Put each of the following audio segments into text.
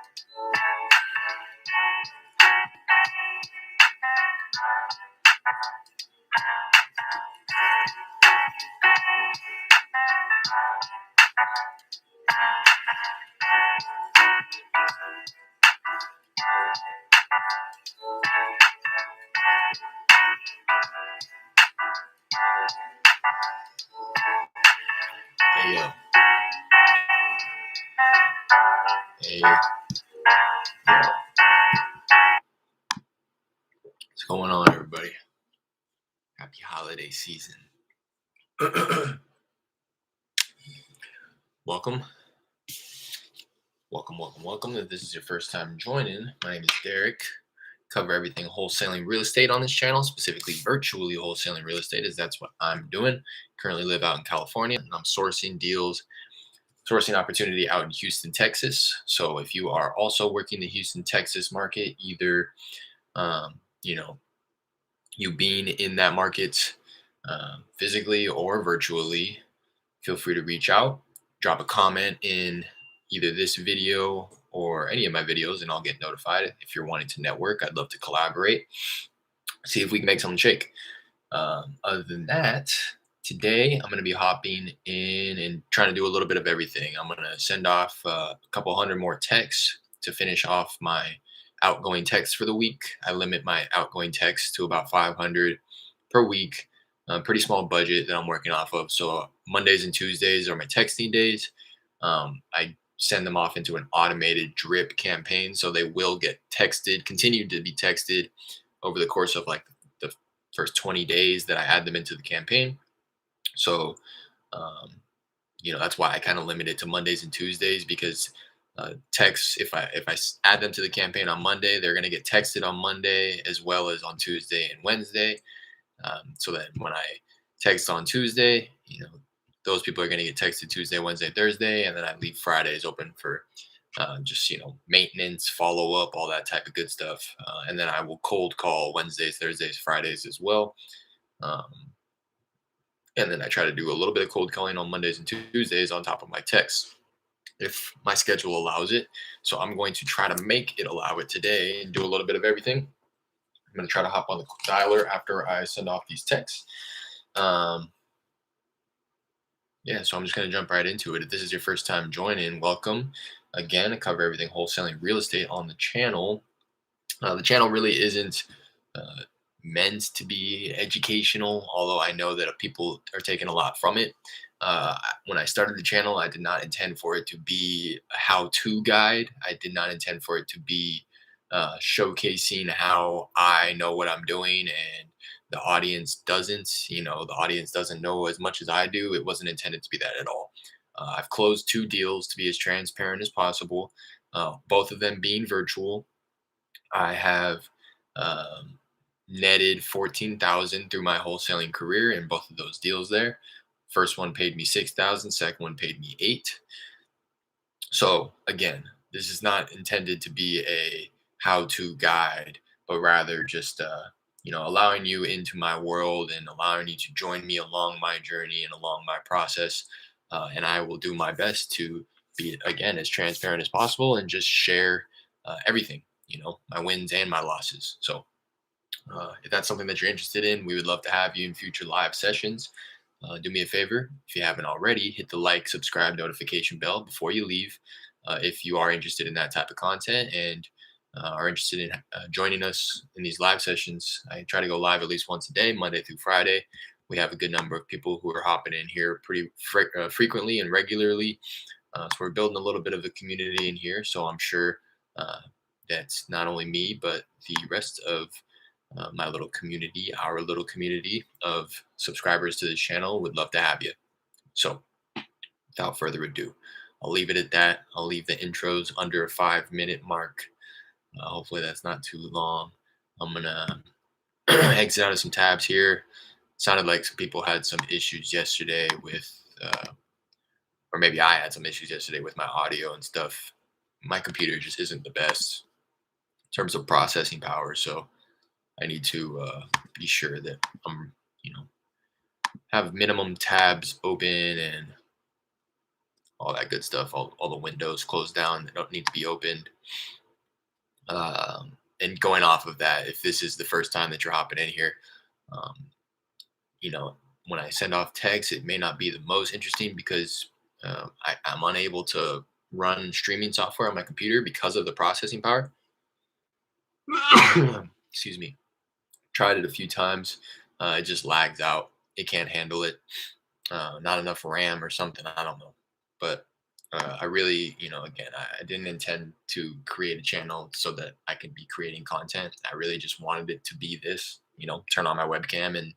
Hey, yo. Hey, yo. What's going on, everybody? Happy holiday season. Welcome. If this is your first time joining, my name is Derek. Cover everything wholesaling real estate on this channel, specifically virtually wholesaling real estate, as that's what I'm doing. Currently live out in California, and I'm sourcing opportunity out in Houston, Texas. So if you are also working the Houston, Texas market, either you being in that market physically or virtually, feel free to reach out, drop a comment in either this video or any of my videos, and I'll get notified. If you're wanting to network, I'd love to collaborate, see if we can make something shake. Other than that, today I'm going to be hopping in and trying to do a little bit of everything. I'm going to send off a couple hundred more texts to finish off my outgoing texts for the week. I limit my outgoing texts to about 500 per week. Pretty small budget that I'm working off of. So Mondays and Tuesdays are my texting days. I send them off into an automated drip campaign, so they will get texted, continue to be texted over the course of like the first 20 days that I add them into the campaign. So, that's why I kind of limit it to Mondays and Tuesdays, because texts, if I add them to the campaign on Monday, they're going to get texted on Monday as well as on Tuesday and Wednesday. So that when I text on Tuesday, those people are going to get texted Tuesday, Wednesday, Thursday, and then I leave Fridays open for just maintenance, follow up, all that type of good stuff. And then I will cold call Wednesdays, Thursdays, Fridays as well. And then I try to do a little bit of cold calling on Mondays and Tuesdays on top of my texts, if my schedule allows it. So I'm going to try to make it allow it today and do a little bit of everything. I'm going to try to hop on the dialer after I send off these texts. So I'm just going to jump right into it. If this is your first time joining, welcome. Again, I cover everything wholesaling real estate on the channel. The channel really isn't meant to be educational, although I know that people are taking a lot from it. When I started the channel, I did not intend for it to be a how-to guide. I did not intend for it to be showcasing how I know what I'm doing and the audience doesn't. The audience doesn't know as much as I do. It wasn't intended to be that at all. I've closed 2 deals to be as transparent as possible, both of them being virtual. I have netted 14,000 through my wholesaling career in both of those deals there. First one paid me 6,000, second one paid me 8. So again, this is not intended to be a how-to guide, but rather just allowing you into my world and allowing you to join me along my journey and along my process. And I will do my best to be, again, as transparent as possible and just share everything, my wins and my losses. So if that's something that you're interested in, we would love to have you in future live sessions. Do me a favor, if you haven't already, hit the like, subscribe, notification bell before you leave. If you are interested in that type of content and are interested in joining us in these live sessions, I try to go live at least once a day, Monday through Friday. We have a good number of people who are hopping in here pretty frequently and regularly. So we're building a little bit of a community in here. So I'm sure that's not only me, but the rest of my little community, our little community of subscribers to the channel would love to have you. So without further ado, I'll leave it at that. I'll leave the intros under a 5-minute mark. Hopefully that's not too long. I'm gonna exit out of some tabs here. Sounded like some people had some issues yesterday with, or maybe I had some issues yesterday with my audio and stuff. My computer just isn't the best in terms of processing power, so I need to be sure that I'm, have minimum tabs open and all that good stuff, all the windows closed down that don't need to be opened. And going off of that, if this is the first time that you're hopping in here, um, you know, when I send off text, it may not be the most interesting because I'm unable to run streaming software on my computer because of the processing power. Excuse me. Tried it a few times. It just lags out. It can't handle it. Not enough RAM or something. I don't know. But I really, again, I didn't intend to create a channel so that I could be creating content. I really just wanted it to be this, turn on my webcam and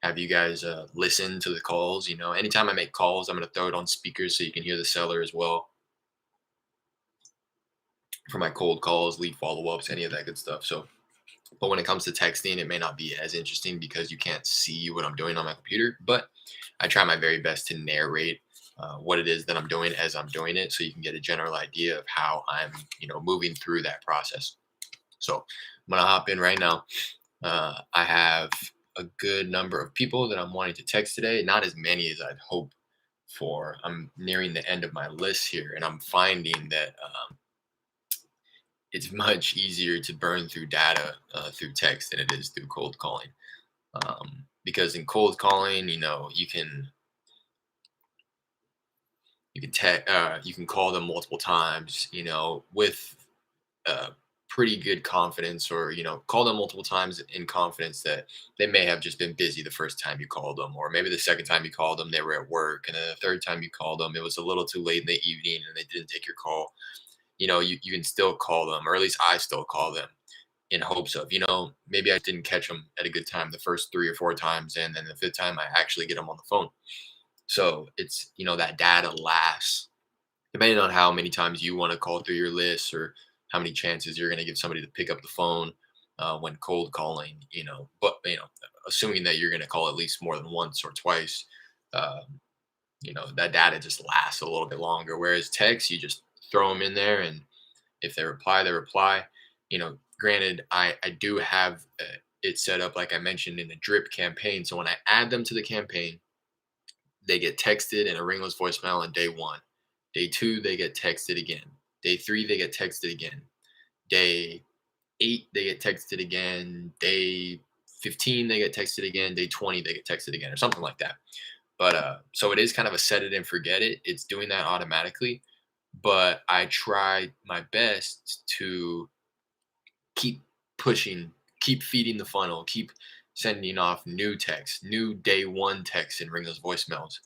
have you guys listen to the calls. Anytime I make calls, I'm going to throw it on speakers so you can hear the seller as well for my cold calls, lead follow ups, any of that good stuff. So, but when it comes to texting, it may not be as interesting because you can't see what I'm doing on my computer. But I try my very best to narrate what it is that I'm doing as I'm doing it, so you can get a general idea of how I'm, moving through that process. So I'm gonna hop in right now. I have a good number of people that I'm wanting to text today. Not as many as I'd hope for. I'm nearing the end of my list here, and I'm finding that it's much easier to burn through data through text than it is through cold calling. Because in cold calling, you can call them multiple times, with pretty good confidence, or call them multiple times in confidence that they may have just been busy the first time you called them, or maybe the second time you called them they were at work, and then the third time you called them it was a little too late in the evening and they didn't take your call. You can still call them, or at least I still call them in hopes of, maybe I didn't catch them at a good time the first three or four times, and then the fifth time I actually get them on the phone. So it's, that data lasts depending on how many times you want to call through your list, or how many chances you're going to give somebody to pick up the phone when cold calling, but, assuming that you're going to call at least more than once or twice, uh, that data just lasts a little bit longer. Whereas text, you just throw them in there, and if they reply, they reply. Granted, I do have it set up like I mentioned in the drip campaign. So when I add them to the campaign, they get texted in a ringless voicemail on day one. Day two, they get texted again. Day three, they get texted again. Day eight, they get texted again. Day 15, they get texted again. Day 20, they get texted again, or something like that. But so it is kind of a set it and forget it. It's doing that automatically. But I try my best to keep pushing, keep feeding the funnel, keep sending off new texts, new day one texts, and ring those voicemails,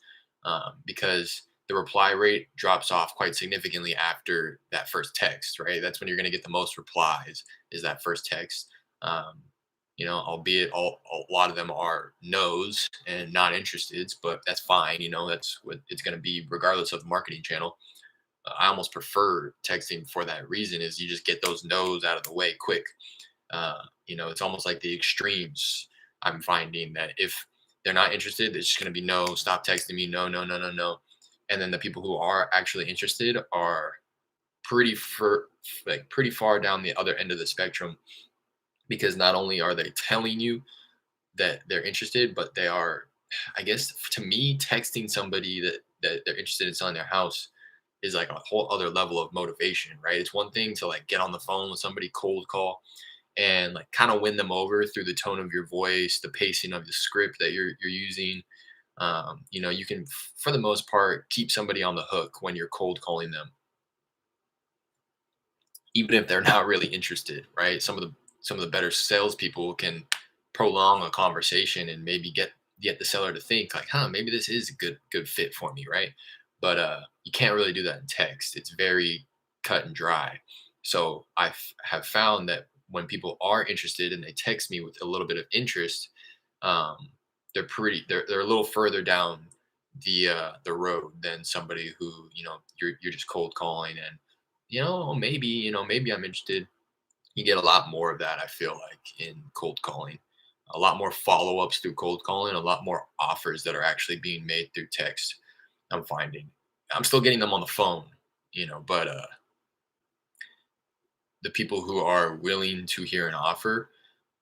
because the reply rate drops off quite significantly after that first text, right? That's when you're going to get the most replies, is that first text. Um, albeit a lot of them are no's and not interested, but that's fine. That's what it's going to be regardless of the marketing channel. I almost prefer texting for that reason, is you just get those no's out of the way quick. It's almost like the extremes. I'm finding that if they're not interested, it's just going to be no, stop texting me, no, no, no, no, no. And then the people who are actually interested are pretty far down the other end of the spectrum, because not only are they telling you that they're interested, but they are, I guess, to me, texting somebody that they're interested in selling their house is like a whole other level of motivation, right? It's one thing to like get on the phone with somebody, cold call, and like kind of win them over through the tone of your voice, the pacing of the script that you're using. You can, for the most part, keep somebody on the hook when you're cold calling them, even if they're not really interested, right? Some of the better salespeople can prolong a conversation and maybe get the seller to think like, huh, maybe this is a good fit for me, right? But you can't really do that in text. It's very cut and dry. So have found that when people are interested and they text me with a little bit of interest, um, they're a little further down the road than somebody who, you're just cold calling, and maybe I'm interested. You get a lot more of that, I feel like, in cold calling. A lot more follow-ups through cold calling, a lot more offers that are actually being made through text. I'm finding. I'm still getting them on the phone, but the people who are willing to hear an offer,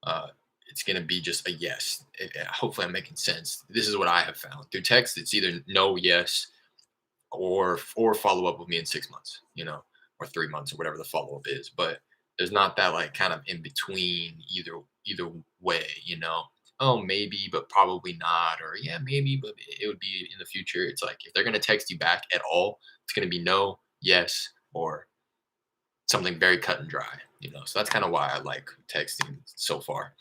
uh, it's going to be just a yes. Hopefully, I'm making sense. This is what I have found through text. It's either no, yes, or follow up with me in 6 months, or 3 months or whatever the follow up is. But there's not that like kind of in between either way, Oh, maybe, but probably not, or yeah, maybe, but it would be in the future. It's like if they're gonna text you back at all, it's gonna be no, yes, or something very cut and dry. So that's kind of why I like texting so far.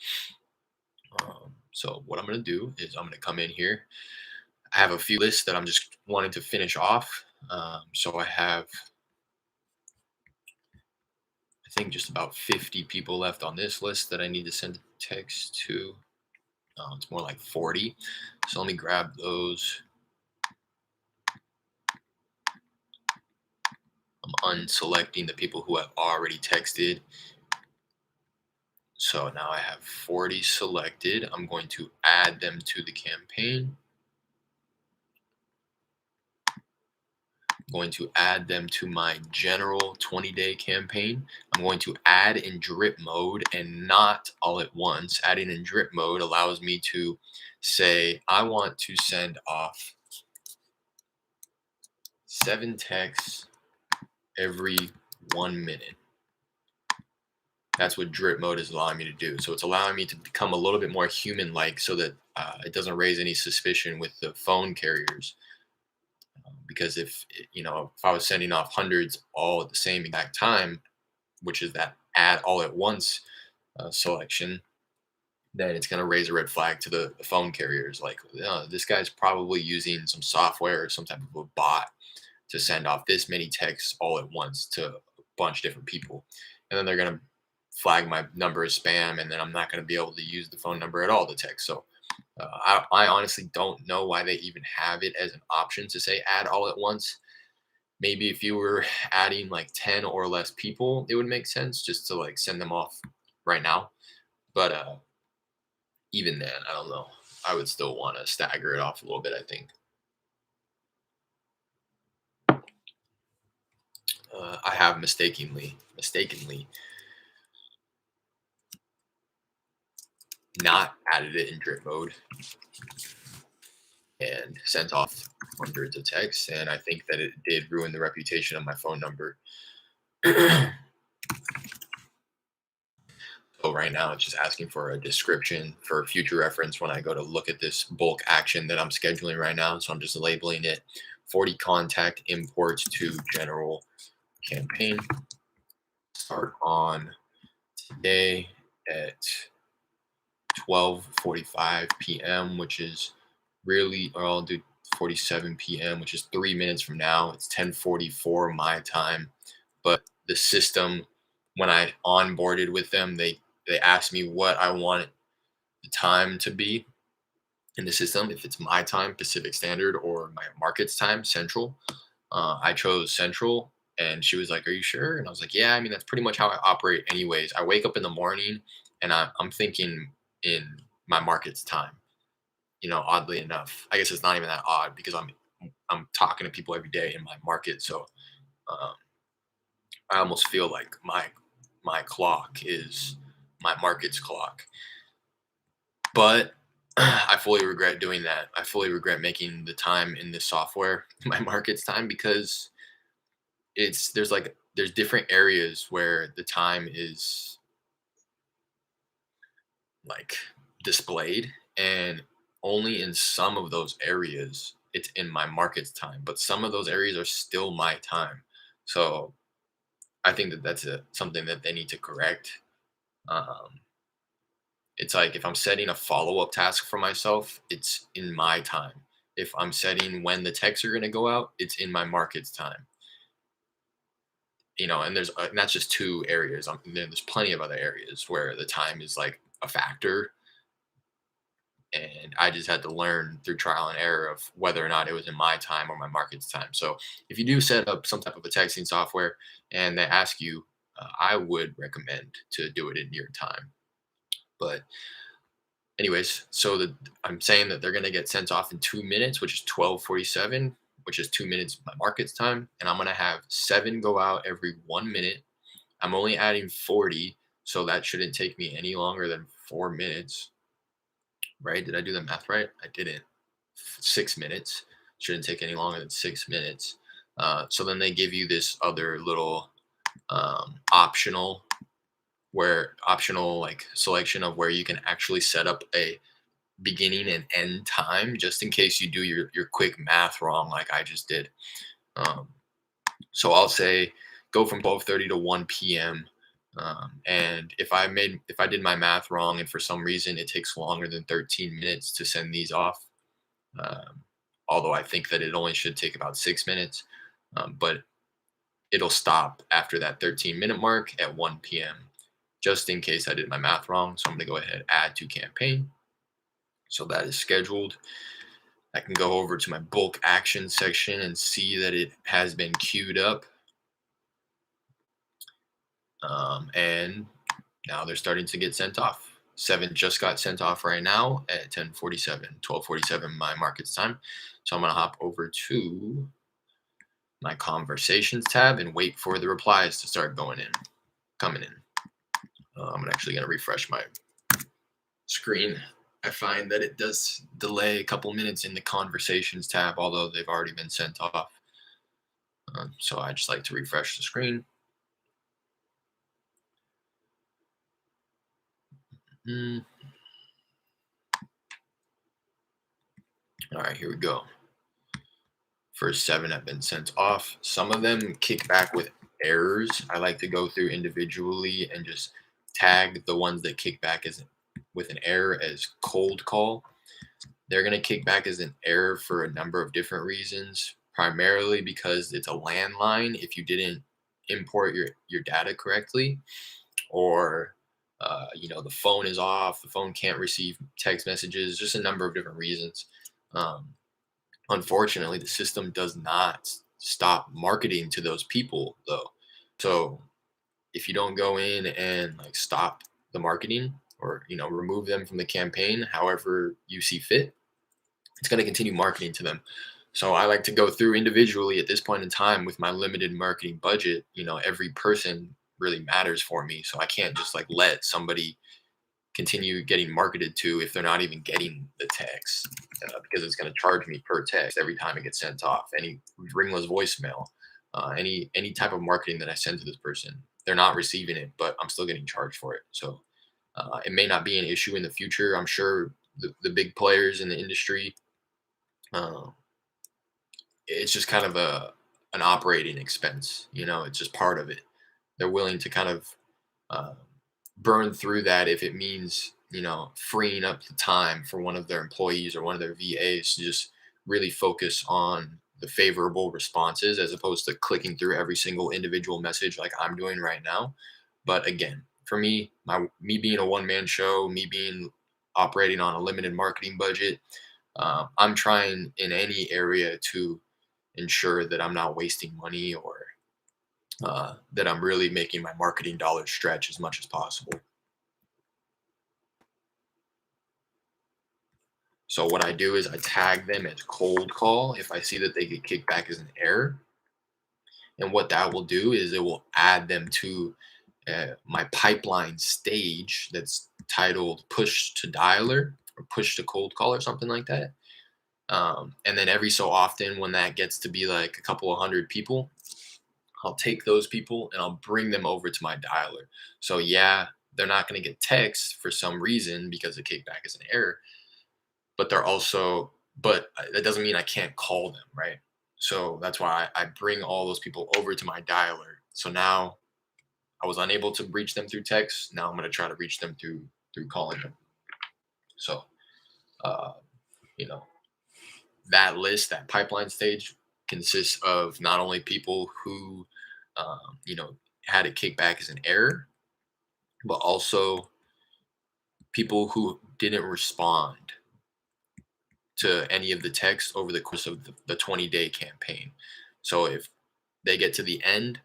So what I'm gonna do is I'm gonna come in here. I have a few lists that I'm just wanting to finish off. So I have, I think, just about 50 people left on this list that I need to send a text to. It's more like 40. So let me grab those. I'm unselecting the people who have already texted. So now I have 40 selected. I'm going to add them to the campaign. Going to add them to my general 20-day campaign. I'm going to add in drip mode and not all at once. Adding in drip mode allows me to say, I want to send off 7 texts every 1 minute. That's what drip mode is allowing me to do. So it's allowing me to become a little bit more human like so that it doesn't raise any suspicion with the phone carriers. Because if I was sending off hundreds all at the same exact time, which is that add all at once selection, then it's going to raise a red flag to the phone carriers. Like, this guy's probably using some software or some type of a bot to send off this many texts all at once to a bunch of different people. And then they're going to flag my number as spam, and then I'm not going to be able to use the phone number at all to text. So I honestly don't know why they even have it as an option to say add all at once. Maybe if you were adding like 10 or less people, it would make sense just to like send them off right now. But even then, I don't know. I would still want to stagger it off a little bit, I think. I have mistakenly not added it in drip mode and sent off hundreds of texts. And I think that it did ruin the reputation of my phone number. So right now it's just asking for a description for future reference when I go to look at this bulk action that I'm scheduling right now. So I'm just labeling it 40 contact imports to general campaign. Start on today at 12:45 p.m., which is really, or I'll do 47 p.m., which is 3 minutes from now. It's 10:44 my time. But the system, when I onboarded with them, they asked me what I want the time to be in the system, if it's my time, Pacific Standard, or my market's time, Central. I chose Central, and she was like, "Are you sure?" And I was like, "Yeah, I mean, that's pretty much how I operate, anyways. I wake up in the morning, and I'm thinking in my market's time. Oddly enough, I guess it's not even that odd because I'm talking to people every day in my market, so um, I almost feel like my clock is my market's clock. But I fully regret doing that. I fully regret making the time in this software my market's time because there's different areas where the time is like displayed, and only in some of those areas it's in my market's time, but some of those areas are still my time. So I think that that's something that they need to correct. um, it's like if I'm setting a follow-up task for myself, it's in my time. If I'm setting when the texts are going to go out, it's in my market's time. And and that's just 2 areas. There's plenty of other areas where the time is like a factor, and I just had to learn through trial and error of whether or not it was in my time or my market's time. So if you do set up some type of a texting software and they ask you, I would recommend to do it in your time. But anyways, so I'm saying that they're going to get sent off in 2 minutes, which is 12:47, which is 2 minutes my market's time, and I'm going to have 7 go out every 1 minute. I'm only adding 40, so that shouldn't take me any longer than 4 minutes. Right? Did I do the math right? I didn't. 6 minutes. Shouldn't take any longer than 6 minutes. So then they give you this other little optional like selection of where you can actually set up a beginning and end time just in case you do your quick math wrong like I just did. Um, so I'll say go from 12:30 to 1 p.m. And if I did my math wrong and for some reason it takes longer than 13 minutes to send these off, um, although I think that it only should take about 6 minutes, but it'll stop after that 13-minute mark at 1 p.m. just in case I did my math wrong. So I'm going to go ahead add to campaign. So that is scheduled. I can go over to my bulk action section and see that it has been queued up. And now they're starting to get sent off. 7 just got sent off right now at 10:47, 12:47 my market's time. So I'm going to hop over to my conversations tab and wait for the replies to start coming in. I'm actually going to refresh my screen. I find that it does delay a couple minutes in the conversations tab, although they've already been sent off. So I just like to refresh the screen. Mm. All right, here we go. First 7 have been sent off. Some of them kick back with errors. I like to go through individually and just tag the ones that kick back as with an error as cold call. They're going to kick back as an error for a number of different reasons, primarily because it's a landline if you didn't import your data correctly, or the phone is off, the phone can't receive text messages, just a number of different reasons. Um, Unfortunately, the system does not stop marketing to those people though. So if you don't go in and like stop the marketing or remove them from the campaign however you see fit, it's going to continue marketing to them. So I like to go through individually at this point in time with my limited marketing budget. Every person really matters for me. So I can't just like let somebody continue getting marketed to if they're not even getting the text, because it's going to charge me per text every time it gets sent off. Any ringless voicemail, any type of marketing that I send to this person, they're not receiving it, but I'm still getting charged for it. So it may not be an issue in the future. I'm sure the big players in the industry, uh, it's just kind of an operating expense. It's just part of it. They're willing to kind of uh, burn through that if it means freeing up the time for one of their employees or one of their VAs to just really focus on the favorable responses as opposed to clicking through every single individual message like I'm doing right now. But again, for me being a one-man show, me being operating on a limited marketing budget, I'm trying in any area to ensure that I'm not wasting money, or that I'm really making my marketing dollars stretch as much as possible. So what I do is I tag them as cold call if I see that they get kicked back as an error. And what that will do is it will add them to my pipeline stage that's titled push to dialer or push to cold call or something like that. And then every so often, when that gets to be like a couple of hundred people, I'll take those people and I'll bring them over to my dialer. So yeah, they're not going to get text for some reason because the kickback is an error, but that doesn't mean I can't call them, right? So that's why I bring all those people over to my dialer. So now I was unable to reach them through text. Now I'm going to try to reach them through calling them. So uh, you know that pipeline stage consists of not only people who um, you know had it kicked back as an error, but also people who didn't respond to any of the text over the course of the 20-day campaign. So if they get to the end,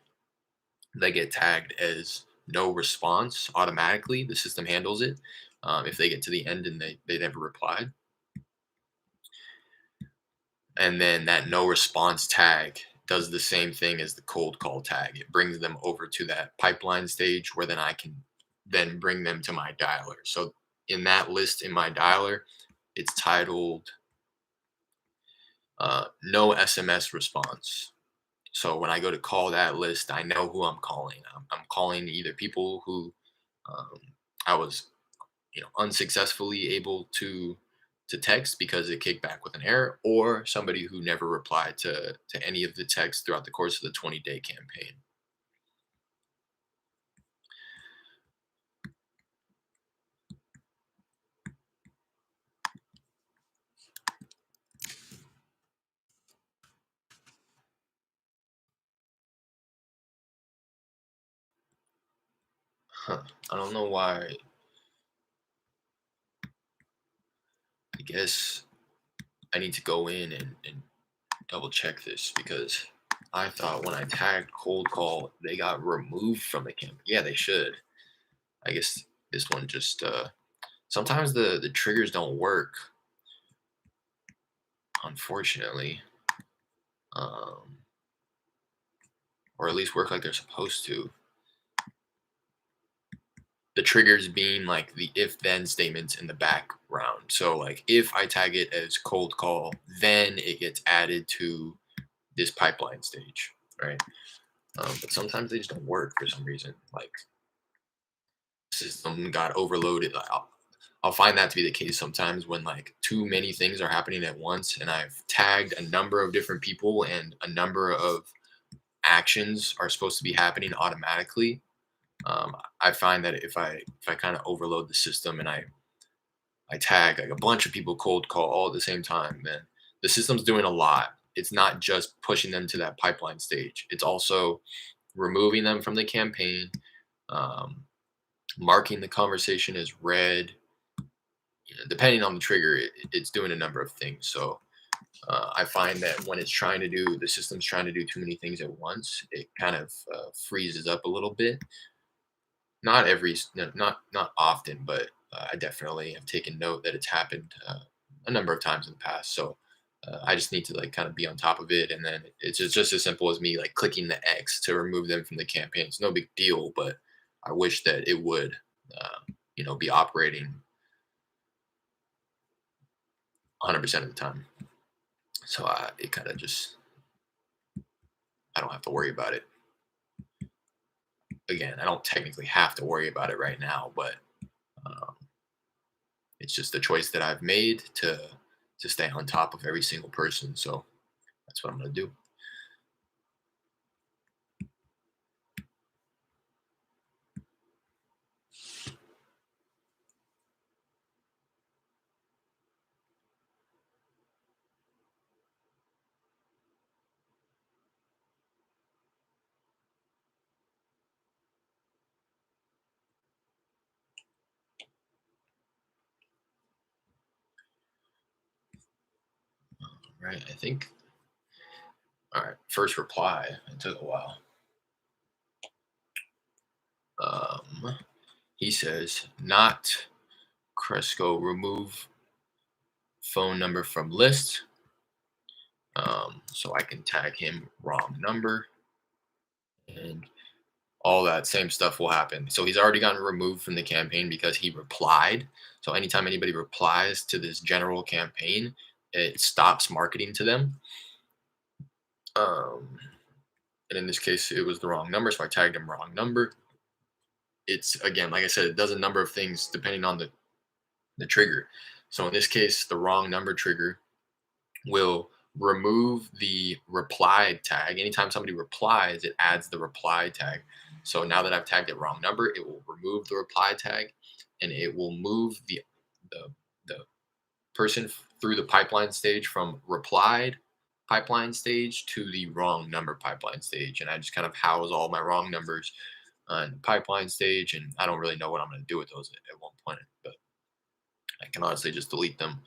they get tagged as no response automatically. The system handles it. If they get to the end and they never replied, and then that no response tag does the same thing as the cold call tag. It brings them over to that pipeline stage where then I can then bring them to my dialer. So in that list in my dialer, it's titled No SMS response. So when I go to call that list, I know who I'm calling. I'm calling either people who um, I was, unsuccessfully able to text because it kicked back with an error, or somebody who never replied to any of the texts throughout the course of the 20-day campaign. Huh. I don't know why. I guess I need to go in and double check this because I thought when I tagged cold call, they got removed from the camp. Yeah, they should. I guess this one just sometimes the triggers don't work, unfortunately. Um, or at least work like they're supposed to. The triggers being like the if then statements in the background. So like if I tag it as cold call, then it gets added to this pipeline stage, right? But sometimes they just don't work for some reason. Like system got overloaded. I'll find that to be the case sometimes when like too many things are happening at once, and I've tagged a number of different people, and a number of actions are supposed to be happening automatically. I find that if I kind of overload the system and I tag like a bunch of people cold call all at the same time, then the system's doing a lot. It's not just pushing them to that pipeline stage. It's also removing them from the campaign, um, marking the conversation as read. Depending on the trigger, it's doing a number of things. So I find that when the system's trying to do too many things at once, it kind of freezes up a little bit. Not no, not often, but I definitely have taken note that it's happened a number of times in the past. So I just need to like kind of be on top of it, and then it's just as simple as me like clicking the X to remove them from the campaign. It's no big deal, but I wish that it would, be operating 100% of the time. So it kind of just I don't have to worry about it. Again, I don't technically have to worry about it right now, but um, it's just a choice that I've made to stay on top of every single person. So that's what I'm gonna do. Right. I think all right. First reply. It took a while. Um he says not Cresco remove phone number from list. So I can tag him wrong number, and all that same stuff will happen. So he's already gotten removed from the campaign because he replied. So anytime anybody replies to this general campaign, it stops marketing to them. Um, and in this case, it was the wrong number, so I tagged him wrong number. It's again, like I said, it does a number of things depending on the trigger. So in this case, the wrong number trigger will remove the reply tag. Anytime somebody replies, it adds the reply tag. So now that I've tagged it wrong number, it will remove the reply tag, and it will move the the person through the pipeline stage from replied pipeline stage to the wrong number pipeline stage. And I just kind of house all my wrong numbers in the pipeline stage, and I don't really know what I'm going to do with those at one point, but I can honestly just delete them.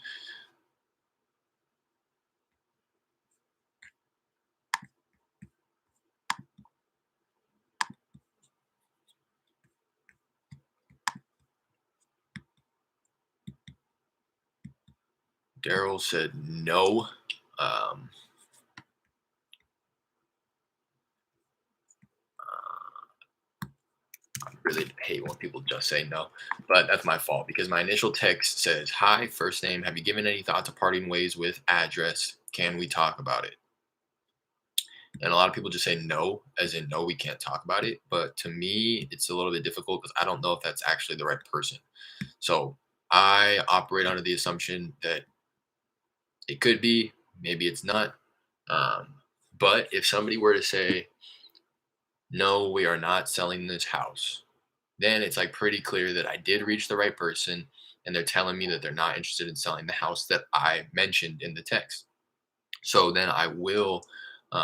Daryl said no. Um, I really hate when people just say no, but that's my fault because my initial text says, "Hi, first name. Have you given any thought to parting ways with address? Can we talk about it? And a lot of people just say no, as in no, we can't talk about it. But to me, it's a little bit difficult because I don't know if that's actually the right person. So I operate under the assumption that it could be, maybe it's not. Um, but if somebody were to say, no, we are not selling this house, then it's like pretty clear that I did reach the right person and they're telling me that they're not interested in selling the house that I mentioned in the text. So then I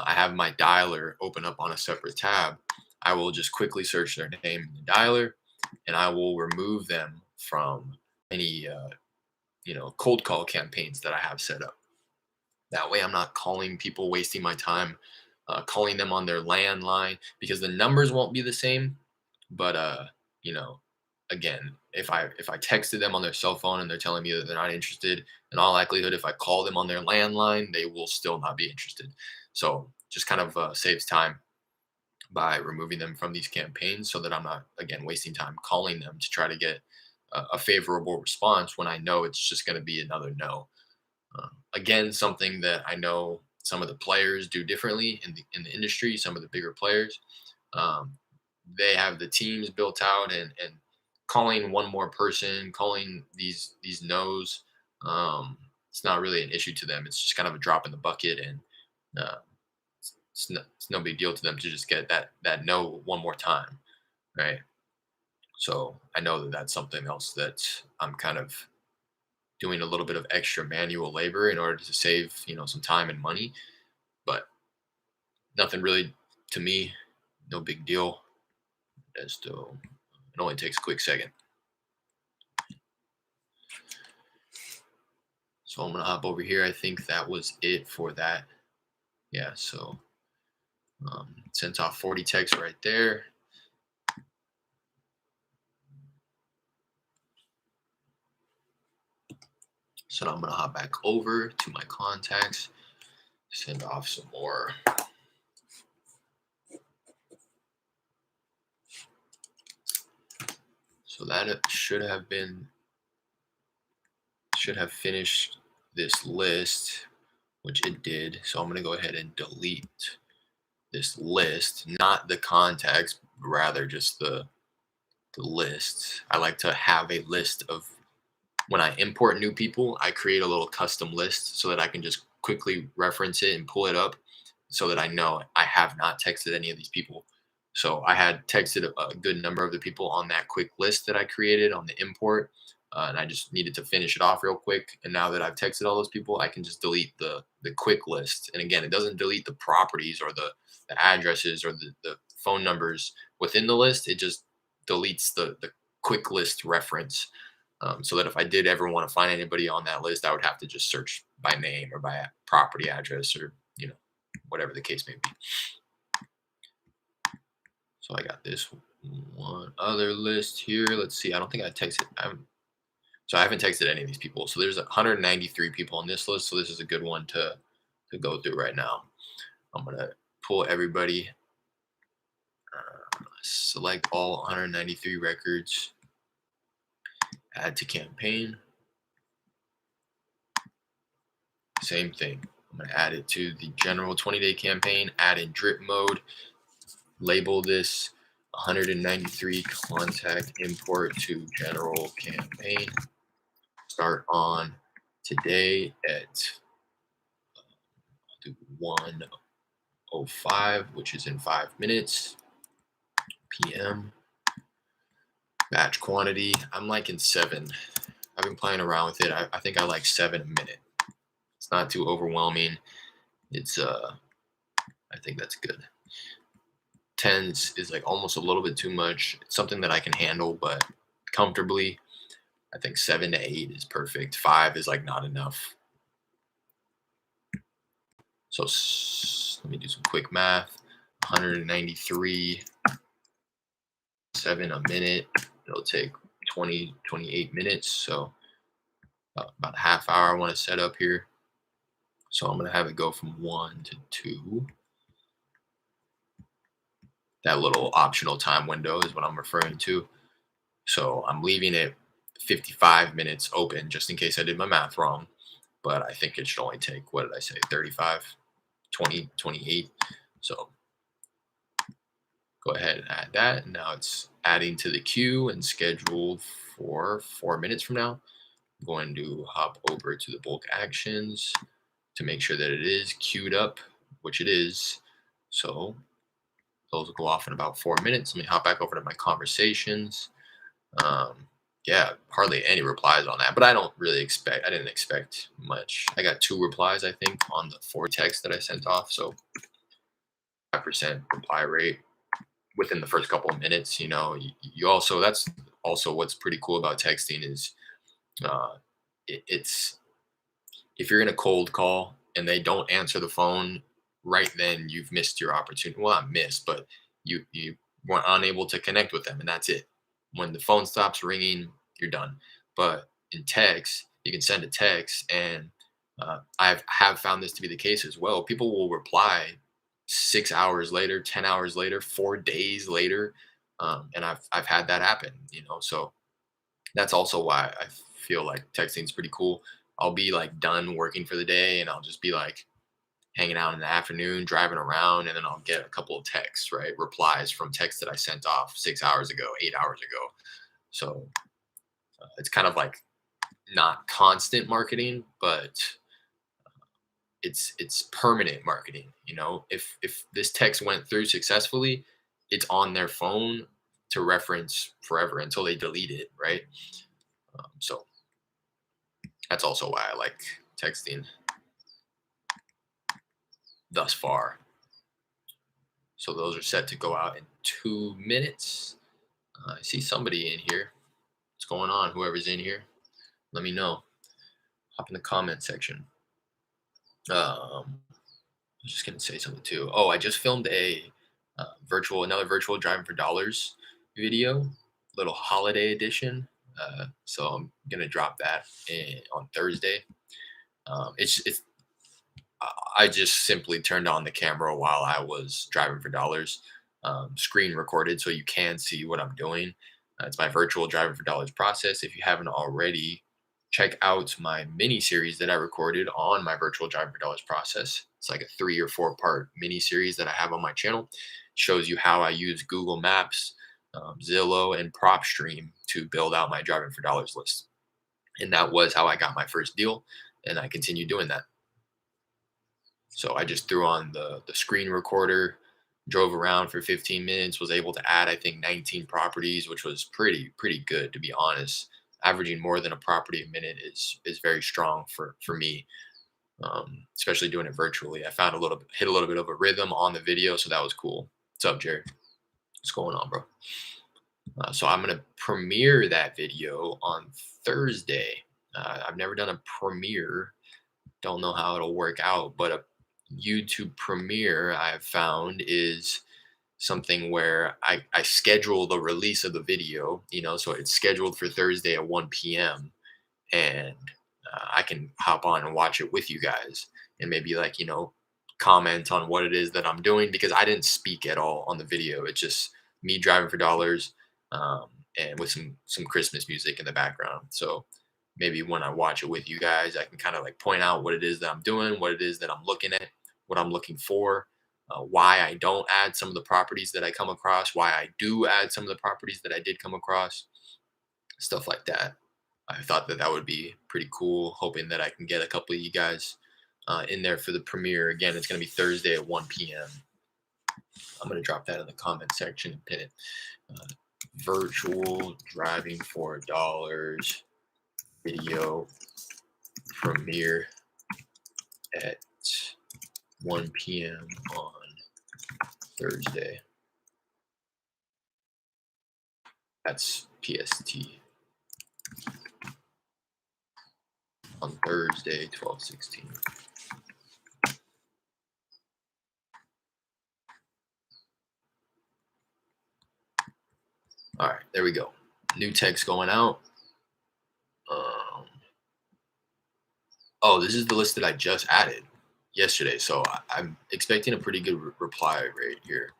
have my dialer open up on a separate tab. I will just quickly search their name in the dialer and I will remove them from any, cold call campaigns that I have set up. That way I'm not calling people, wasting my time, calling them on their landline because the numbers won't be the same. But, you know, again, if I texted them on their cell phone and they're telling me that they're not interested, in all likelihood, if I call them on their landline, they will still not be interested. So just kind of saves time by removing them from these campaigns so that I'm not, again, wasting time calling them to try to get a favorable response when I know it's just going to be another no. Again, something that I know some of the players do differently in the industry. Some of the bigger players, um, they have the teams built out, and calling one more person, calling these no's, it's not really an issue to them. It's just kind of a drop in the bucket, and uh, it's no big deal to them to just get that no one more time, right? So I know that that's something else that I'm kind of doing a little bit of extra manual labor in order to save, some time and money, but nothing really to me, no big deal. As to it only takes a quick second. So I'm gonna hop over here. I think that was it for that. Yeah, so sent off 40 texts right there. So now I'm gonna hop back over to my contacts, send off some more. So that should have finished this list, which it did. So I'm gonna go ahead and delete this list, not the contacts, rather just the list. I like to have a list of, when I import new people, I create a little custom list so that I can just quickly reference it and pull it up so that I know I have not texted any of these people. So I had texted a good number of the people on that quick list that I created on the import, and I just needed to finish it off real quick. And now that I've texted all those people, I can just delete the quick list. And again, it doesn't delete the properties or the addresses or the phone numbers within the list. It just deletes the quick list reference, so that if I did ever want to find anybody on that list, I would have to just search by name or by property address or, whatever the case may be. So I got this one other list here. Let's see. I don't think I texted. So I haven't texted any of these people. So there's 193 people on this list. So this is a good one to go through right now. I'm gonna pull everybody, select all 193 records, add to campaign. Same thing. I'm going to add it to the general 20-day campaign, add in drip mode, label this 193 contact import to general campaign. Start on today at 1:05, which is in 5 minutes, PM. Batch quantity, I'm liking 7. I've been playing around with it. I think I like 7 a minute. It's not too overwhelming. It's I think that's good. 10 is like almost a little bit too much. It's something that I can handle, but comfortably. I think 7 to 8 is perfect. 5 is like not enough. So let me do some quick math. 193, 7 a minute. It'll take 28 minutes. So about a half hour I want to set up here. So I'm going to have it go from 1 to 2. That little optional time window is what I'm referring to. So I'm leaving it 55 minutes open just in case I did my math wrong. but I think it should only take, what did I say, 35, 20, 28. So go ahead and add that. And now it's adding to the queue and scheduled for 4 minutes from now. I'm going to hop over to the bulk actions to make sure that it is queued up, which it is. So those will go off in about 4 minutes. Let me hop back over to my conversations. Um, yeah, hardly any replies on that, but I didn't expect much. I got 2 replies, I think, on the 4 texts that I sent off. So 5% reply rate within the first couple of minutes. You also, that's also what's pretty cool about texting is uh, it's if you're in a cold call and they don't answer the phone right then, you've missed your opportunity. Well, not missed, but you weren't unable to connect with them, and that's it. When the phone stops ringing, you're done. But in text, you can send a text, and have found this to be the case as well. People will reply 6 hours later, 10 hours later, 4 days later, and I've had that happen. So that's also why I feel like texting is pretty cool. I'll be like done working for the day and I'll just be like hanging out in the afternoon, driving around, and then I'll get a couple of texts, right? Replies from texts that I sent off 6 hours ago, 8 hours ago. So it's kind of like not constant marketing, but it's permanent marketing. If this text went through successfully, it's on their phone to reference forever until they delete it, right? So that's also why I like texting thus far. So those are set to go out in 2 minutes. I see somebody in here. What's going on? Whoever's in here, let me know. Hop in the comment section. I was just gonna say something too. Oh, I just filmed another virtual driving for dollars video, little holiday edition. So I'm gonna drop that on Thursday. It's I just simply turned on the camera while I was driving for dollars, screen recorded so you can see what I'm doing. It's my virtual driving for dollars process. If you haven't already, check out my mini series that I recorded on my virtual driving for dollars process. It's like a 3 or 4 part mini series that I have on my channel. Shows you how I use Google Maps, Zillow, and PropStream to build out my driving for dollars list. And that was how I got my first deal, and I continue doing that. So I just threw on the screen recorder, drove around for 15 minutes, was able to add I think 19 properties, which was pretty good to be honest. Averaging more than a property a minute is very strong for me, especially doing it virtually. I found hit a little bit of a rhythm on the video, so that was cool. What's up, Jared? What's going on, bro? So I'm gonna premiere that video on Thursday. I've never done a premiere, don't know how it'll work out, but a YouTube premiere I've found is something where I schedule the release of the video, so it's scheduled for Thursday at 1 p.m. and I can hop on and watch it with you guys and maybe like, comment on what it is that I'm doing because I didn't speak at all on the video. It's just me driving for dollars, um, and with some Christmas music in the background. So maybe when I watch it with you guys, I can kind of like point out what it is that I'm doing, what it is that I'm looking at, what I'm looking for, why I don't add some of the properties that I come across, why I do add some of the properties that I did come across, stuff like that. I thought that that would be pretty cool, hoping that I can get a couple of you guys in there for the premiere. Again, it's going to be Thursday at 1 p.m. I'm going to drop that in the comment section and pin it. Virtual driving for dollars video premiere at 1 p.m. on Thursday. That's PST. On Thursday, 12/16. All right, there we go. New text going out. Oh, this is the list that I just added yesterday. So I'm expecting a pretty good reply rate here.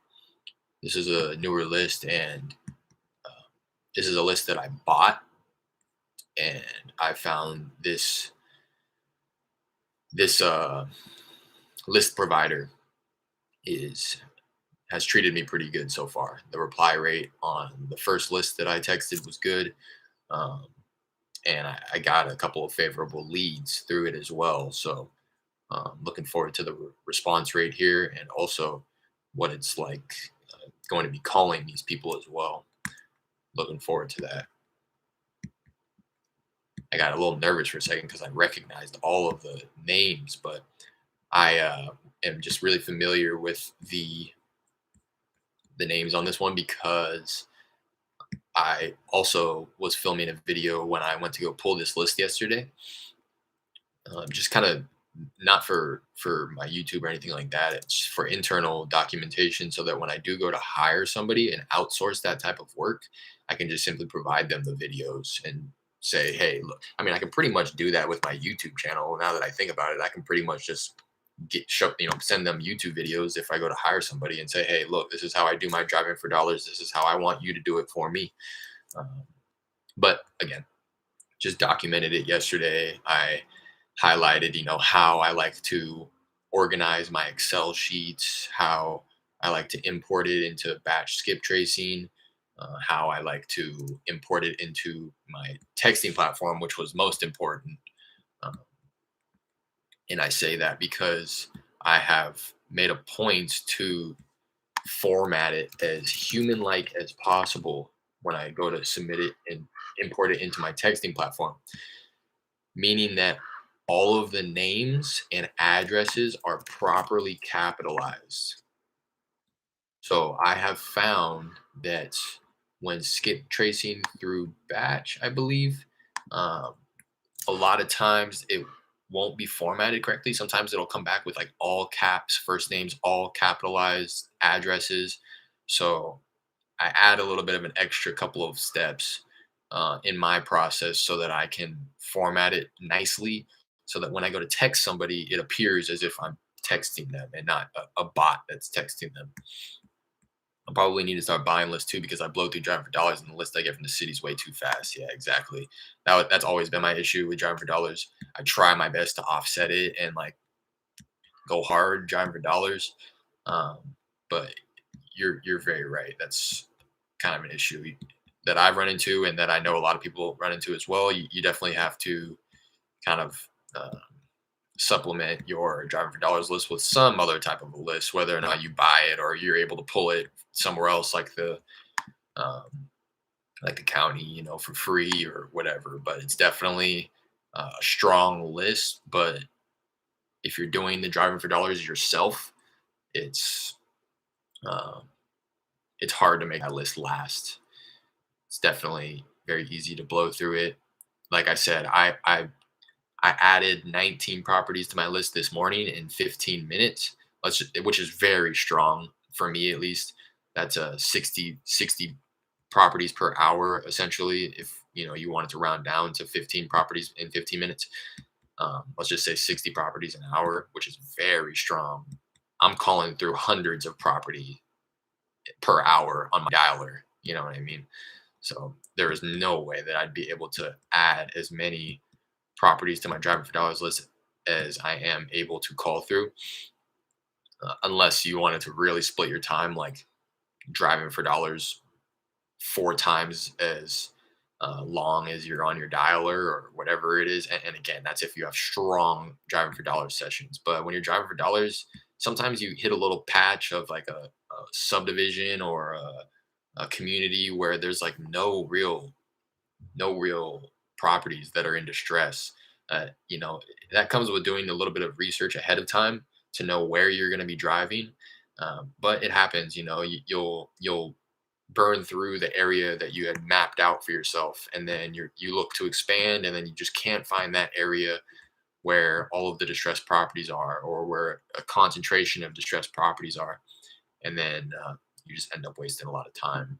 This is a newer list, and this is a list that I bought, and I found this This list provider is has treated me pretty good so far. The reply rate on the first list that I texted was good. Um, and I got a couple of favorable leads through it as well. So looking forward to the response rate here, and also what it's like going to be calling these people as well. Looking forward to that. I got a little nervous for a second because I recognized all of the names, but I am just really familiar with the names on this one because I also was filming a video when I went to go pull this list yesterday. Just kind of not for my YouTube or anything like that. It's for internal documentation so that when I do go to hire somebody and outsource that type of work, I can just simply provide them the videos and say, "Hey, look." I mean, I can pretty much do that with my YouTube channel. Now that I think about it, I can pretty much just send them YouTube videos if I go to hire somebody and say, "Hey, look, this is how I do my driving for dollars. This is how I want you to do it for me." Um, but again, just documented it yesterday. I highlighted, how I like to organize my Excel sheets, how I like to import it into batch skip tracing, how I like to import it into my texting platform, which was most important. Um, and I say that because I have made a point to format it as human like as possible when I go to submit it and import it into my texting platform, meaning that all of the names and addresses are properly capitalized. So I have found that when skip tracing through batch, I believe, um, a lot of times it won't be formatted correctly. Sometimes it'll come back with like all caps, first names, all capitalized addresses. So I add a little bit of an extra couple of steps in my process so that I can format it nicely so that when I go to text somebody, it appears as if I'm texting them and not a bot that's texting them. I probably need to start buying lists too because I blow through driving for dollars and the list I get from the city's way too fast. Yeah, exactly. That's always been my issue with driving for dollars. I try my best to offset it and like go hard driving for dollars. Um, but you're very right. That's kind of an issue that I've run into and that I know a lot of people run into as well. You definitely have to kind of supplement your driving for dollars list with some other type of a list, whether or not you buy it or you're able to pull it somewhere else, um, like the county, for free or whatever. But it's definitely a strong list. But if you're doing the driving for dollars yourself, it's um, it's hard to make that list last. It's definitely very easy to blow through it. Like I said, I added 19 properties to my list this morning in 15 minutes. Which is very strong for me at least. That's a 60 properties per hour essentially. If you wanted to round down to 15 properties in 15 minutes, let's just say 60 properties an hour, which is very strong. I'm calling through hundreds of property per hour on my dialer. You know what I mean? So there is no way that I'd be able to add as many properties to my driving for dollars list as I am able to call through, unless you wanted to really split your time, like driving for dollars 4 times as long as you're on your dialer or whatever it is. And again, that's if you have strong driving for dollars sessions. But when you're driving for dollars, sometimes you hit a little patch of like a subdivision or a community where there's like no real properties that are in distress. That comes with doing a little bit of research ahead of time to know where you're going to be driving. But it happens. You'll burn through the area that you had mapped out for yourself, and then you look to expand, and then you just can't find that area where all of the distressed properties are, or where a concentration of distressed properties are, and then you just end up wasting a lot of time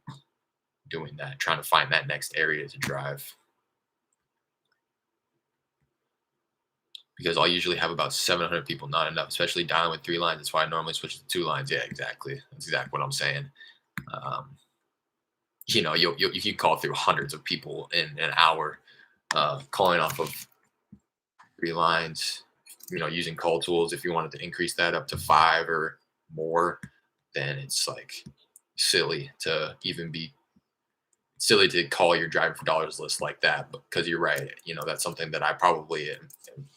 doing that, trying to find that next area to drive. Because I'll usually have about 700 people, not enough, especially dialing with 3 lines. That's why I normally switch to 2 lines. Yeah, exactly. That's exactly what I'm saying. Um, you can call through hundreds of people in an hour, calling off of 3 lines. using call tools, if you wanted to increase that up to five or more, then it's like silly to even be silly to call your driving for dollars list like that. Because you're right, that's something that I probably am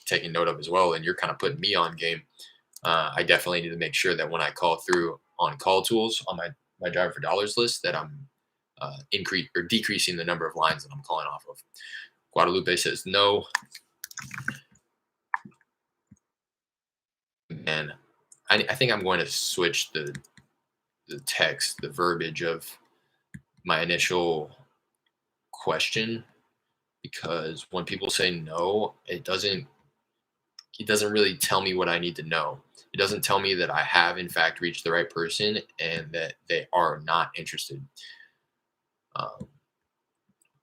taking note of as well. And you're kind of putting me on game. I definitely need to make sure that when I call through on call tools on my driver for dollars list, that I'm increase or decreasing the number of lines that I'm calling off of. Guadalupe says no, and I think I'm going to switch the text, the verbiage of my initial question, because when people say no, it doesn't really tell me what I need to know. It doesn't tell me that I have in fact reached the right person and that they are not interested. Um,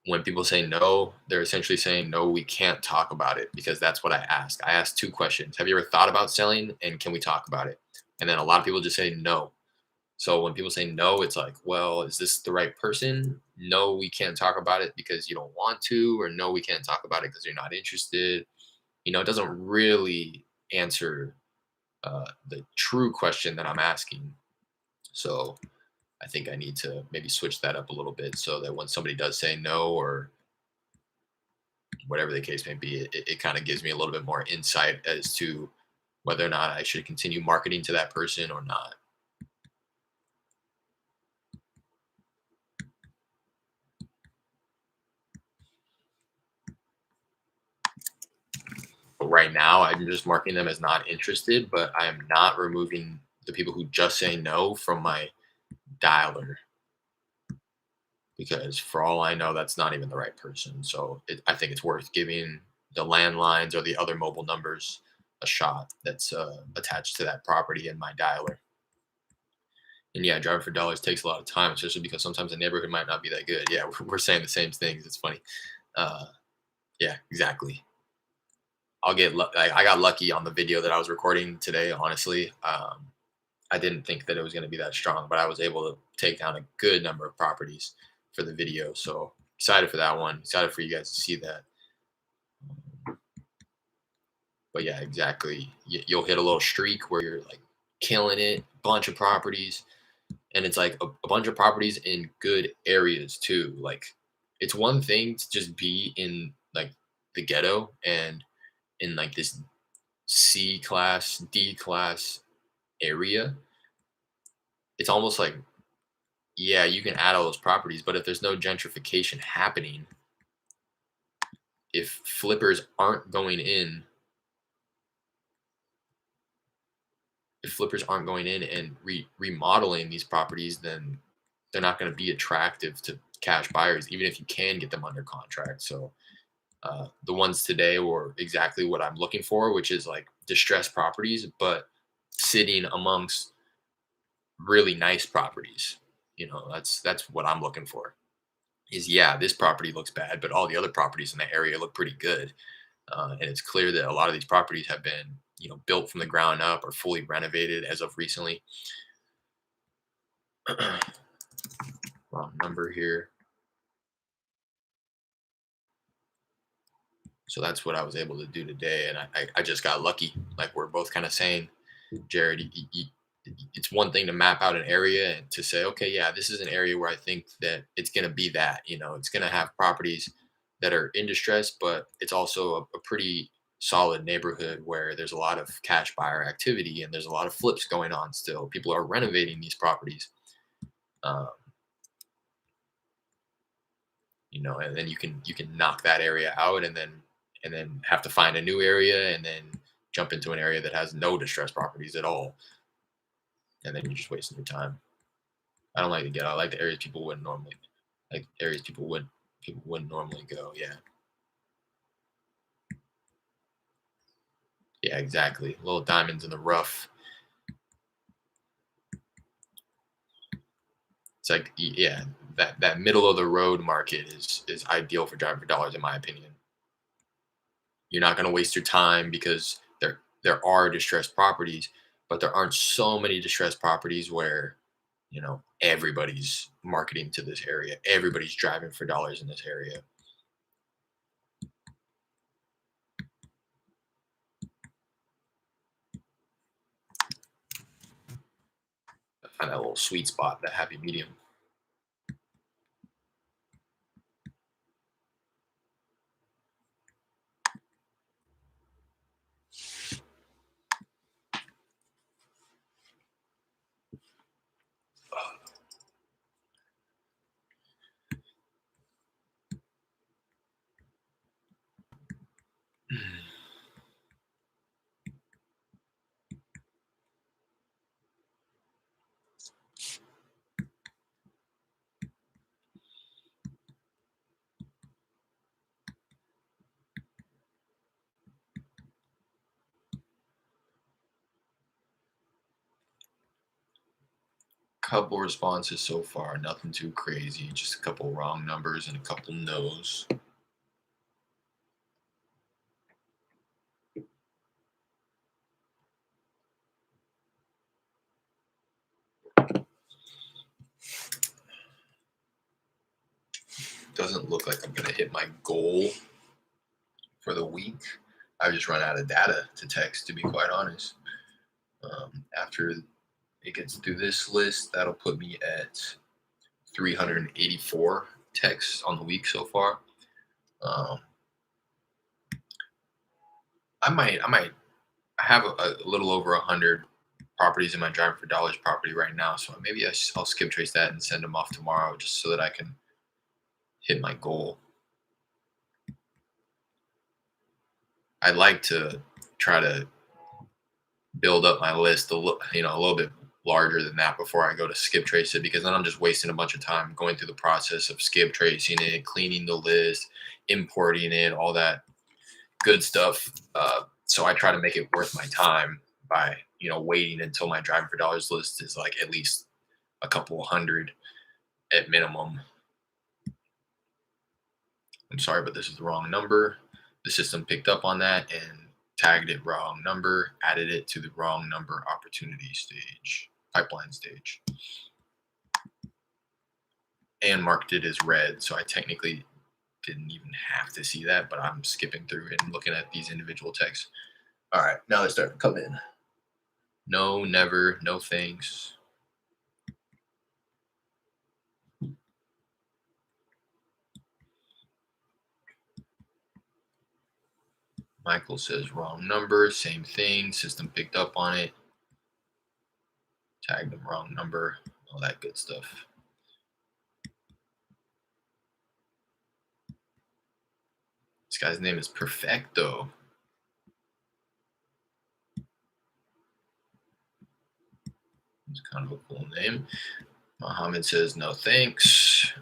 when people say no, they're essentially saying no, we can't talk about it, because that's what I asked. I asked two questions: have you ever thought about selling, and can we talk about it? And then a lot of people just say no. So when people say no, it's like, well, is this the right person? No, we can't talk about it because you don't want to, or no, we can't talk about it because you're not interested. It doesn't really answer the true question that I'm asking. So I think I need to maybe switch that up a little bit, so that when somebody does say no, or whatever the case may be, it kind of gives me a little bit more insight as to whether or not I should continue marketing to that person or not. But right now, I'm just marking them as not interested, but I am not removing the people who just say no from my dialer, because for all I know, that's not even the right person. So I think it's worth giving the landlines or the other mobile numbers a shot that's attached to that property in my dialer. And yeah, driving for dollars takes a lot of time, especially because sometimes the neighborhood might not be that good. Yeah, we're saying the same things. It's funny. Uh, yeah, exactly. I got lucky on the video that I was recording today. Honestly, I didn't think that it was going to be that strong, but I was able to take down a good number of properties for the video. So excited for that one. Excited for you guys to see that. But yeah, exactly. You'll hit a little streak where you're like killing it, bunch of properties, and it's like a bunch of properties in good areas too. Like, it's one thing to just be in like the ghetto and in like this C class, D class area. It's almost like, yeah, you can add all those properties, but if there's no gentrification happening, if flippers aren't going in, if flippers aren't going in and remodeling these properties, then they're not going to be attractive to cash buyers, even if you can get them under contract. So the ones today were exactly what I'm looking for, which is like distressed properties, but sitting amongst really nice properties. That's what I'm looking for. Is, yeah, this property looks bad, but all the other properties in the area look pretty good. And it's clear that a lot of these properties have been, built from the ground up or fully renovated as of recently. Wrong number here. So that's what I was able to do today, and I just got lucky. Like we're both kind of saying, Jared, it's one thing to map out an area and to say, okay, yeah, this is an area where I think that it's going to be that, it's going to have properties that are in distress, but it's also a pretty solid neighborhood where there's a lot of cash buyer activity and there's a lot of flips going on still. People are renovating these properties. Um, and then you can knock that area out, and then have to find a new area, and then jump into an area that has no distressed properties at all, and then you're just wasting your time. I don't like to get. I like the areas people wouldn't normally, like areas people wouldn't normally go. Yeah, yeah, exactly. Little diamonds in the rough. It's like, yeah, that middle of the road market is ideal for driving for dollars, in my opinion. You're not going to waste your time because there are distressed properties, but there aren't so many distressed properties where everybody's marketing to this area, everybody's driving for dollars in this area. Kind of a little sweet spot, that happy medium. Couple responses so far, nothing too crazy, just a couple wrong numbers and a couple no's. Doesn't look like I'm gonna hit my goal for the week. I've just run out of data to text, to be quite honest. After it gets through this list, that'll put me at 384 texts on the week so far. Um, I have a little over 100 properties in my Driving for Dollars property right now, so maybe I'll skip trace that and send them off tomorrow just so that I can hit my goal. I'd like to try to build up my list a little bit larger than that before I go to skip trace it, because then I'm just wasting a bunch of time going through the process of skip tracing it, cleaning the list, importing it, all that good stuff. So I try to make it worth my time by waiting until my Driving for Dollars list is like at least a couple hundred at minimum. I'm sorry, but this is the wrong number. The system picked up on that and tagged it wrong number, added it to the wrong number opportunity stage, pipeline stage, and marked it as red. So I technically didn't even have to see that, but I'm skipping through it and looking at these individual texts. All right, now they're starting to come in. No, never, no thanks. Michael says wrong number, same thing. System picked up on it, tagged them wrong number, all that good stuff. This guy's name is Perfecto. It's kind of a cool name. Mohammed says no thanks.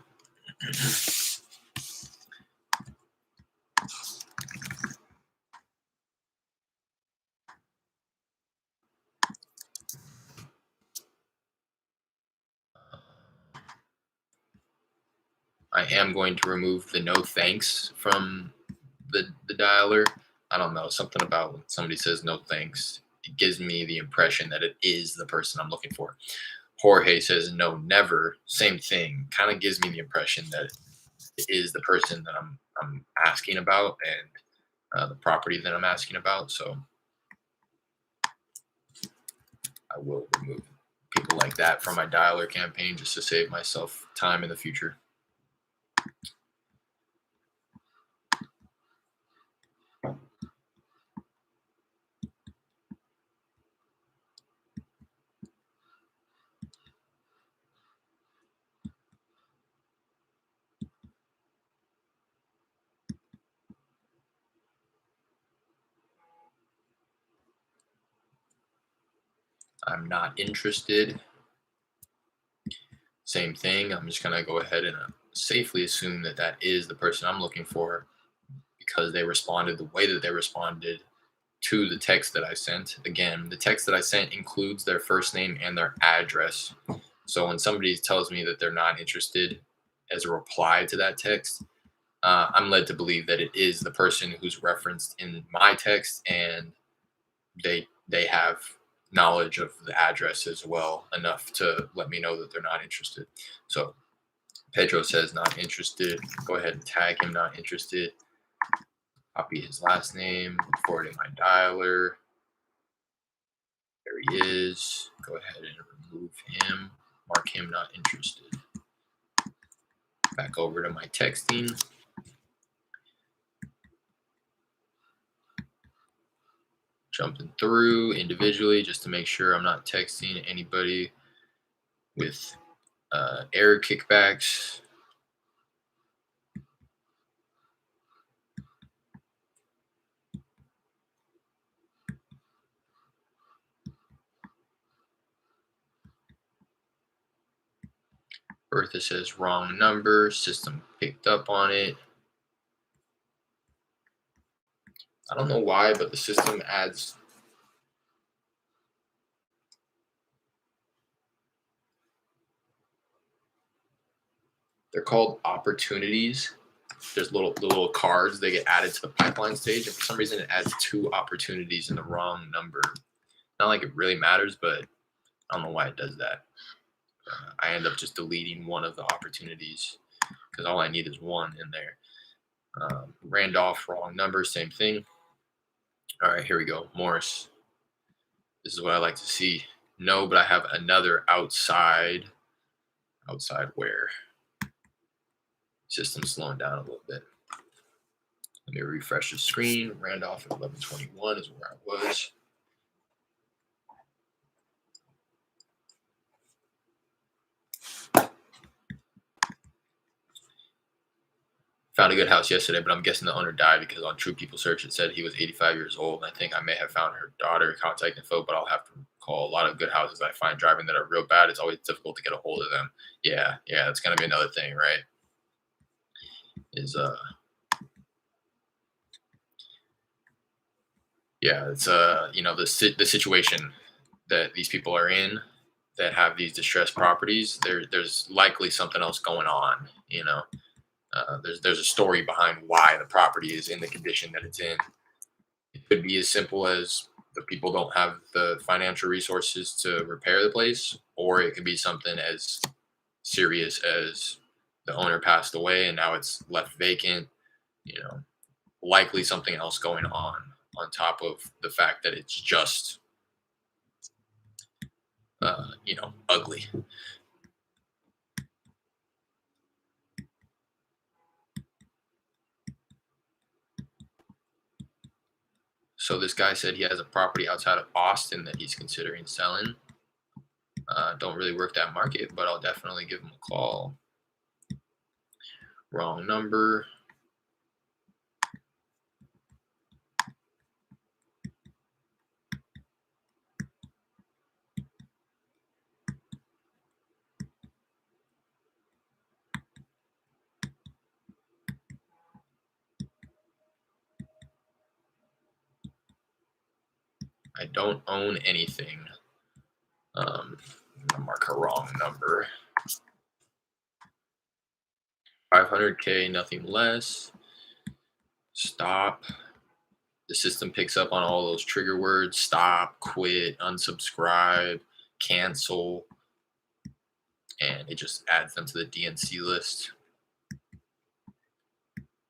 I am going to remove the no thanks from the dialer. I don't know, something about when somebody says no thanks, it gives me the impression that it is the person I'm looking for. Jorge says no never, same thing. Kind of gives me the impression that it is the person that I'm asking about, and the property that I'm asking about. So I will remove people like that from my dialer campaign just to save myself time in the future. I'm not interested. Same thing. I'm just going to go ahead and safely assume that that is the person I'm looking for because they responded the way that they responded to the text that I sent. Again, the text that I sent includes their first name and their address. So when somebody tells me that they're not interested as a reply to that text, I'm led to believe that it is the person who's referenced in my text, and they have knowledge of the address as well, enough to let me know that they're not interested. So Pedro says not interested. Go ahead and tag him not interested. Copy his last name. Look forward in my dialer. There he is. Go ahead and remove him. him not interested. Back over to my texting. Jumping through individually just to make sure I'm not texting anybody with error kickbacks. Bertha says wrong number. System picked up on it. I don't know why, but the system adds. They're called opportunities. There's little cards they get added to the pipeline stage, and for some reason it adds 2 opportunities in the wrong number. Not like it really matters, but I don't know why it does that. I end up just deleting one of the opportunities because all I need is 1 in there. Randolph, wrong number, same thing. All right, here we go. Morris. This is what I like to see. No, but I have another outside. Outside where? System's slowing down a little bit. Let me refresh the screen. Randolph at 1121 is where I was. Found a good house yesterday, but I'm guessing the owner died because on True People Search it said he was 85 years old. I think I may have found her daughter contact info, but I'll have to call. A lot of good houses I find driving that are real bad. It's always difficult to get a hold of them. Yeah, that's gonna be another thing, right? It's the situation that these people are in that have these distressed properties. There's likely something else going on. There's a story behind why the property is in the condition that it's in. It could be as simple as the people don't have the financial resources to repair the place, or it could be something as serious as the owner passed away and now it's left vacant. Likely something else going on top of the fact that it's just ugly. So this guy said he has a property outside of Austin that he's considering selling. Don't really work that market, but I'll definitely give him a call. Wrong number. I don't own anything. I'll mark a wrong number. 500K, nothing less. Stop. The system picks up on all those trigger words: stop, quit, unsubscribe, cancel, and it just adds them to the DNC list.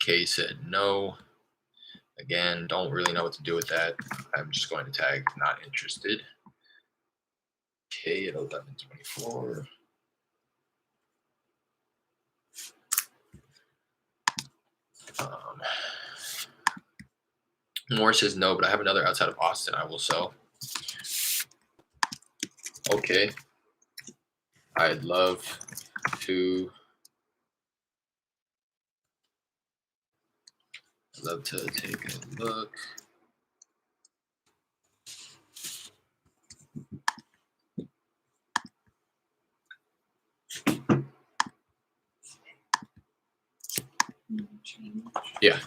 K said no. Again, don't really know what to do with that. I'm just going to tag not interested. K at 1124. Moore says no, but I have another outside of Austin I will sell. Okay. I'd love to take a look. Yeah.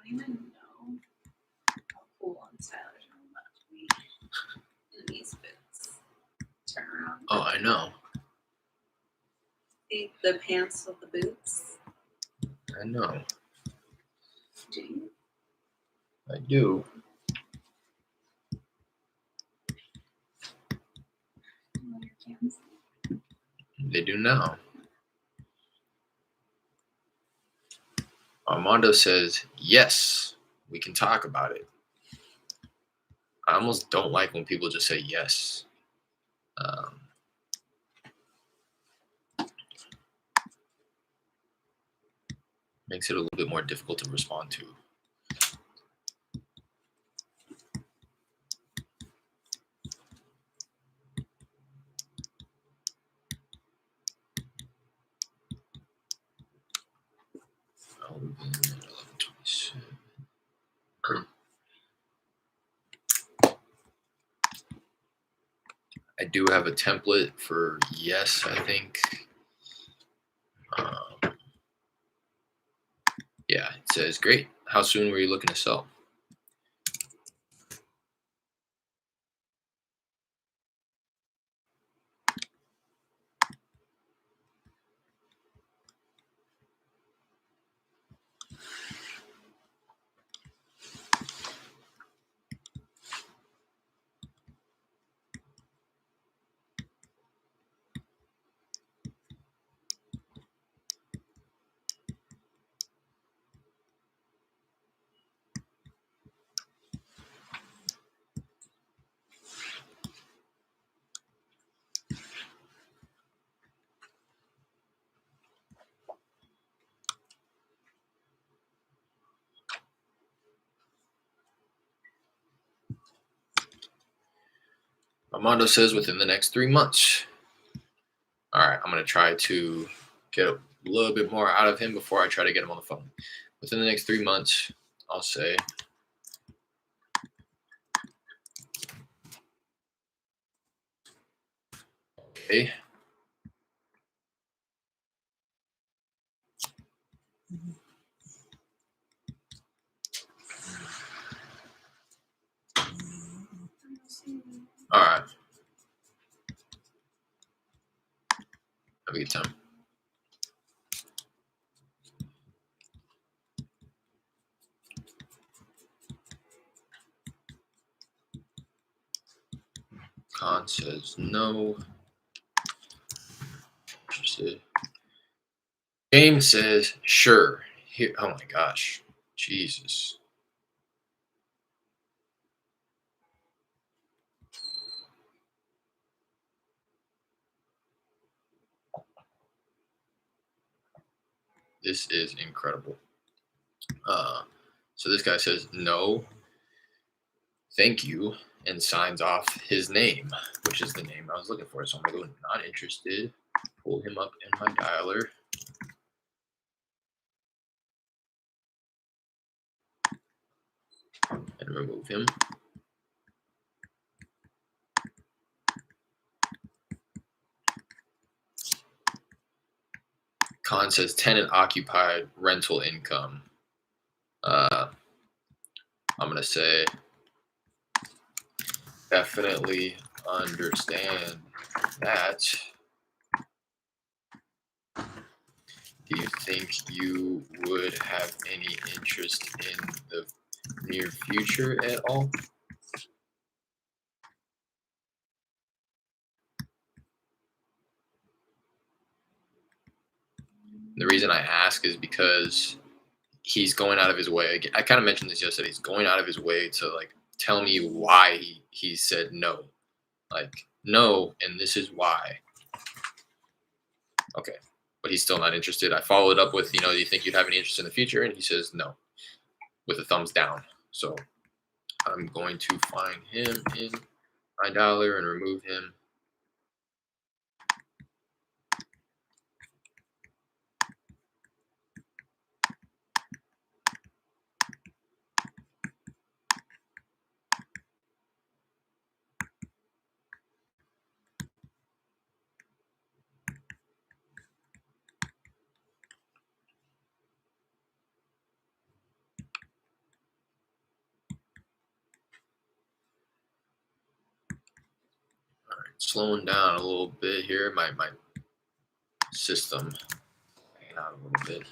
don't even know how cool and stylish I'm about to be in these boots. Turn around. Oh, I know. See the pants with the boots? I know. Do you? I do. Know your cans? They do now. Armando says, yes, we can talk about it. I almost don't like when people just say yes. Makes it a little bit more difficult to respond to. Alvin, 11:27. I do have a template for yes, I think. Yeah, it says, great. How soon were you looking to sell? Armando says within the next 3 months. All right, I'm going to try to get a little bit more out of him before I try to get him on the phone. Within the next 3 months, I'll say, okay. All right. Have a good time. Khan says no. Interested. James says sure. Here, oh my gosh, Jesus. This is incredible. So this guy says no, thank you, and signs off his name, which is the name I was looking for. So I'm gonna go not interested, pull him up in my dialer. And remove him. Khan says tenant occupied rental income. I'm going to say definitely understand that. Do you think you would have any interest in the near future at all? The reason I ask is because he's going out of his way. I kind of mentioned this yesterday. He's going out of his way to like tell me why he said no. Like, no, and this is why. Okay. But he's still not interested. I followed up with, do you think you'd have any interest in the future? And he says no, with a thumbs down. So I'm going to find him in my dialer and remove him. slowing down a little bit here. My system hanging out a little bit.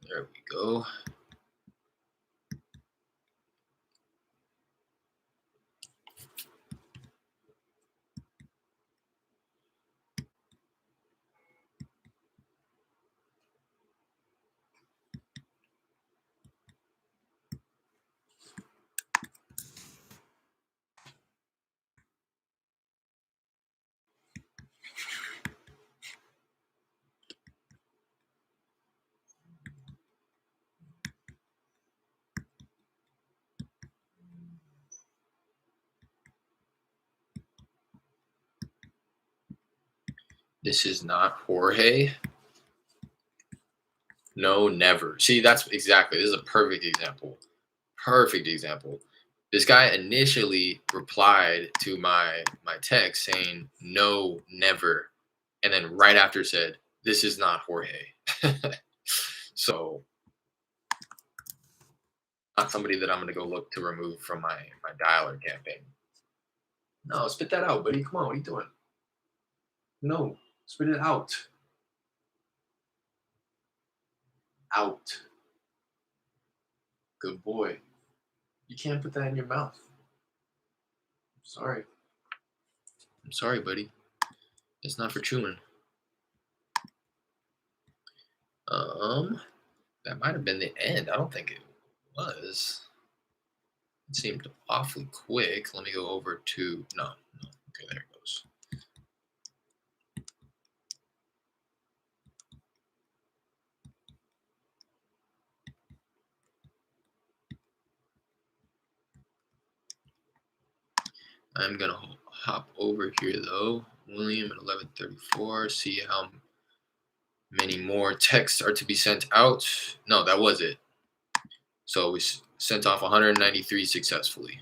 There we go. This is not Jorge. No, never. See, that's exactly. This is a perfect example. Perfect example. This guy initially replied to my text saying no, never, and then right after said, "This is not Jorge." So, not somebody that I'm gonna go look to remove from my dialer campaign. No, spit that out, buddy. Come on, what are you doing? No, spit it out. Out. Good boy. You can't put that in your mouth. Sorry. I'm sorry, buddy. It's not for chewing. Um, that might have been the end. I don't think it was. It seemed awfully quick. Let me go over to no. Okay, there it goes. I'm gonna hop over here though. William at 11:34. See how many more texts are to be sent out. No, that was it. So we sent off 193 successfully.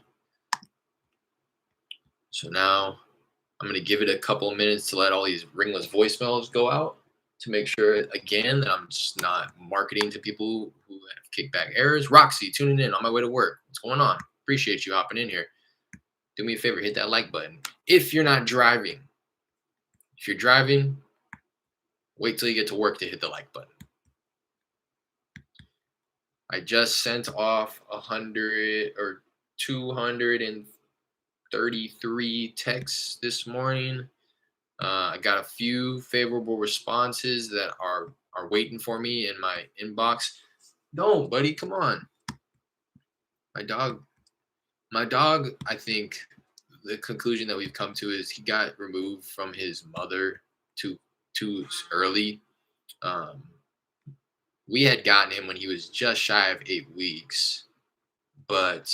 So now I'm going to give it a couple of minutes to let all these ringless voicemails go out to make sure, again, that I'm just not marketing to people who have kickback errors. Roxy, tuning in on my way to work. What's going on? Appreciate you hopping in here. Do me a favor, hit that like button. If you're not driving, if you're driving, wait till you get to work to hit the like button. I just sent off 100 or 233 texts this morning. I got a few favorable responses that are waiting for me in my inbox. No, buddy, come on. My dog, my dog. I think the conclusion that we've come to is he got removed from his mother too early. Um, we had gotten him when he was just shy of 8 weeks, but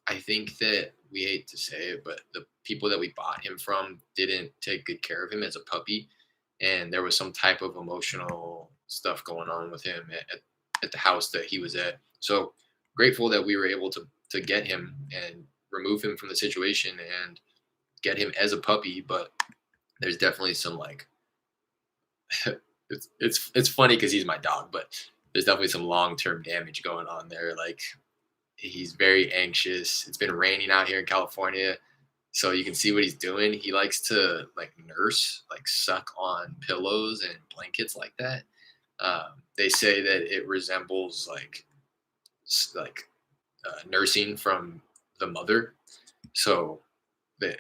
I think that we hate to say it, but the people that we bought him from didn't take good care of him as a puppy, and there was some type of emotional stuff going on with him at the house that he was at. So grateful that we were able to get him and remove him from the situation and get him as a puppy. But there's definitely some like it's funny because he's my dog, but there's definitely some long term damage going on there. Like he's very anxious. It's been raining out here in California, so you can see what he's doing. He likes to like nurse, like suck on pillows and blankets like that. They say that it resembles like nursing from the mother. So they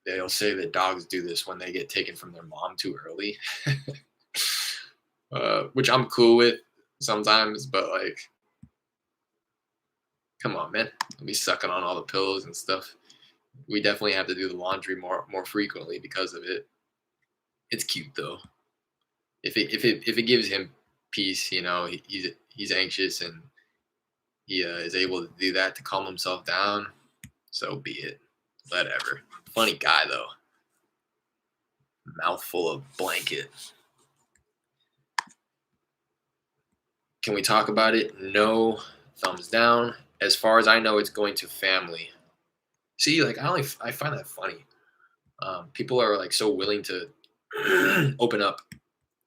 they'll say that dogs do this when they get taken from their mom too early, which I'm cool with sometimes. But like, come on, man, I'll be sucking on all the pillows and stuff. We definitely have to do the laundry more frequently because of it. It's cute though. If it gives him peace, he's anxious and he is able to do that to calm himself down, so be it. Whatever. Funny guy though. Mouthful of blanket. Can we talk about it? No. Thumbs down. As far as I know, it's going to family. See, like I find that funny. People are like so willing to open up.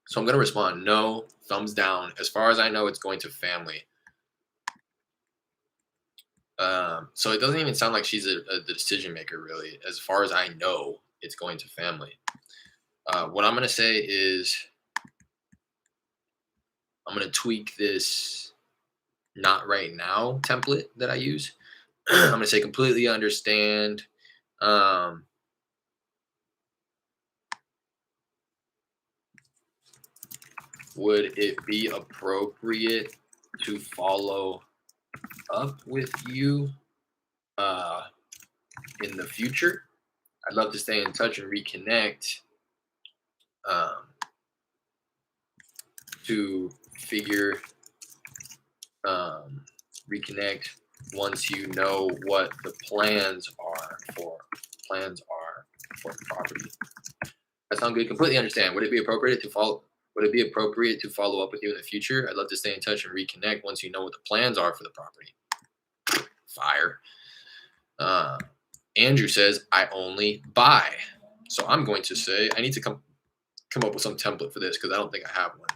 So I'm gonna respond no. Thumbs down. As far as I know, it's going to family. So it doesn't even sound like she's the decision maker, really. As far as I know, it's going to family. What I'm gonna say is I'm gonna tweak this not right now template that I use. I'm gonna say completely understand. Um, would it be appropriate to follow up with you uh, in the future? I'd love to stay in touch and reconnect um, to figure um, reconnect once you know what the plans are for the property. That sounds good. Completely understand. Would it be appropriate to follow? Would it be appropriate to follow up with you in the future? I'd love to stay in touch and reconnect once you know what the plans are for the property. Fire. Uh, Andrew says, I only buy. So I'm going to say I need to come up with some template for this because I don't think I have one.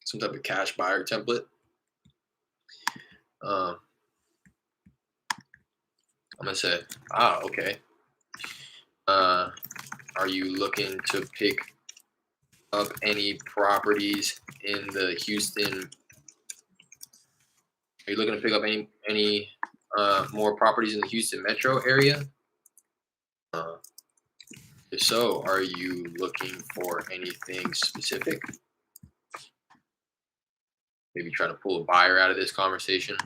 Some type of cash buyer template. Um, I'm gonna say, okay. Are you looking to pick up any properties in the Houston? Are you looking to pick up any more properties in the Houston metro area? Uh, if so, are you looking for anything specific? Maybe try to pull a buyer out of this conversation.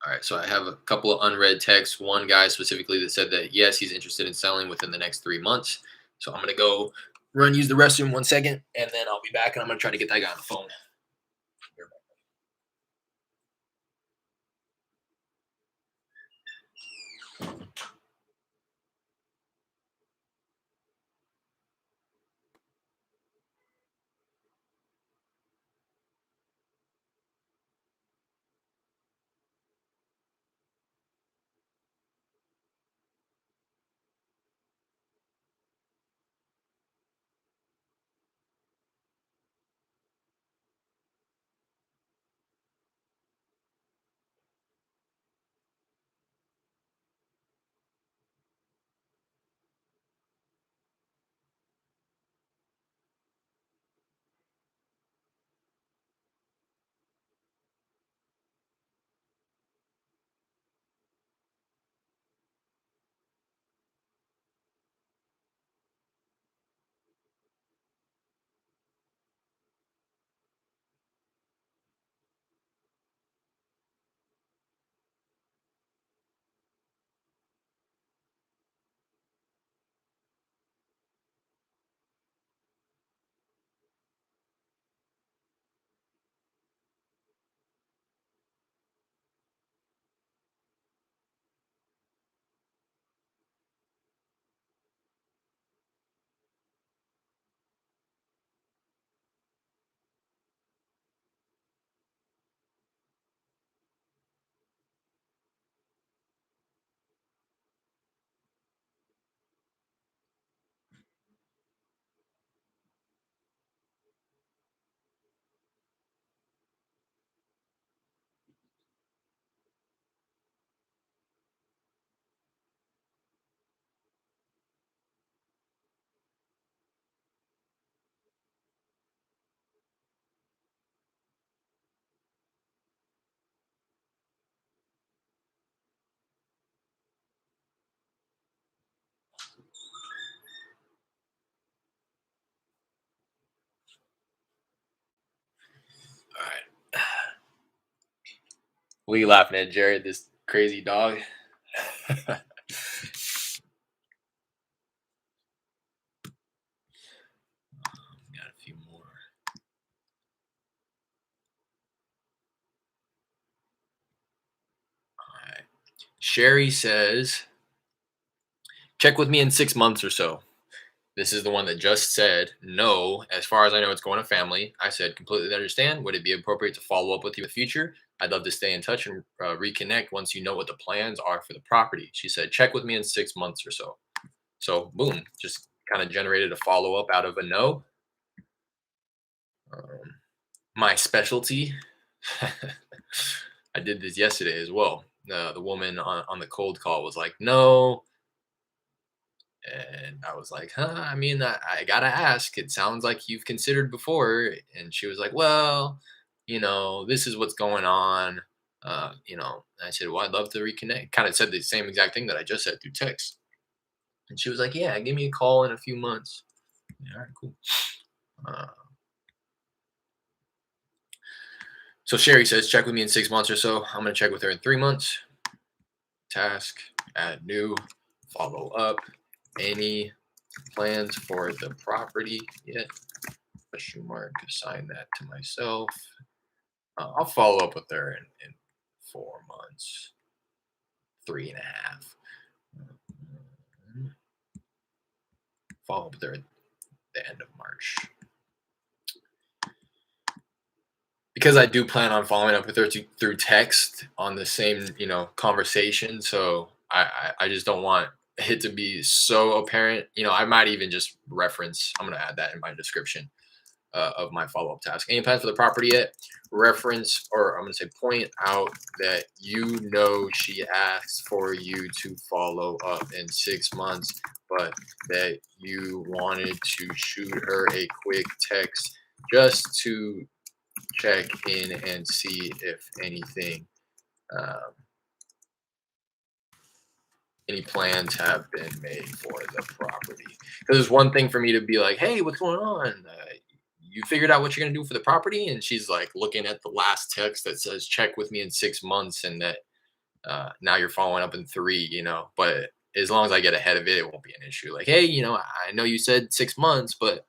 All right, so I have a couple of unread texts. One guy specifically that said that yes, he's interested in selling within the next 3 months. So I'm gonna go use the restroom 1 second, and then I'll be back, and I'm gonna try to get that guy on the phone. All right. What are you laughing at, Jared? This crazy dog? Got a few more. Sherry says, check with me in 6 months or so. This is the one that just said, no, as far as I know, it's going to family. I said, completely understand. Would it be appropriate to follow up with you in the future? I'd love to stay in touch and reconnect once you know what the plans are for the property. She said, check with me in 6 months or so. So, boom, just kind of generated a follow up out of a no. Um, my specialty, I did this yesterday as well. The woman on the cold call was like, no. And I was like, huh, I mean, I gotta ask. It sounds like you've considered before. And she was like, well, this is what's going on. And I said, well, I'd love to reconnect. Kind of said the same exact thing that I just said through text. And she was like, yeah, give me a call in a few months. Yeah, all right, cool. Uh, so Sherry says, check with me in 6 months or so. I'm going to check with her in 3 months. Task, add new, follow up. Any plans for the property yet? Question mark. Assign that to myself. I'll follow up with her in 4 months, 3.5. Follow up with her at the end of March. Because I do plan on following up with her through text on the same, conversation. So I just don't want it to be so apparent. I might even just reference. I'm gonna add that in my description of my follow-up task. Any plans for the property yet? Reference, or I'm going to say point out that she asked for you to follow up in 6 months, but that you wanted to shoot her a quick text just to check in and see if um, any plans have been made for the property. Because it's one thing for me to be like, hey, what's going on? You figured out what you're going to do for the property? And she's like looking at the last text that says, check with me in 6 months. And that now you're following up in three, but as long as I get ahead of it, it won't be an issue. Like, hey, I know you said 6 months, but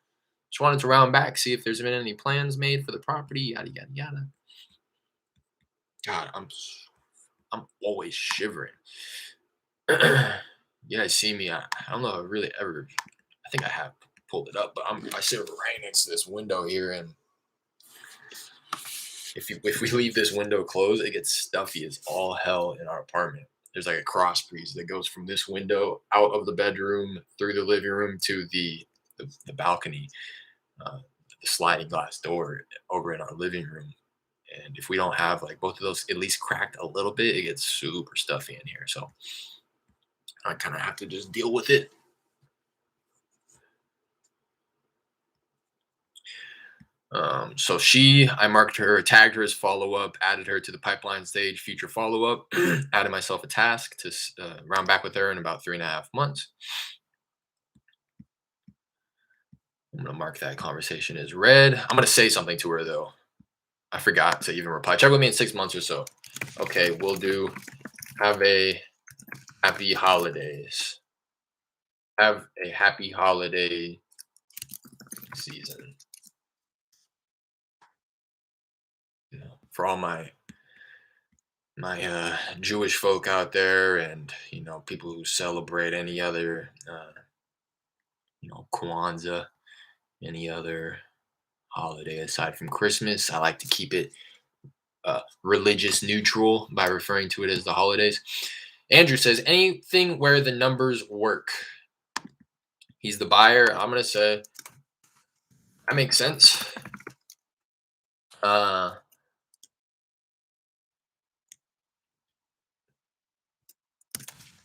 just wanted to round back, see if there's been any plans made for the property, yada, yada, yada. God, I'm always shivering. You guys see me. I don't know if I really ever. I think I have pulled it up, but I sit right next to this window here, and if we leave this window closed, it gets stuffy as all hell in our apartment. There's like a cross breeze that goes from this window out of the bedroom through the living room to the balcony, uh, the sliding glass door over in our living room. And if we don't have like both of those at least cracked a little bit, it gets super stuffy in here. So I kind of have to just deal with it. So I marked her, tagged her as follow up, added her to the pipeline stage, future follow up, added myself a task to round back with her in about 3.5 months. I'm going to mark that conversation as read. I'm going to say something to her though. I forgot to even reply. Check with me in 6 months or so. Okay, we'll do. Have a happy holidays. Have a happy holiday season. For all my Jewish folk out there, and people who celebrate any other Kwanzaa, any other holiday aside from Christmas. I like to keep it religious neutral by referring to it as the holidays. Andrew says anything where the numbers work. He's the buyer. I'm gonna say that makes sense.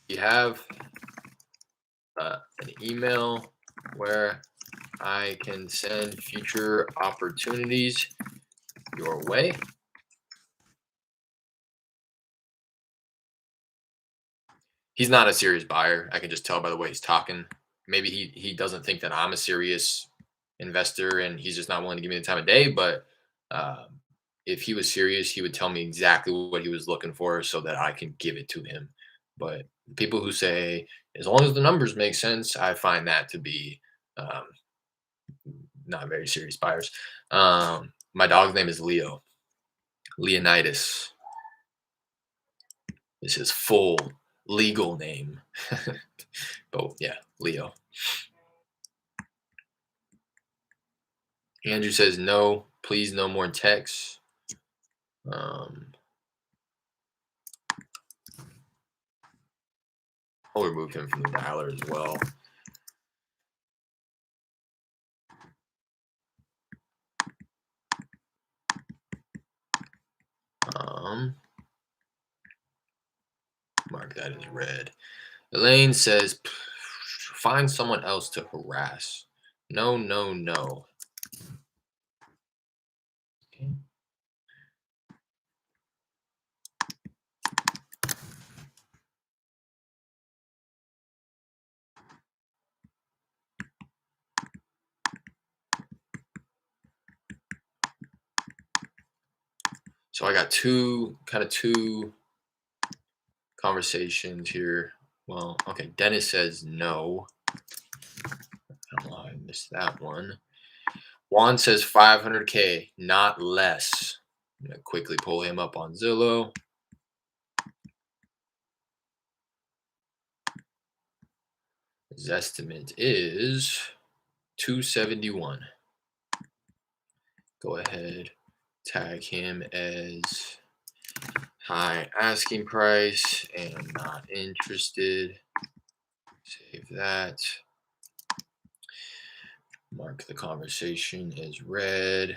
You have an email where I can send future opportunities your way. He's not a serious buyer. I can just tell by the way he's talking. Maybe he doesn't think that I'm a serious investor and he's just not willing to give me the time of day. But if he was serious, he would tell me exactly what he was looking for so that I can give it to him. But people who say, as long as the numbers make sense, I find that to be um, not very serious buyers. My dog's name is Leo. Leonidas is his full legal name. But yeah, Leo. Andrew says no, please no more texts. I'll remove him from the dialer as well. Mark that as red. Elaine says, find someone else to harass. No, no, no. Okay. So I got two conversations here. Well, okay, Dennis says no. I don't know how I missed that one. Juan says 500K, not less. I'm going to quickly pull him up on Zillow. His estimate is 271. Go ahead, tag him as high asking price and not interested. Save that. Mark the conversation as read.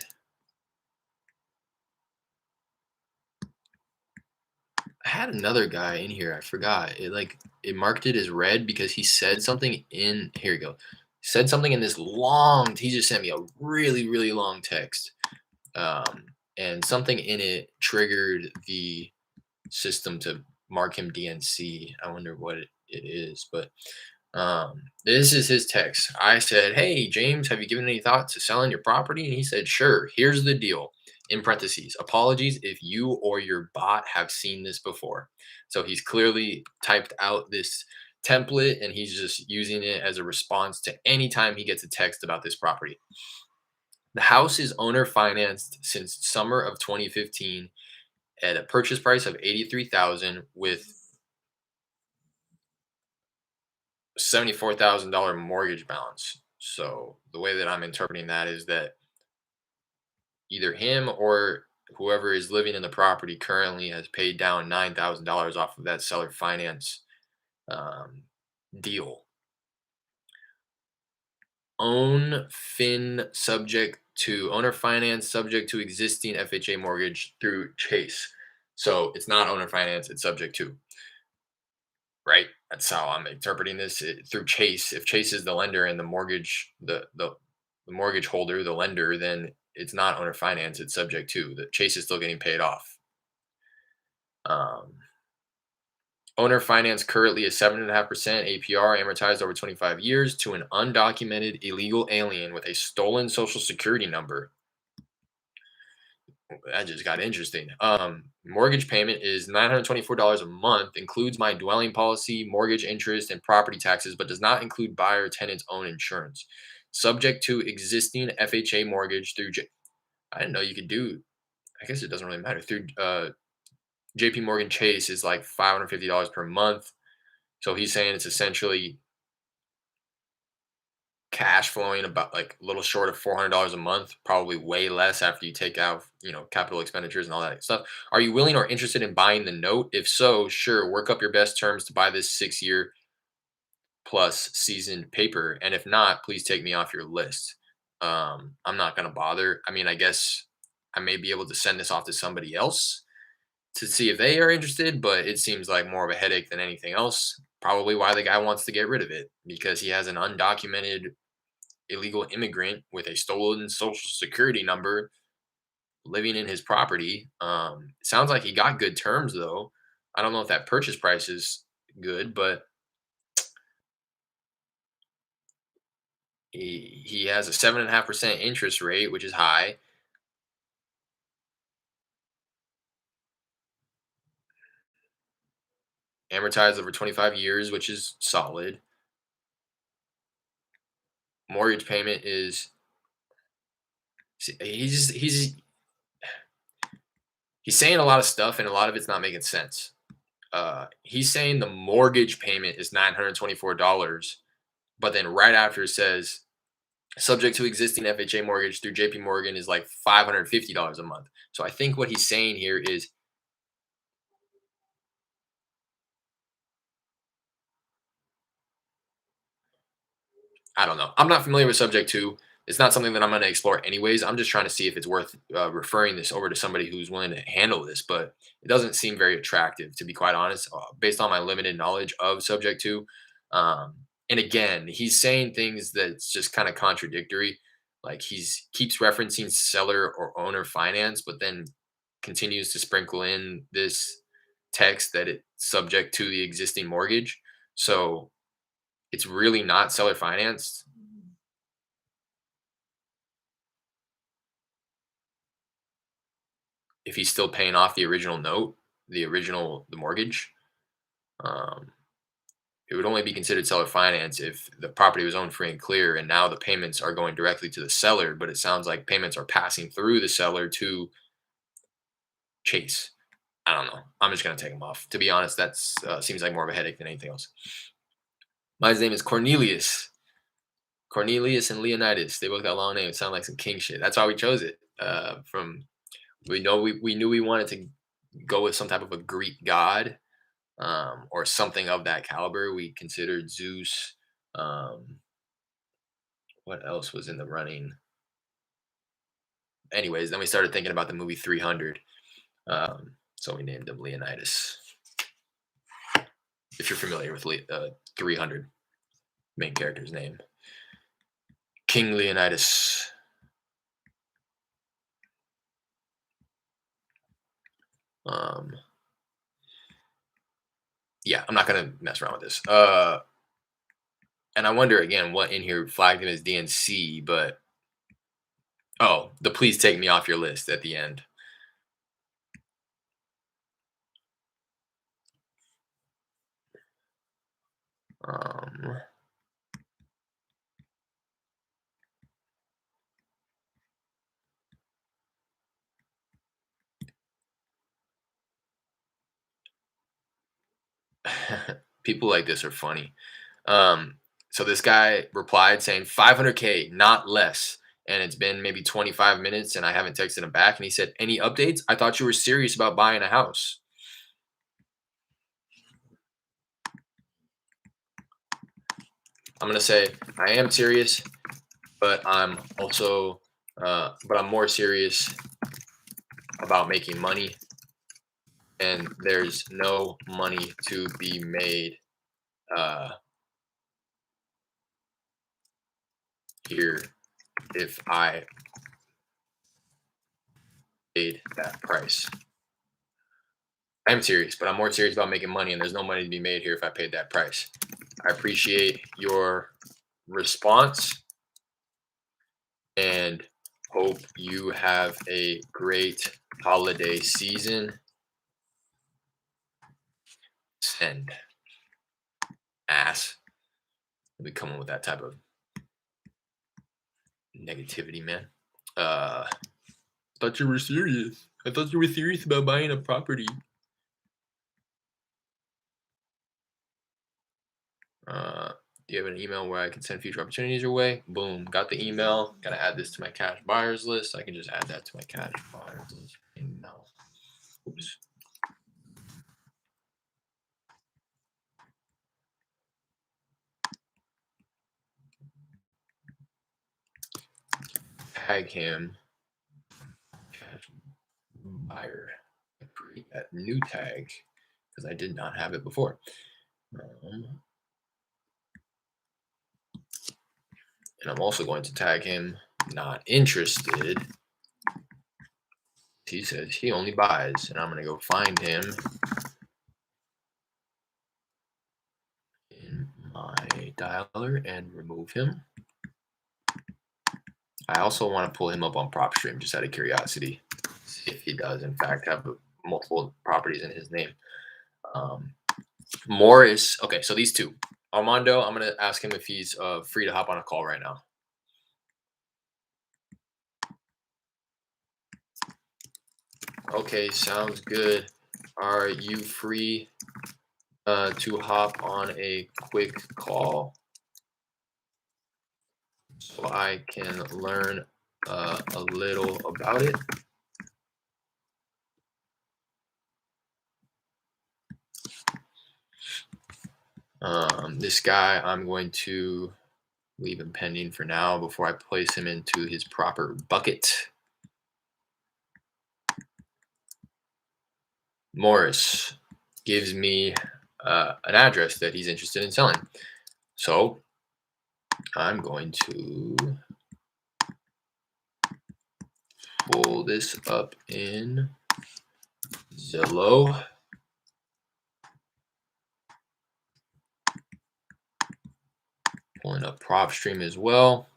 I had another guy in here. I forgot. It marked it as red because he said something in here you go. Said something in this long. He just sent me a really, really long text. And something in it triggered the system to mark him DNC. I wonder what it is, but this is his text. I said, "Hey James, have you given any thought to selling your property?" And he said, "Sure. Here's the deal." In parentheses, apologies if you or your bot have seen this before. So he's clearly typed out this template and he's just using it as a response to any time he gets a text about this property. The house is owner financed since summer of 2015 at a purchase price of 83,000 with $74,000 mortgage balance. So the way that I'm interpreting that is that either him or whoever is living in the property currently has paid down $9,000 off of that seller finance um, deal. Owner finance subject to existing FHA mortgage through Chase. So it's not owner finance, it's subject to. Right? That's how I'm interpreting this through Chase. If Chase is the lender and the mortgage holder, the lender, then it's not owner finance. It's subject to. The Chase is still getting paid off. Um, Owner finance currently is 7.5% APR amortized over 25 years to an undocumented illegal alien with a stolen social security number. That just got interesting. Mortgage payment is $924 a month, includes my dwelling policy, mortgage interest, and property taxes, but does not include buyer tenant's own insurance. Subject to existing FHA mortgage through I didn't know you could do. I guess it doesn't really matter through JP Morgan Chase is like $550 per month. So he's saying it's essentially cash flowing about like a little short of $400 a month, probably way less after you take out, capital expenditures and all that stuff. Are you willing or interested in buying the note? If so, sure, work up your best terms to buy this 6-year plus seasoned paper. And if not, please take me off your list. I'm not going to bother. I mean, I guess I may be able to send this off to somebody else to see if they are interested, but it seems like more of a headache than anything else. Probably why the guy wants to get rid of it because he has an undocumented illegal immigrant with a stolen social security number living in his property. Sounds like he got good terms though. I don't know if that purchase price is good, but he has a 7.5% interest rate, which is high. Amortized over 25 years, which is solid. Mortgage payment is he's saying a lot of stuff and a lot of it's not making sense. He's saying the mortgage payment is $924, but then right after it says subject to existing FHA mortgage through JP Morgan is like $550 a month. So I think what he's saying here is, I don't know. I'm not familiar with subject to. It's not something that I'm going to explore anyways. I'm just trying to see if it's worth referring this over to somebody who's willing to handle this, but it doesn't seem very attractive, to be quite honest, based on my limited knowledge of subject to. Um, and again, he's saying things that's just kind of contradictory. Like he's keeps referencing seller or owner finance, but then continues to sprinkle in this text that it's subject to the existing mortgage. So it's really not seller financed. If he's still paying off the original note, the mortgage, um, it would only be considered seller finance if the property was owned free and clear, and now the payments are going directly to the seller. But it sounds like payments are passing through the seller to Chase. I don't know. I'm just gonna take them off. To be honest, that's seems like more of a headache than anything else. My name is Cornelius. Cornelius and Leonidas. They both got long names. Sound like some king shit. That's why we chose it. From we knew we wanted to go with some type of a Greek god, or something of that caliber. We considered Zeus. Um, what else was in the running? Anyways, then we started thinking about the movie 300. So we named him Leonidas. If you're familiar with 300, main character's name, King Leonidas. Um, yeah, I'm not gonna mess around with this. And I wonder again what in here flagged him as DNC, but oh, the please take me off your list at the end. Um, People like this are funny. Um, so this guy replied saying 500K, not less. And it's been maybe 25 minutes and I haven't texted him back. And he said, any updates? I thought you were serious about buying a house. I'm going to say, I am serious, but I'm also, but I'm more serious about making money. And there's no money to be made uh, here if I paid that price. I'm serious, but I'm more serious about making money, and there's no money to be made here if I paid that price. I appreciate your response and hope you have a great holiday season. Send. Ass. We coming with that type of negativity, man. Thought you were serious. I thought you were serious about buying a property. Do you have an email where I can send future opportunities your way? Boom. Got the email. Gotta add this to my cash buyers list. I can just add that to my cash buyers list. No. Oops. Tag him. Cash buyer. Create that new tag because I did not have it before. And I'm also going to tag him not interested. He says he only buys, and I'm going to go find him in my dialer and remove him. I also want to pull him up on PropStream just out of curiosity, see if he does in fact have multiple properties in his name. Morris, okay, so these two. Armando, I'm going to ask him if he's free to hop on a call right now. Okay, sounds good. Are you free to hop on a quick call so I can learn a little about it. This guy, I'm going to leave him pending for now before I place him into his proper bucket. Morris gives me an address that he's interested in selling. So I'm going to pull this up in Zillow. Pulling up PropStream as well.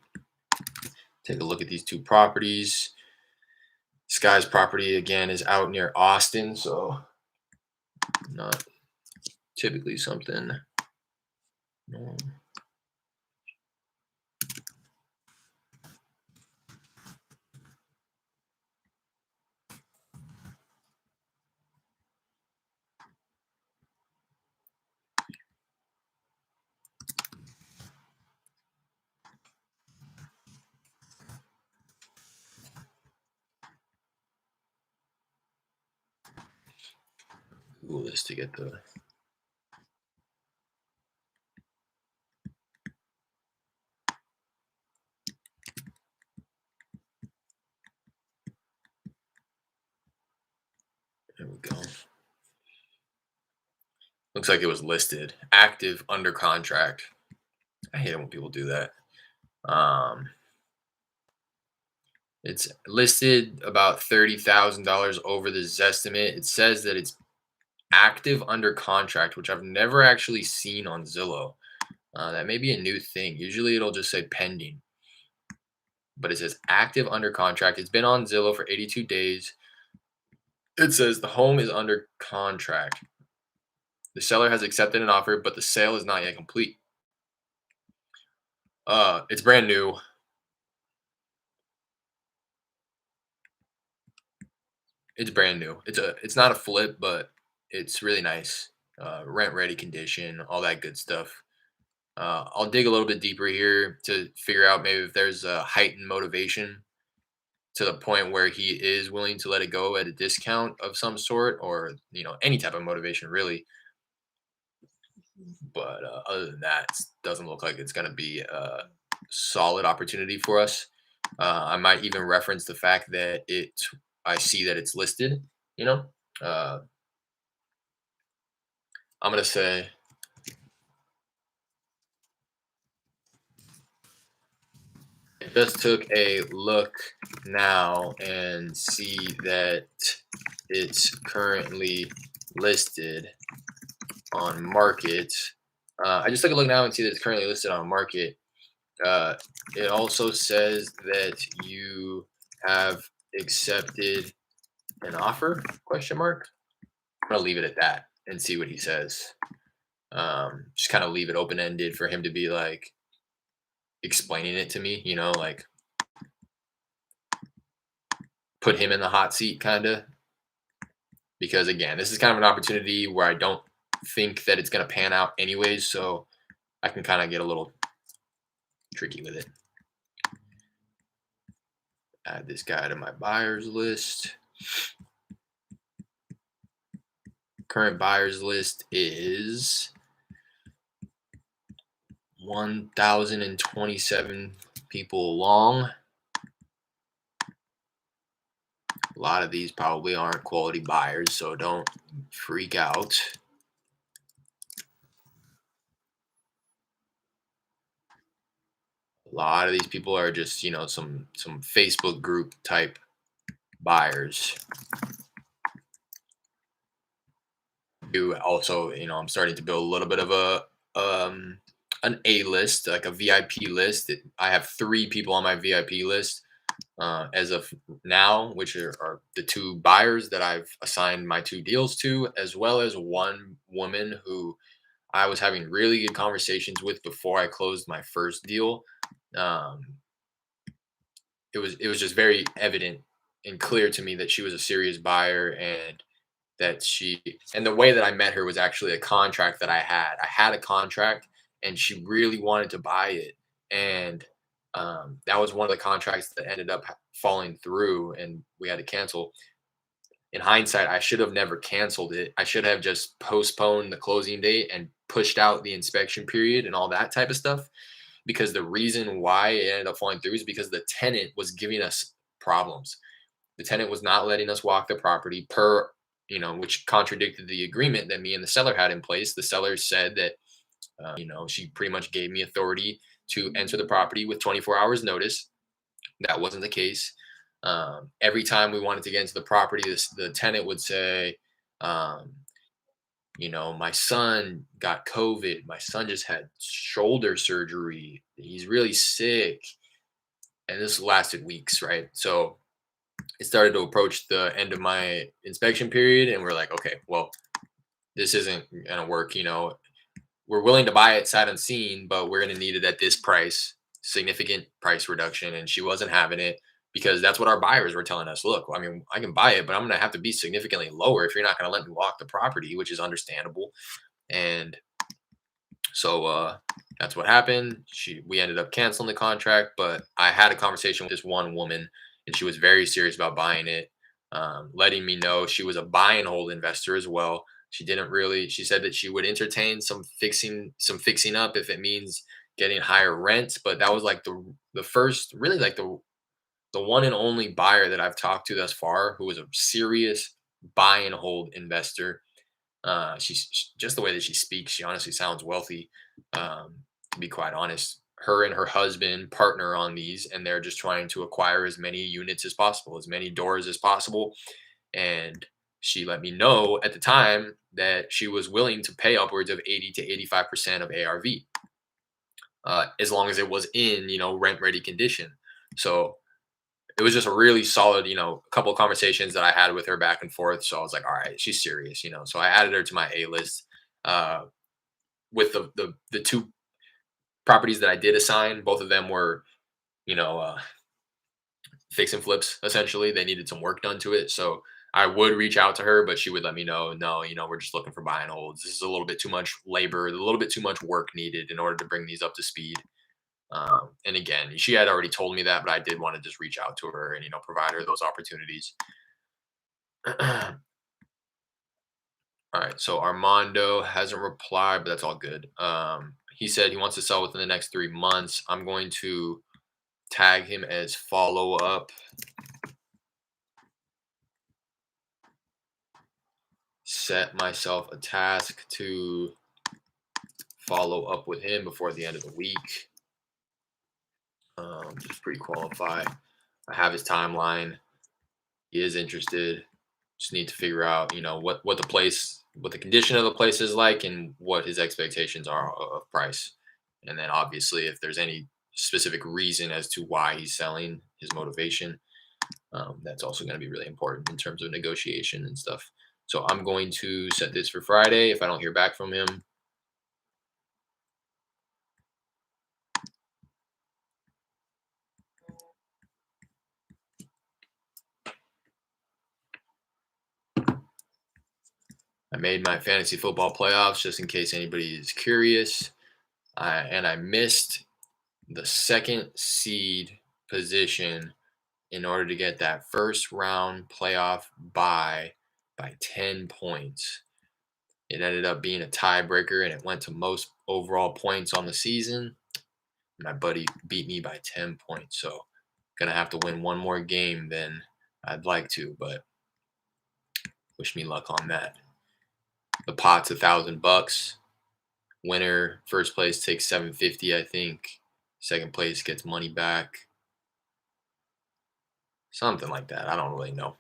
Take a look at these two properties. This guy's property again is out near Austin, so not typically something normal. Google this to get the. There we go. Looks like it was listed active under contract. I hate it when people do that. It's listed about $30,000 over the Zestimate. It says that it's active under contract, which I've never actually seen on Zillow. That may be a new thing. Usually it'll just say pending, but it says active under contract. It's been on Zillow for 82 days. It says the home is under contract. The seller has accepted an offer, but the sale is not yet complete. It's brand new. It's brand new. It's not a flip, but it's really nice. Rent ready condition, all that good stuff. I'll dig a little bit deeper here to figure out maybe if there's a heightened motivation to the point where he is willing to let it go at a discount of some sort, or any type of motivation really. But other than that, it doesn't look like it's going to be a solid opportunity for us. I might even reference the fact that I see that it's listed. Uh, I'm going to say I just took a look now and see that it's currently listed on market. I just took a look now and see that it's currently listed on market. It also says that you have accepted an offer? Question mark. I'm gonna leave it at that and see what he says. Just kind of leave it open ended for him to be like explaining it to me. Like put him in the hot seat, kind of. Because again, this is kind of an opportunity where I don't think that it's gonna pan out anyways, so I can kind of get a little tricky with it. Add this guy to my buyers list. Current buyers list is 1,027 people long. A lot of these probably aren't quality buyers, so don't freak out. A lot of these people are just, some Facebook group type buyers. Also, I'm starting to build a little bit of an A list, like a VIP list. I have 3 people on my VIP list as of now, which are the 2 buyers that I've assigned my 2 deals to, as well as one woman who I was having really good conversations with before I closed my first deal. Um, it was just very evident and clear to me that she was a serious buyer, and that she and the way that I met her was actually a contract that I had. I had a contract and she really wanted to buy it. And that was one of the contracts that ended up falling through and we had to cancel. In hindsight, I should have never canceled it. I should have just postponed the closing date and pushed out the inspection period and all that type of stuff. Because the reason why it ended up falling through is because the tenant was giving us problems. The tenant was not letting us walk the property per, which contradicted the agreement that me and the seller had in place. The seller said that, she pretty much gave me authority to enter the property with 24 hours notice. That wasn't the case. Every time we wanted to get into the property, the tenant would say, um, my son got COVID. My son just had shoulder surgery. He's really sick. And this lasted weeks, right? So it started to approach the end of my inspection period. And we're like, okay, well, this isn't going to work. We're willing to buy it sight unseen, but we're going to need it at this price, significant price reduction. And she wasn't having it because that's what our buyers were telling us. Look, I mean, I can buy it, but I'm going to have to be significantly lower if you're not going to let me walk the property, which is understandable. And so that's what happened. We ended up canceling the contract, but I had a conversation with this one woman, and she was very serious about buying it, letting me know she was a buy and hold investor as well. She didn't really. She said that she would entertain some fixing up if it means getting higher rents, but that was like the first, really like the one and only buyer that I've talked to thus far who was a serious buy and hold investor. Just the way that she speaks. She honestly sounds wealthy. To be quite honest, her and her husband partner on these, and they're just trying to acquire as many units as possible, as many doors as possible. And she let me know at the time that she was willing to pay upwards of 80 to 85% of ARV, as long as it was in rent ready condition. So it was just a really solid, couple of conversations that I had with her back and forth. So I was like, all right, she's serious. So I added her to my A list. With the two properties that I did assign, both of them were, you know, uh, fix and flips. Essentially, they needed some work done to it. So I would reach out to her, but she would let me know, no, we're just looking for buy and holds. This is a little bit too much labor, a little bit too much work needed in order to bring these up to speed. And again, she had already told me that, but I did want to just reach out to her and provide her those opportunities. All right, so Armando hasn't replied, but that's all good. He said he wants to sell within the next 3 months. I'm going to tag him as follow up. Set myself a task to follow up with him before the end of the week. Just pre-qualify. I have his timeline. He is interested. Just need to figure out, what the condition of the place is like, and what his expectations are of price. And then obviously, if there's any specific reason as to why he's selling, his motivation, that's also going to be really important in terms of negotiation and stuff. So I'm going to set this for Friday. If I don't hear back from him, I made my fantasy football playoffs just in case anybody is curious. And I missed the second seed position in order to get that first round playoff bye by 10 points. It ended up being a tiebreaker and it went to most overall points on the season. My buddy beat me by 10 points. So, gonna have to win one more game than I'd like to, but wish me luck on that. The pot's $1,000. Winner, first place takes 750, I think. Second place gets money back. Something like that. I don't really know.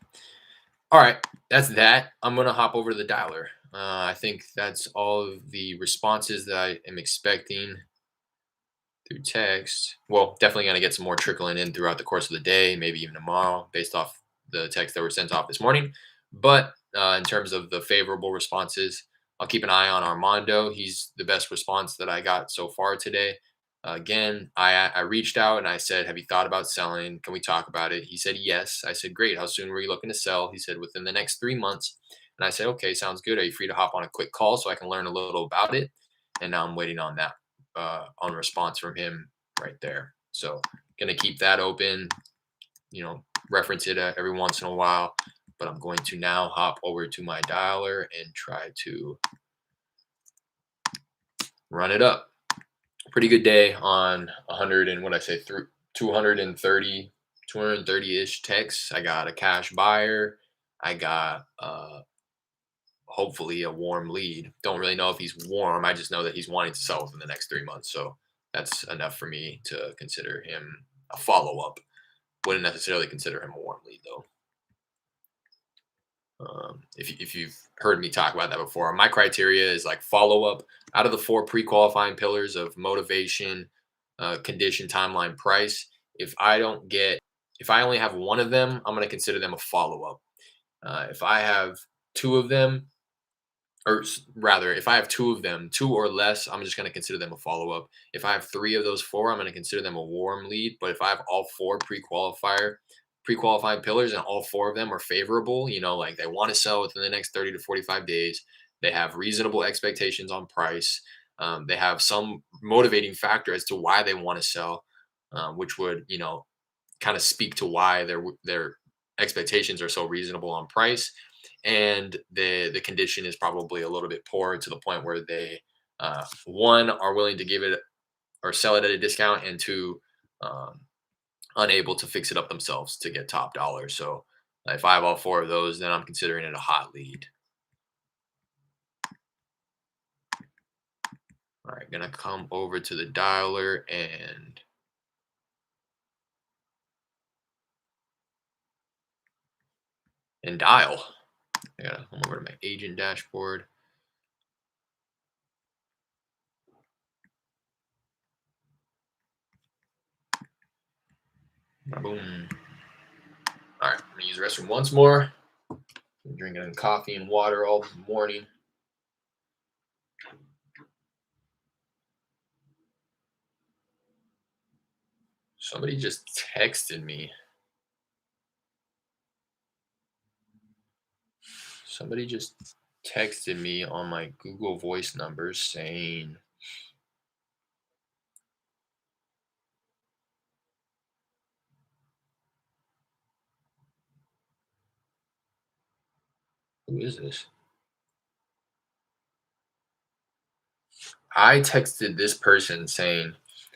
All right, that's that. I'm gonna hop over to the dialer. I think that's all of the responses that I am expecting through text. Well, definitely gonna get some more trickling in throughout the course of the day, maybe even tomorrow, based off the text that were sent off this morning. But in terms of the favorable responses, I'll keep an eye on Armando. He's the best response that I got so far today. Again, I reached out and I said, "Have you thought about selling? Can we talk about it?" He said, "Yes." I said, "Great. How soon were you looking to sell?" He said, "Within the next 3 months." And I said, okay, sounds good. Are you free to hop on a quick call so I can learn a little about it? And now I'm waiting on that, on response from him right there. So gonna keep that open, you know, reference it every once in a while. But I'm going to now hop over to my dialer and try to run it up. Pretty good day on 100 and what I say through 230, 230-ish texts. I got a cash buyer. I got hopefully a warm lead. Don't really know if he's warm. I just know that he's wanting to sell within the next 3 months. So that's enough for me to consider him a follow up. Wouldn't necessarily consider him a warm lead though. If you've heard me talk about that before, my criteria is like follow up out of the four pre qualifying pillars of motivation, condition, timeline, price. If I don't get, if I only have one of them, I'm going to consider them a follow up. If I have two of them, or rather, if I have two of them, two or less, I'm just going to consider them a follow up. If I have three of those four, I'm going to consider them a warm lead. But if I have all four pre-qualifying pillars and all four of them are favorable, you know, like they want to sell within the next 30 to 45 days, they have reasonable expectations on price, they have some motivating factor as to why they want to sell, which would, you know, kind of speak to why their expectations are so reasonable on price, and the condition is probably a little bit poor to the point where they one are willing to give it or sell it at a discount, and two, um, unable to fix it up themselves to get top dollar. So if I have all four of those, then I'm considering it a hot lead. All right, gonna come over to the dialer and dial. I gotta come over to my agent dashboard. Boom. All right, I'm gonna use the restroom once more. Been drinking coffee and water all morning. Somebody just texted me. Somebody just texted me on my Google Voice number saying, who is this? I texted this person saying,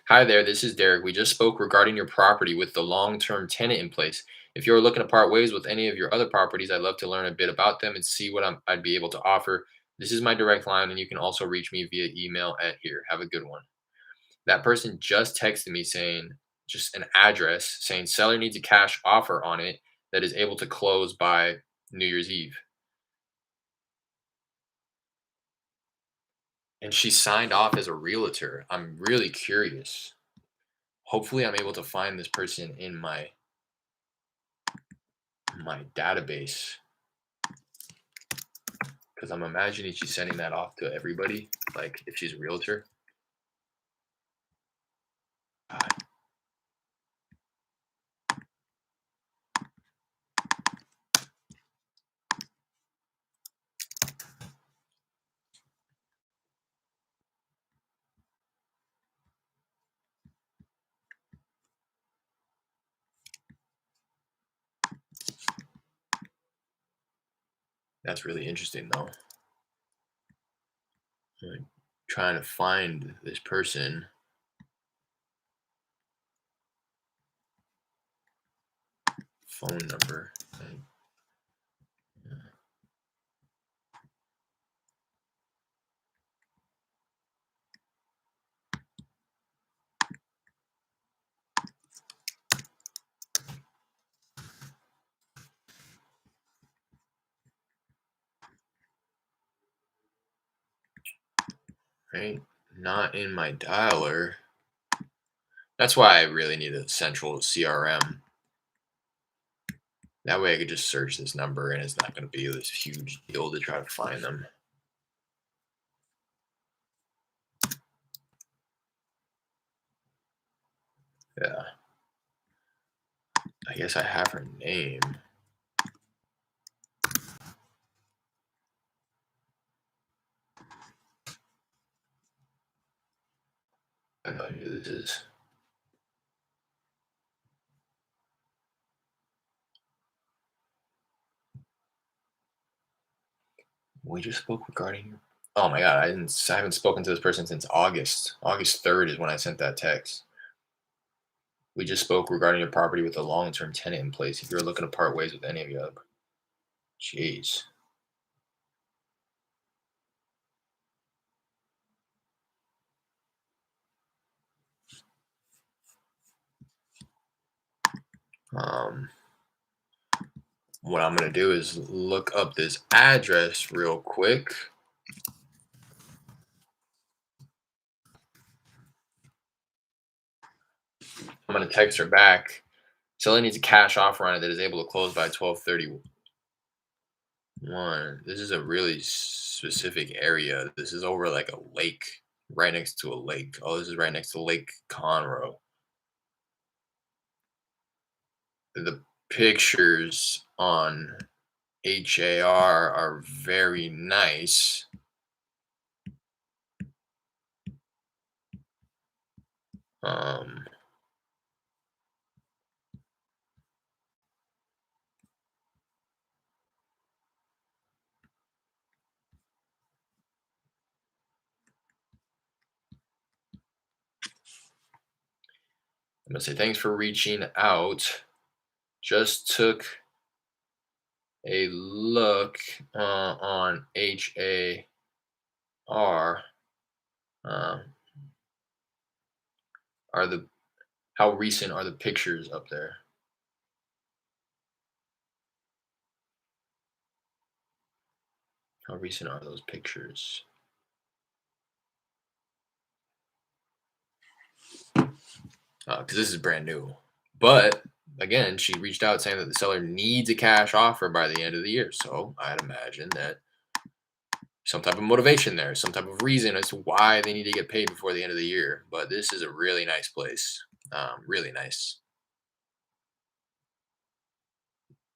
hi there, this is Derek. We just spoke regarding your property with the long term tenant in place. If you're looking to part ways with any of your other properties, I'd love to learn a bit about them and see what I'd be able to offer. This is my direct line, and you can also reach me via email at here. Have a good one. That person just texted me saying, just an address saying seller needs a cash offer on it that is able to close by New Year's Eve. And she signed off as a realtor. I'm really curious. Hopefully I'm able to find this person in my database, because I'm imagining she's sending that off to everybody, like if she's a realtor. God, that's really interesting though. I'm trying to find this person. Phone number. Right? Not in my dialer. That's why I really need a central CRM. That way I could just search this number and it's not going to be this huge deal to try to find them. Yeah. I guess I have her name. I know who this is. We just spoke regarding. Oh my god, I haven't spoken to this person since August. August 3rd is when I sent that text. We just spoke regarding a property with a long-term tenant in place. If you're looking to part ways with any of you, jeez. Um, what I'm gonna do is look up this address real quick. I'm gonna text her back. Seller needs a cash offer on it that is able to close by 12:31. This is a really specific area. This is over like a lake, right next to a lake. Oh, this is right next to Lake Conroe. The pictures on HAR are very nice. Um, I'm gonna say thanks for reaching out. Just took a look on HAR. Um, are the How recent are the pictures up there? How recent are those pictures? Because this is brand new. But again, she reached out saying that the seller needs a cash offer by the end of the year. So I'd imagine that some type of motivation there, some type of reason as to why they need to get paid before the end of the year. But this is a really nice place. Really nice.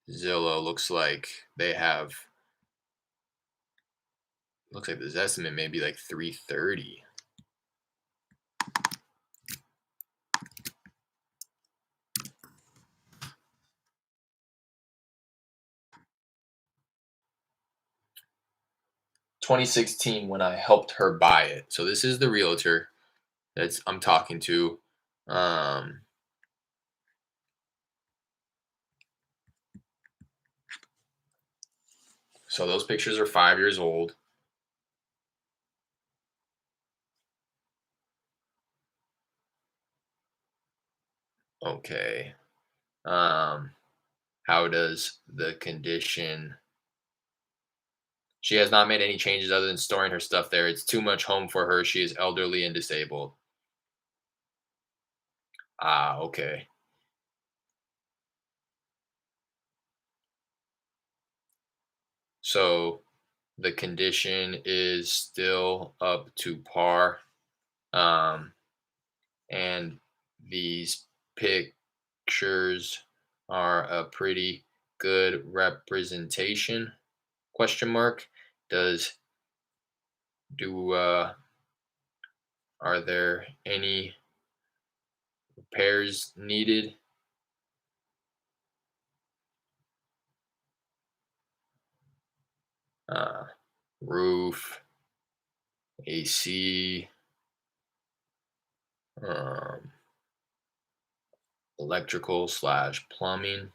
Zillow they have looks like this estimate may be like 330. 2016 when I helped her buy it. So this is the realtor that's I'm talking to. Um, so those pictures are 5 years old. Okay. Um, how does the condition? She has not made any changes other than storing her stuff there. It's too much home for her. She is elderly and disabled. Ah, okay. So the condition is still up to par. Um, and these pictures are a pretty good representation? Question mark. Does do Are there any repairs needed? Uh, Roof, AC, um, electrical slash plumbing.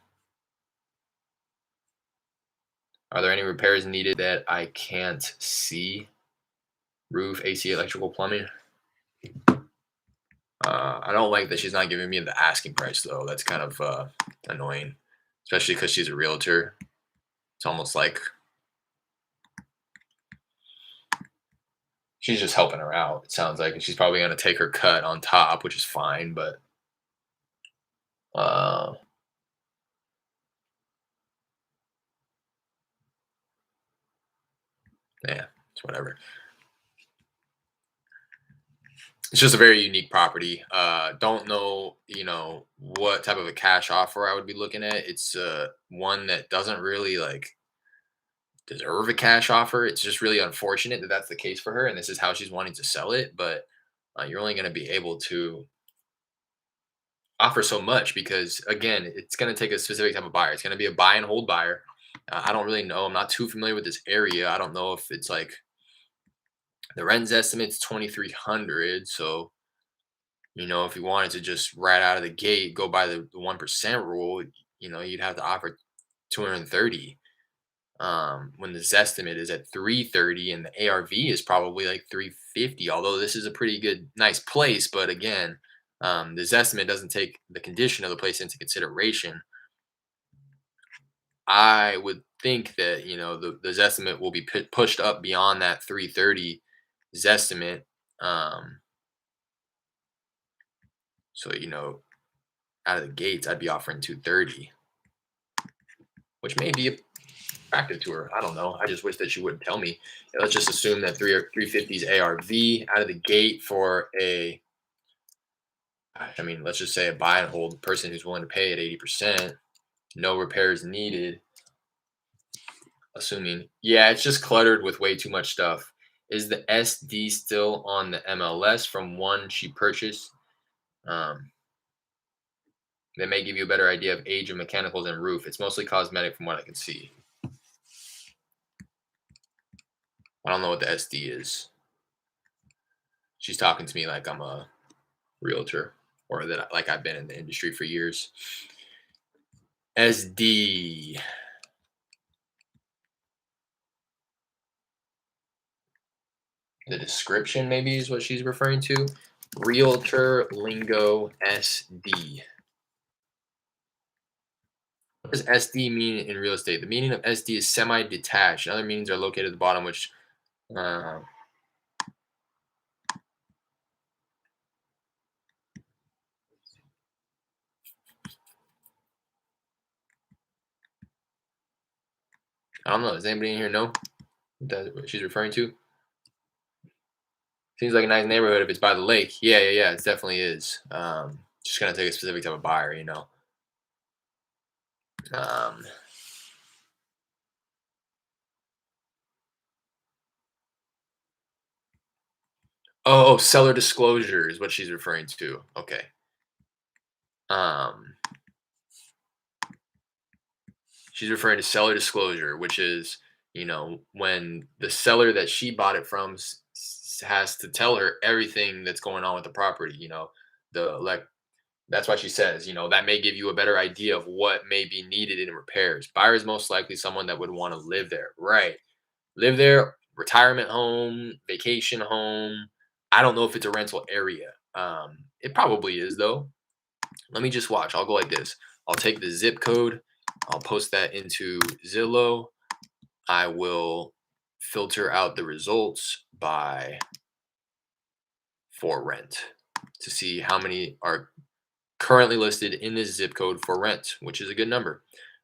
Are there any repairs needed that I can't see? Roof, AC, electrical, plumbing. I don't like that she's not giving me the asking price though. That's kind of annoying, especially because she's a realtor. It's almost like she's just helping her out. It sounds like, and she's probably gonna take her cut on top, which is fine. But uh, yeah, it's whatever. It's just a very unique property. Don't know, what type of a cash offer I would be looking at. It's one that doesn't really like deserve a cash offer. It's just really unfortunate that that's the case for her, and this is how she's wanting to sell it. But you're only going to be able to offer so much because again, it's going to take a specific type of buyer. It's going to be a buy and hold buyer. I don't really know. I'm not too familiar with this area. I don't know if it's like the rent's estimate's 2,300. So, if you wanted to just right out of the gate go by the 1% rule, you'd have to offer 230. When the Zestimate is at 330 and the ARV is probably like 350. Although this is a pretty good, nice place, but again, the Zestimate doesn't take the condition of the place into consideration. I would think that the Zestimate will be pushed up beyond that 330 Zestimate. Um, so out of the gates, I'd be offering 230, which may be attractive to her. I don't know. I just wish that she wouldn't tell me. Let's just assume that 350's ARV out of the gate for let's just say a buy and hold person who's willing to pay at 80%, no repairs needed. Assuming, yeah, it's just cluttered with way too much stuff. Is the SD still on the MLS from one she purchased? Um, that may give you a better idea of age of mechanicals and roof. It's mostly cosmetic from what I can see. I don't know what the SD is. She's talking to me like I'm a realtor or that like I've been in the industry for years. SD. The description maybe is what she's referring to. Realtor lingo SD. What does SD mean in real estate? The meaning of SD is semi-detached. Other meanings are located at the bottom, which uh, I don't know. Does anybody in here know what she's referring to? Seems like a nice neighborhood if it's by the lake. Yeah, yeah, yeah. It definitely is. Just gonna take a specific type of buyer. Um, oh, seller disclosure is what she's referring to. Okay. Um, she's referring to seller disclosure, which is, when the seller that she bought it from has to tell her everything that's going on with the property. The like that's why she says, that may give you a better idea of what may be needed in repairs. Buyer is most likely someone that would want to live there, right? Live there, retirement home, vacation home. I don't know if it's a rental area. It probably is though. Let me just watch. I'll go like this. I'll take the zip code. I'll post that into Zillow. I will filter out the results by for rent to see how many are currently listed in this zip code for rent, which is a good number.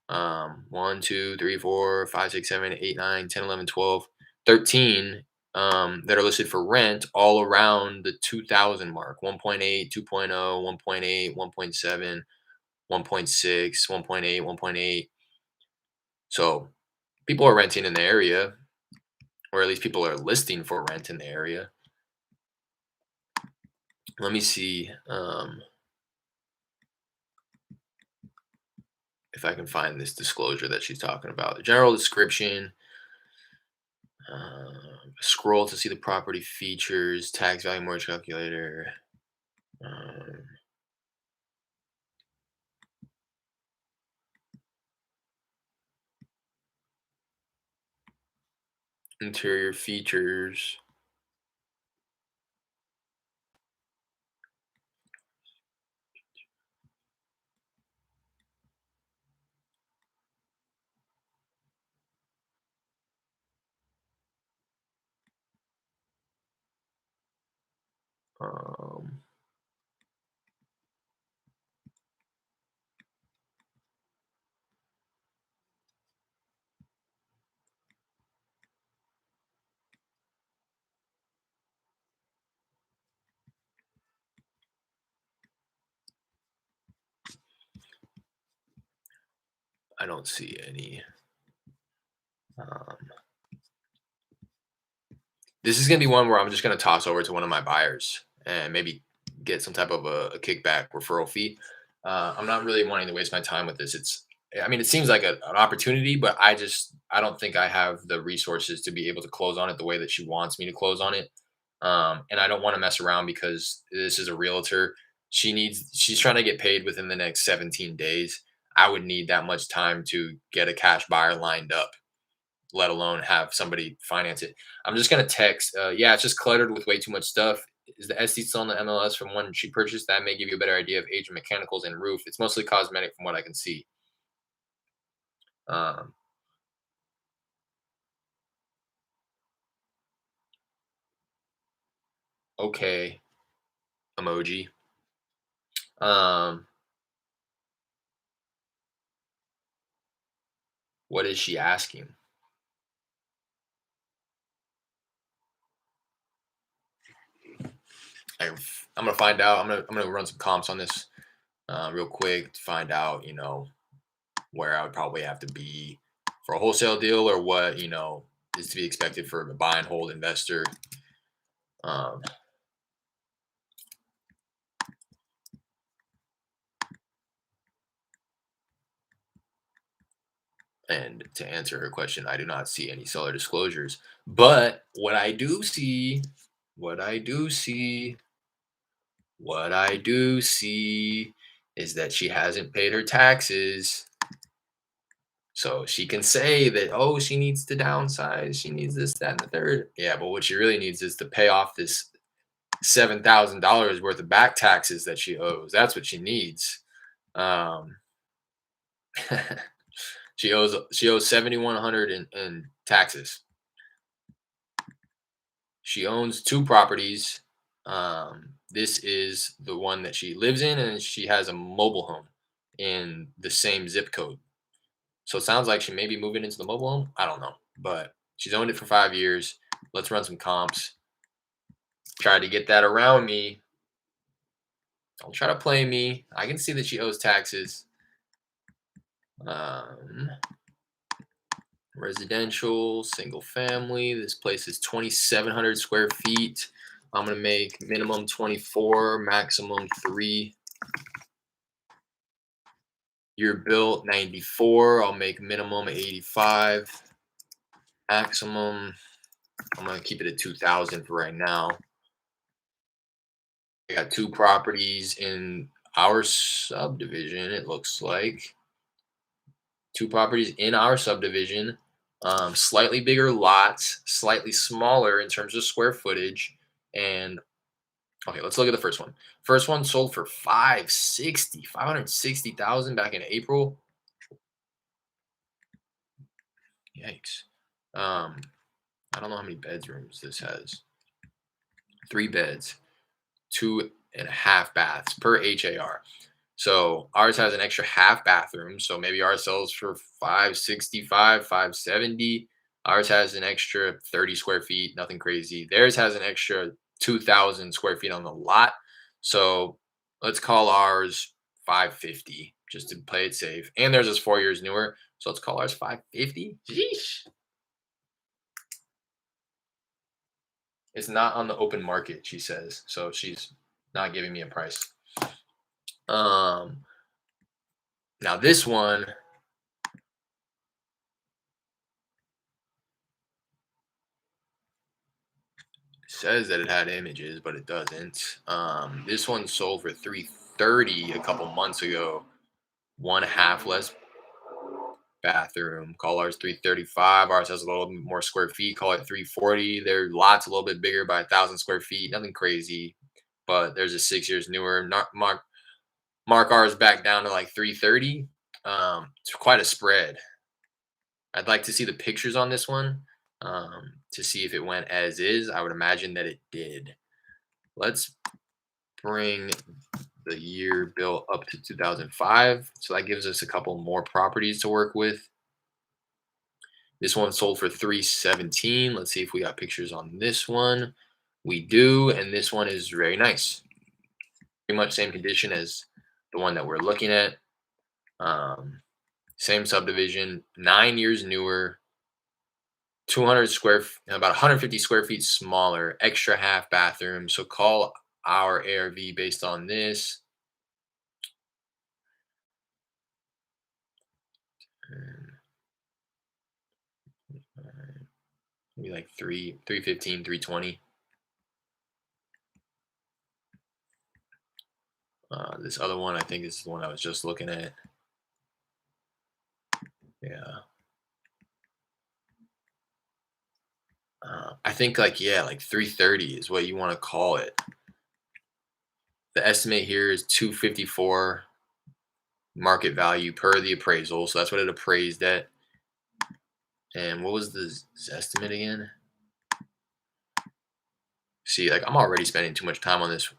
1, 2, 3, 4, 5, 6, 7, 8, 9, 10, 11, 12, 13 that are listed for rent all around the 2000 mark. 1.8, 2.0, 1.8, 1.7, 1.6, 1.8, 1.8. So people are renting in the area, or at least people are listing for rent in the area. Let me see if I can find this disclosure that she's talking about. The general description. Scroll to see the property features, tax value mortgage calculator. Um, Interior features. Um, I don't see any. This is gonna be one where I'm just gonna toss over to one of my buyers and maybe get some type of a kickback referral fee. I'm not really wanting to waste my time with this. I mean, it seems like an opportunity, but I don't think I have the resources to be able to close on it the way that she wants me to close on it. And I don't want to mess around because this is a realtor. She's trying to get paid within the next 17 days. I would need that much time to get a cash buyer lined up, let alone have somebody finance it. I'm just gonna text. Yeah, it's just cluttered with way too much stuff. Is the SD still on the MLS from when she purchased? That may give you a better idea of age of mechanicals and roof. It's mostly cosmetic from what I can see. Um, okay, emoji. Um, what is she asking? I'm gonna find out. I'm gonna run some comps on this real quick to find out. Where I would probably have to be for a wholesale deal, or what is to be expected for a buy and hold investor. Um, And to answer her question, I do not see any seller disclosures. But what I do see, what I do see is that she hasn't paid her taxes. So she can say that, oh, she needs to downsize, she needs this, that, and the third. Yeah, but what she really needs is to pay off this $7,000 worth of back taxes that she owes. That's what she needs. Um, she owes 7,100 in taxes. She owns two properties. This is the one that she lives in, and she has a mobile home in the same zip code. So it sounds like she may be moving into the mobile home. I don't know, but she's owned it for 5 years. Let's run some comps. Try to get that around me. Don't try to play me. I can see that she owes taxes. Um, Residential, single family. This place is 2,700 square feet. I'm gonna make minimum 24, maximum 3. Year built 94. I'll make minimum 85. Maximum, I'm gonna keep it at 2,000 for right now. I got two properties in our subdivision. It looks like two properties in our subdivision. Slightly bigger lots, slightly smaller in terms of square footage, and okay, let's look at the first one. First one sold for 560,000 back in April. Yikes. Um, I don't know how many bedrooms this has. 3 beds, 2.5 baths per HAR. So ours has an extra half bathroom. So maybe ours sells for 565, 570. Ours has an extra 30 square feet, nothing crazy. Theirs has an extra 2,000 square feet on the lot. So let's call ours 550 just to play it safe. And theirs is 4 years newer. So let's call ours 550. Sheesh. It's not on the open market, she says. So she's not giving me a price. Um, Now this one says that it had images, but it doesn't. This one sold for 330 a couple months ago. One half less bathroom. Call ours 335. Ours has a little bit more square feet. Call it 340. Their lot's a little bit bigger by 1,000 square feet. Nothing crazy, but there's a 6 years newer. Not mark ours back down to like 330. It's quite a spread. I'd like to see the pictures on this one to see if it went as is. I would imagine that it did. Let's bring the year built up to 2005. So that gives us a couple more properties to work with. This one sold for 317. Let's see if we got pictures on this one. We do, and this one is very nice. Pretty much same condition as the one that we're looking at. Same subdivision, 9 years newer, 200 about 150 square feet smaller, extra half bathroom. So call our ARV based on this. And, maybe like 315, 320. This other one, I think this is the one I was just looking at. Yeah. I think like, yeah, like 330 is what you want to call it. The estimate here is 254 market value per the appraisal. So that's what it appraised at. And what was the estimate again? See, like I'm already spending too much time on this.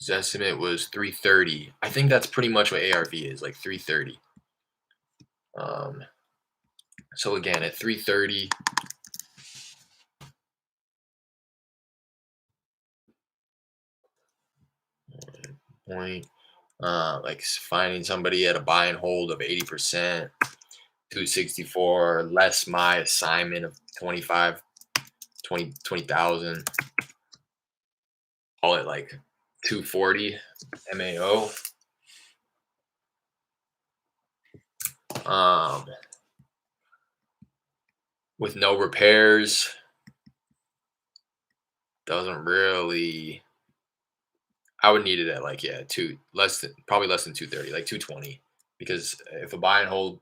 His estimate was 330. I think that's pretty much what ARV is, like 330. Um, so again, at 330, point, like finding somebody at a buy and hold of 80%, 264, less my assignment of 25, 20,000, call it like 240 MAO. Um, with no repairs, doesn't really. I would need it at like, yeah, probably less than 230, like 220, because if a buy and hold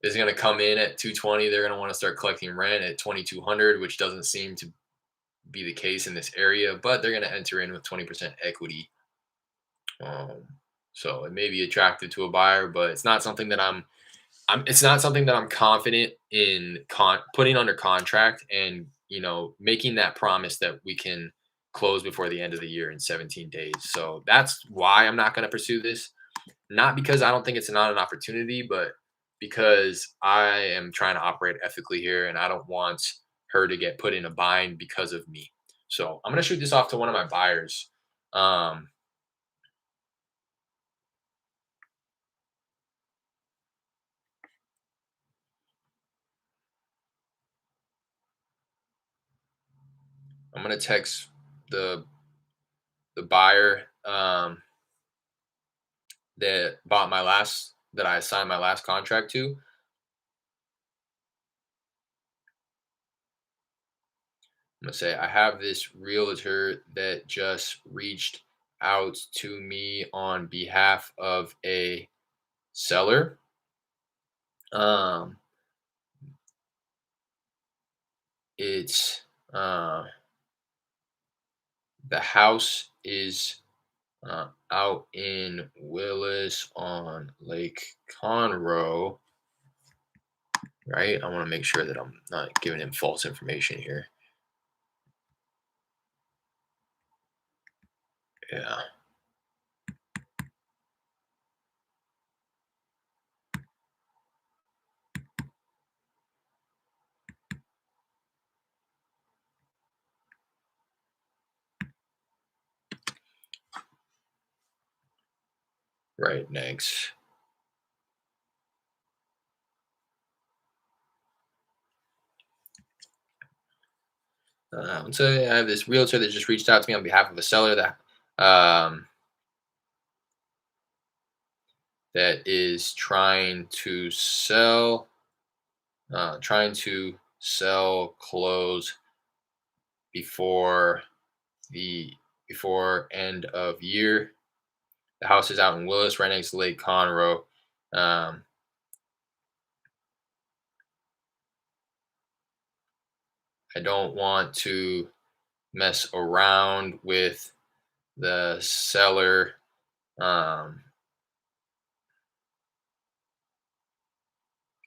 is going to come in at 220, they're going to want to start collecting rent at 2,200, which doesn't seem to be the case in this area, but they're going to enter in with 20% equity. Um, so it may be attractive to a buyer, but it's not something that it's not something that I'm confident in putting under contract and, making that promise that we can close before the end of the year in 17 days. So that's why I'm not going to pursue this. Not because I don't think it's not an opportunity, but because I am trying to operate ethically here and I don't want her to get put in a bind because of me. So I'm going to shoot this off to one of my buyers. Um, I'm going to text the buyer that I signed my last contract to. I'm gonna say I have this realtor that just reached out to me on behalf of a seller. Um, it's the house is out in Willis on Lake Conroe. Right? I want to make sure that I'm not giving him false information here. Yeah. Right next. So I have this realtor that just reached out to me on behalf of a seller that is trying to sell close before the before end of year. The house is out in Willis, right next to Lake Conroe. Um, I don't want to mess around with the seller. Um,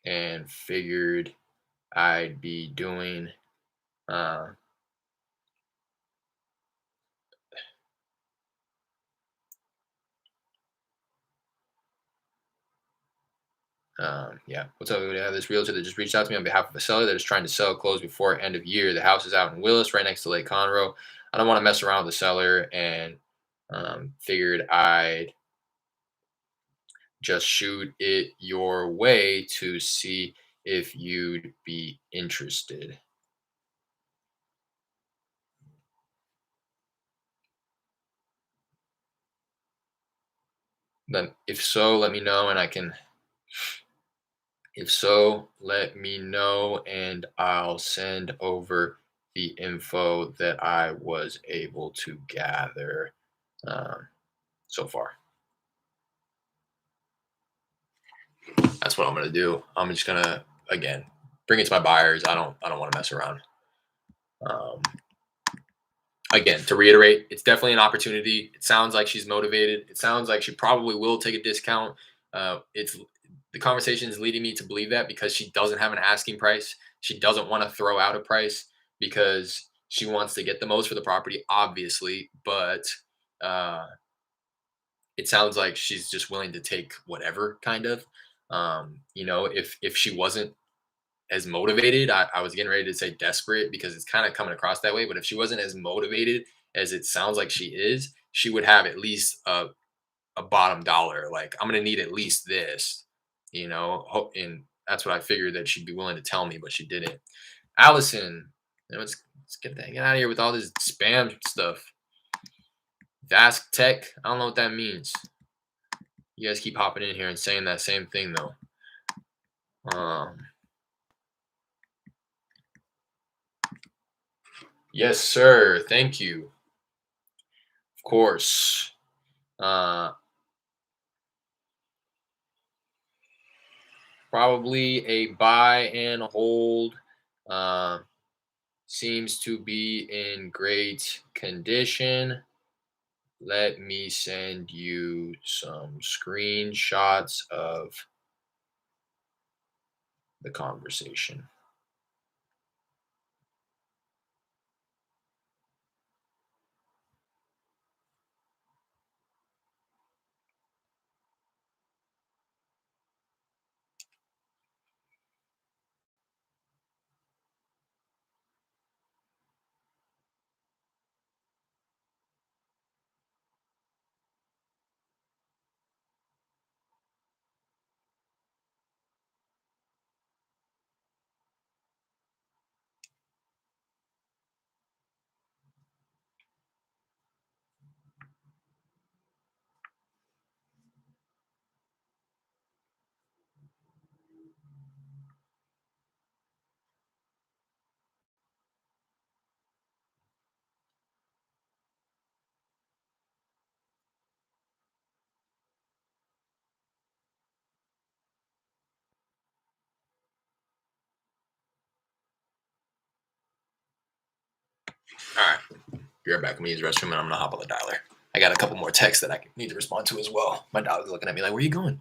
and figured I'd be doing uh, yeah. What's up? We have this realtor that just reached out to me on behalf of a seller that is trying to sell close before end of year. The house is out in Willis, right next to Lake Conroe. I don't want to mess around with the seller and figured I'd just shoot it your way to see if you'd be interested. Then, if so, let me know and I can. If so, let me know and I'll send over the info that I was able to gather um, so far. That's what I'm gonna do. I'm just gonna again bring it to my buyers. I don't want to mess around. Um, Again, to reiterate, it's definitely an opportunity. It sounds like she's motivated. It sounds like she probably will take a discount. It's the conversation is leading me to believe that because she doesn't have an asking price. She doesn't want to throw out a price because she wants to get the most for the property, obviously. But uh, it sounds like she's just willing to take whatever kind of. If she wasn't as motivated. I was getting ready to say desperate because it's kind of coming across that way. But if she wasn't as motivated as it sounds like she is, she would have at least a bottom dollar. Like, I'm going to need at least this, and that's what I figured that she'd be willing to tell me, but she didn't. Allison, let's get out of here with all this spam stuff. Vask Tech, I don't know what that means. You guys keep hopping in here and saying that same thing, though. Yes, sir. Thank you. Of course. Uh, Probably a buy and hold. Uh, Seems to be in great condition. Let me send you some screenshots of the conversation. All right. Be right back. I'm going to use the restroom and I'm going to hop on the dialer. I got a couple more texts that I need to respond to as well. My dog's looking at me like, where are you going?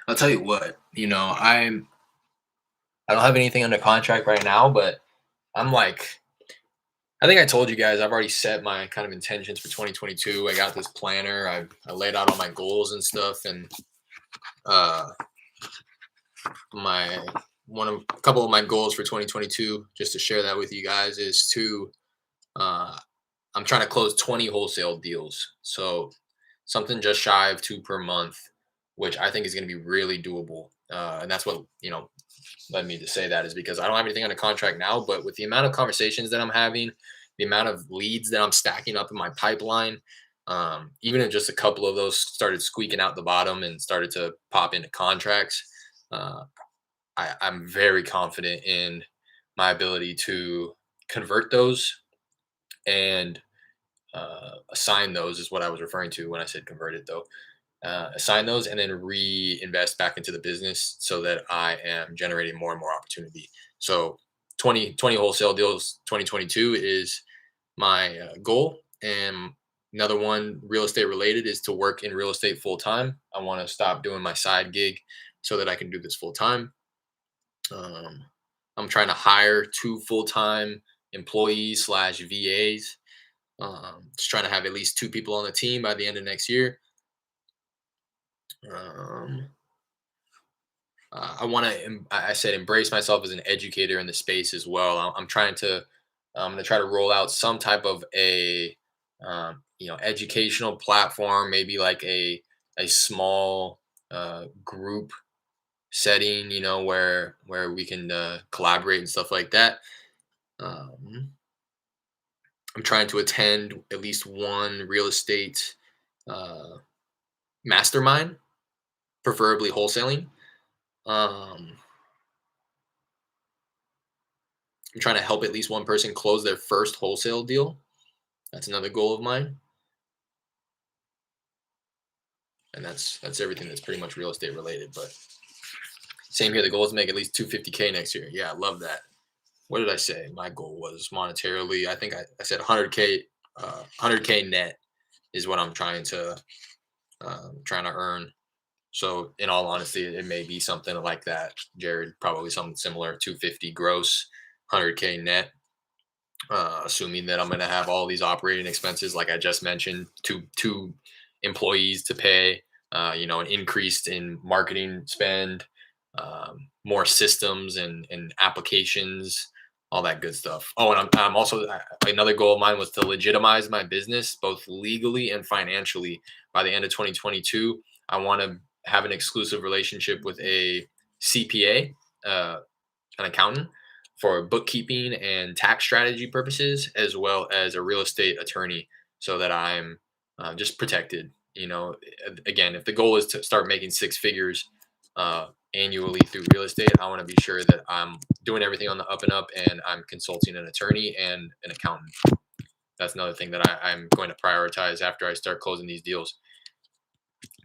I'll tell you what, I don't have anything under contract right now, but I'm like, I think I told you guys I've already set my kind of intentions for 2022. I got this planner. I laid out all my goals and stuff, and uh, my one of a couple of my goals for 2022, just to share that with you guys, is to uh, I'm trying to close 20 wholesale deals. So something just shy of two per month, which I think is going to be really doable. And that's what, led me to say that, is because I don't have anything under contract now, but with the amount of conversations that I'm having, the amount of leads that I'm stacking up in my pipeline, even if just a couple of those started squeaking out the bottom and started to pop into contracts, uh, I'm very confident in my ability to convert those and assign those, is what I was referring to when I said converted, though. Assign those and then reinvest back into the business so that I am generating more and more opportunity. So 20 wholesale deals 2022 is my goal. And another one, real estate related, is to work in real estate full time. I want to stop doing my side gig so that I can do this full time. Um, I'm trying to hire two full time employees slash VAs. Just trying to have at least two people on the team by the end of next year. Um, I want to, I said, embrace myself as an educator in the space as well. I'm trying to, I'm going to try to roll out some type of a, educational platform, maybe like a small group setting, where we can collaborate and stuff like that. Um, I'm trying to attend at least one real estate uh, mastermind, preferably wholesaling. Um, I'm trying to help at least one person close their first wholesale deal. That's another goal of mine, and that's everything that's pretty much real estate related. But same here. The goal is to make at least 250K next year. Yeah, I love that. What did I say? My goal was monetarily. I think I said 100K. 100K net is what I'm trying to earn. So in all honesty, it may be something like that, Jared. Probably something similar: 250 gross, 100K net. Assuming that I'm going to have all these operating expenses, like I just mentioned, two employees to pay, an increase in marketing spend, more systems and applications, all that good stuff. Oh, and I'm also, another goal of mine was to legitimize my business both legally and financially by the end of 2022. I want to have an exclusive relationship with a CPA, an accountant, for bookkeeping and tax strategy purposes, as well as a real estate attorney, so that I'm just protected. Again, if the goal is to start making six figures annually through real estate, I want to be sure that I'm doing everything on the up and up, and I'm consulting an attorney and an accountant. That's another thing that I'm going to prioritize after I start closing these deals.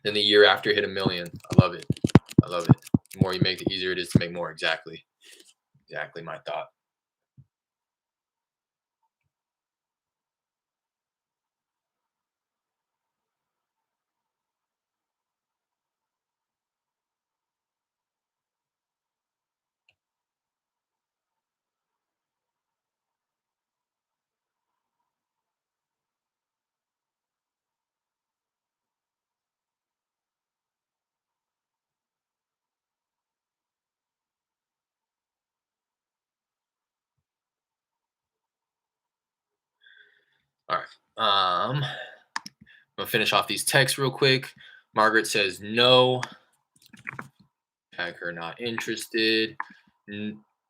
Then the year after, hit a million. I love it. I love it. The more you make, the easier it is to make more. Exactly. Exactly my thought. All right. I'm gonna finish off these texts real quick. Margaret says no. Tag her not interested.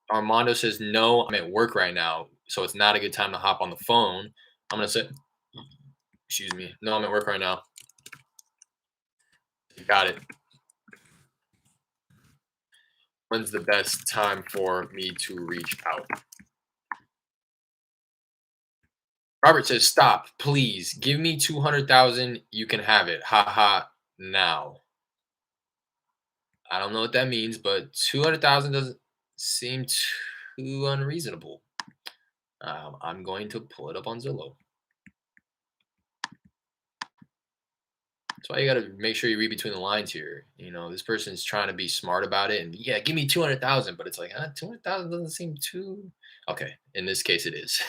Armando says no. I'm at work right now, so it's not a good time to hop on the phone. I'm gonna say, excuse me. No, I'm at work right now. Got it. When's the best time for me to reach out? Robert says stop, please. Give me 200,000. You can have it. Ha ha. Now. I don't know what that means, but 200,000 doesn't seem too unreasonable. I'm going to pull it up on Zillow. That's why you got to make sure you read between the lines here. You know, this person's trying to be smart about it, and yeah, give me 200,000, but it's like, 200,000 doesn't seem too. Okay, in this case, it is.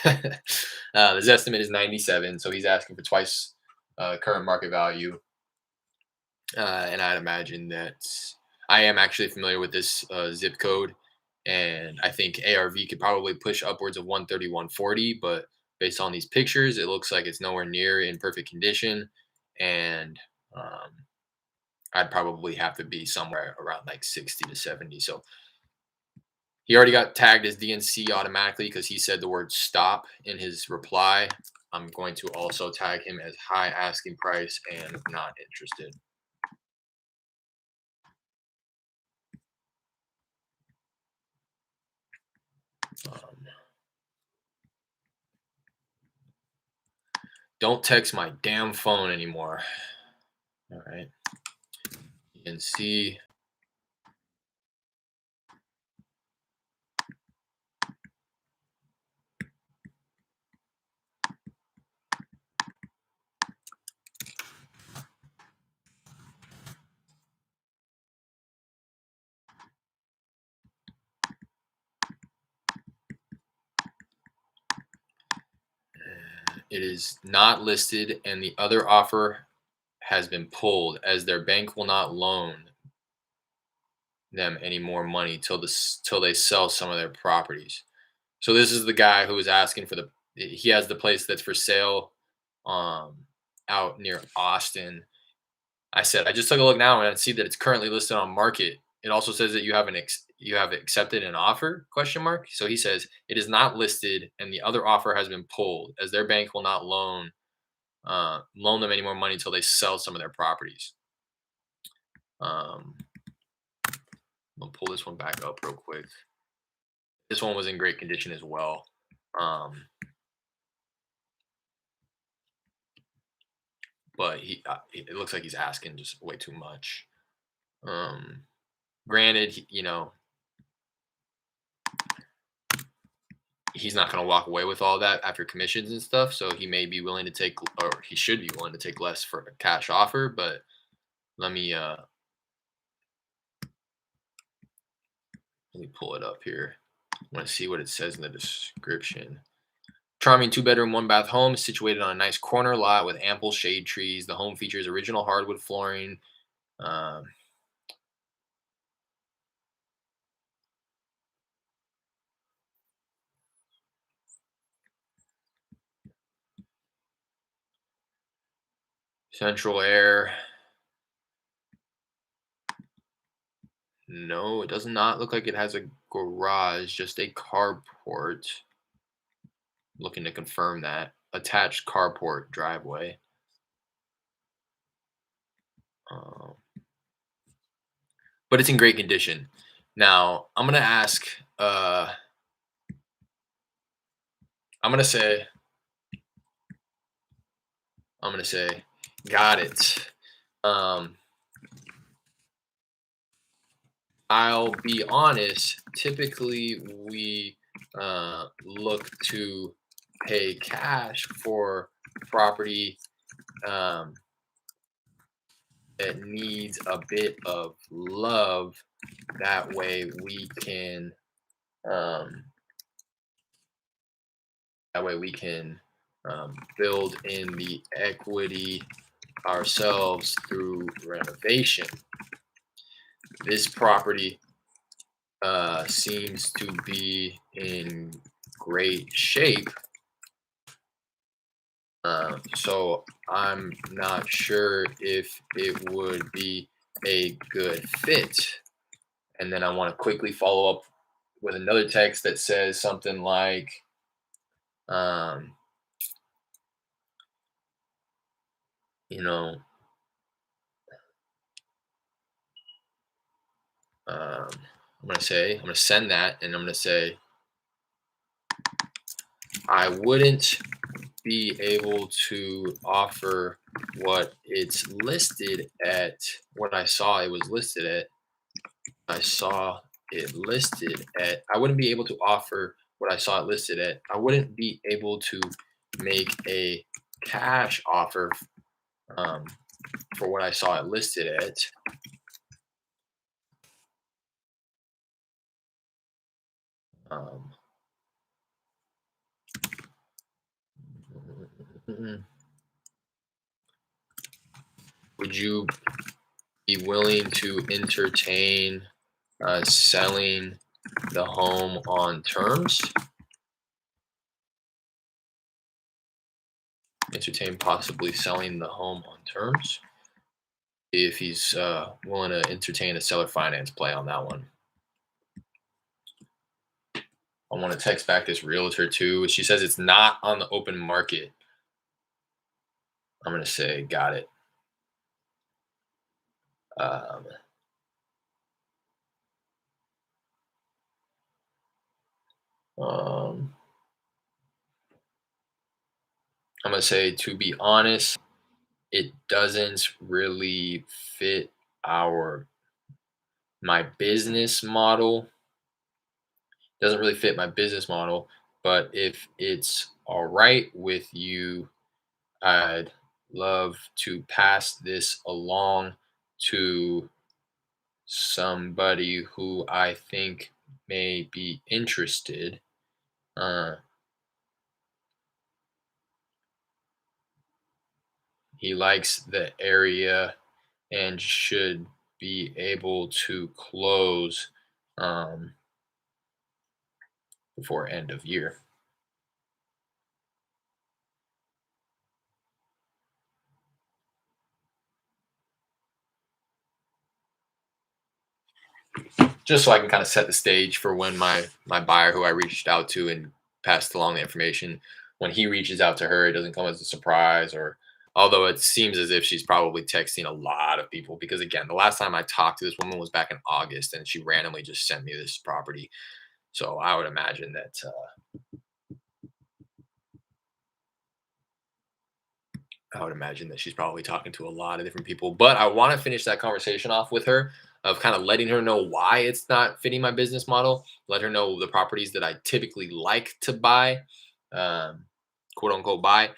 His estimate is 97, so he's asking for twice current market value. And I'd imagine that I am actually familiar with this zip code, and I think ARV could probably push upwards of 130, 140. But based on these pictures, it looks like it's nowhere near in perfect condition, and um, I'd probably have to be somewhere around like 60 to 70. So he already got tagged as DNC automatically because he said the word stop in his reply. I'm going to also tag him as high asking price and not interested. Um, don't text my damn phone anymore. All right. DNC. It is not listed, and the other offer has been pulled as their bank will not loan them any more money till they sell some of their properties. So this is the guy who was asking for the. He has the place that's for sale, um, out near Austin. I said I just took a look now and I see that it's currently listed on market. It also says that you have accepted an offer? Question mark. So he says it is not listed and the other offer has been pulled as their bank will not loan them any more money until they sell some of their properties. I'm gonna pull this one back up real quick. This one was in great condition as well. Um, but it looks like he's asking just way too much. Um, Granted, he's not going to walk away with all that after commissions and stuff. So he may be willing to take, or he should be willing to take less for a cash offer. But let me pull it up here. I want to see what it says in the description. Charming 2-bedroom, 1-bath home situated on a nice corner lot with ample shade trees. The home features original hardwood flooring. Um, Central air. No, it does not look like it has a garage, just a carport. Looking to confirm that. Attached carport driveway. Um, but it's in great condition. Now, I'm gonna say, got it. Um, I'll be honest. Typically, we look to pay cash for property that needs a bit of love. That way, we can. Um, that way, we can build in the equity ourselves through renovation. This property seems to be in great shape. So I'm not sure if it would be a good fit. And then I want to quickly follow up with another text that says something like, um, you know, I'm gonna send that, and I'm gonna say, I wouldn't be able to offer what it's listed at. What I saw it was listed at. I saw it listed at. I wouldn't be able to offer what I saw it listed at. I wouldn't be able to make a cash offer. Um, for what I saw it listed at. Um, would you be willing to entertain selling the home on terms? Entertain possibly selling the home on terms. If he's willing to entertain a seller finance play on that one. I want to text back this realtor too. She says it's not on the open market. I'm going to say, got it. Um, um, I'm going to say, to be honest, it doesn't really fit our my business model. Doesn't really fit my business model. But if it's all right with you, I'd love to pass this along to somebody who I think may be interested. Uh, he likes the area and should be able to close um, before end of year. Just so I can kind of set the stage for when my buyer who I reached out to and passed along the information, when he reaches out to her, it doesn't come as a surprise. Or although it seems as if she's probably texting a lot of people, because again, the last time I talked to this woman was back in August, and she randomly just sent me this property. So I would imagine that she's probably talking to a lot of different people. But I want to finish that conversation off with her of kind of letting her know why it's not fitting my business model. Let her know the properties that I typically like to buy, um, quote unquote buy.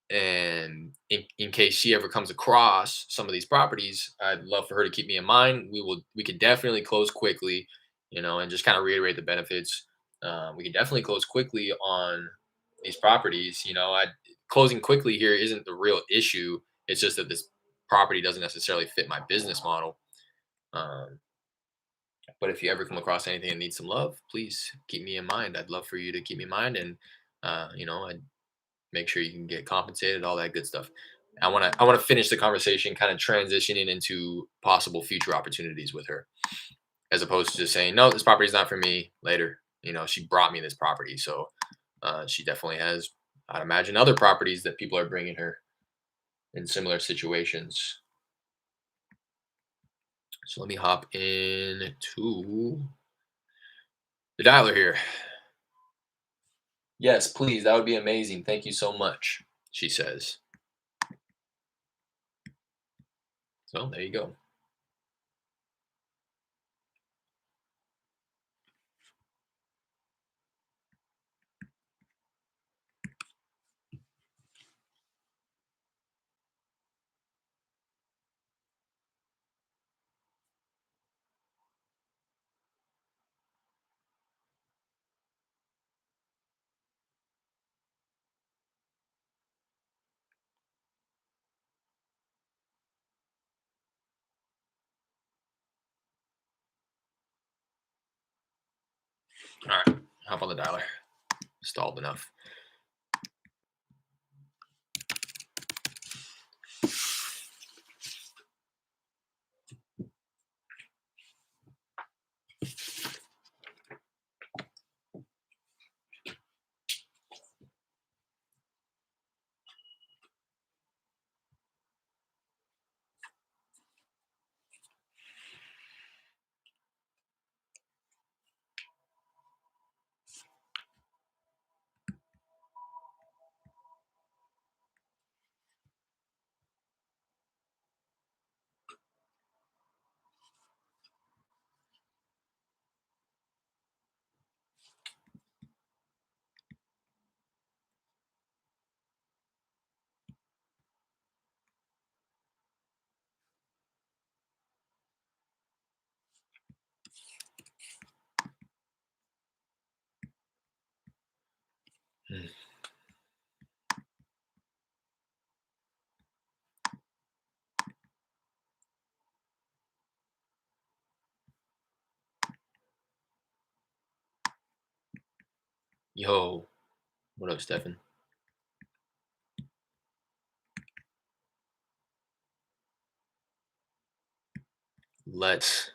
And in case she ever comes across some of these properties, I'd love for her to keep me in mind. We could definitely close quickly, and just kind of reiterate the benefits. We could definitely close quickly on these properties. Closing quickly here isn't the real issue. It's just that this property doesn't necessarily fit my business model. Um, but if you ever come across anything that needs some love, please keep me in mind. I'd love for you to keep me in mind, and I'd make sure you can get compensated, all that good stuff. I want to finish the conversation kind of transitioning into possible future opportunities with her, as opposed to just saying, no, this property's not for me later. She brought me this property. So she definitely has, I'd imagine, other properties that people are bringing her in similar situations. So let me hop in to the dialer here. Yes, please. That would be amazing. Thank you so much, she says. So there you go. All right. Hop on the dialer. Stalled enough. Yo, what up, Stefan? Let's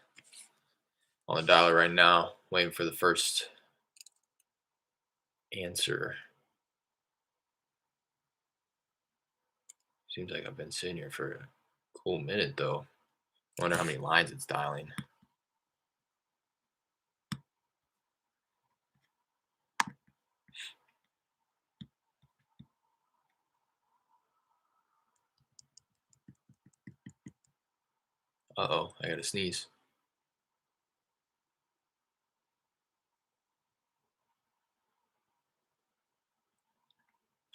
on the dialer right now, waiting for the first answer. Seems like I've been sitting here for a cool minute though. Wonder how many lines it's dialing. Uh-oh, I gotta sneeze.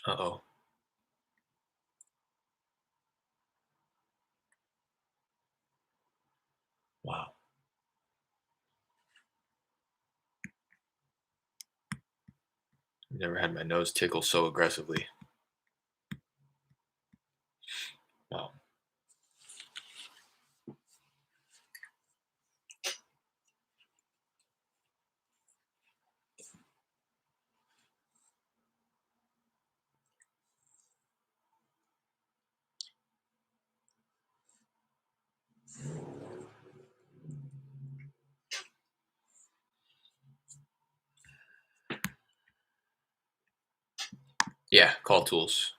Uh-oh. Wow. I've never had my nose tickle so aggressively. Wow. Yeah, call tools.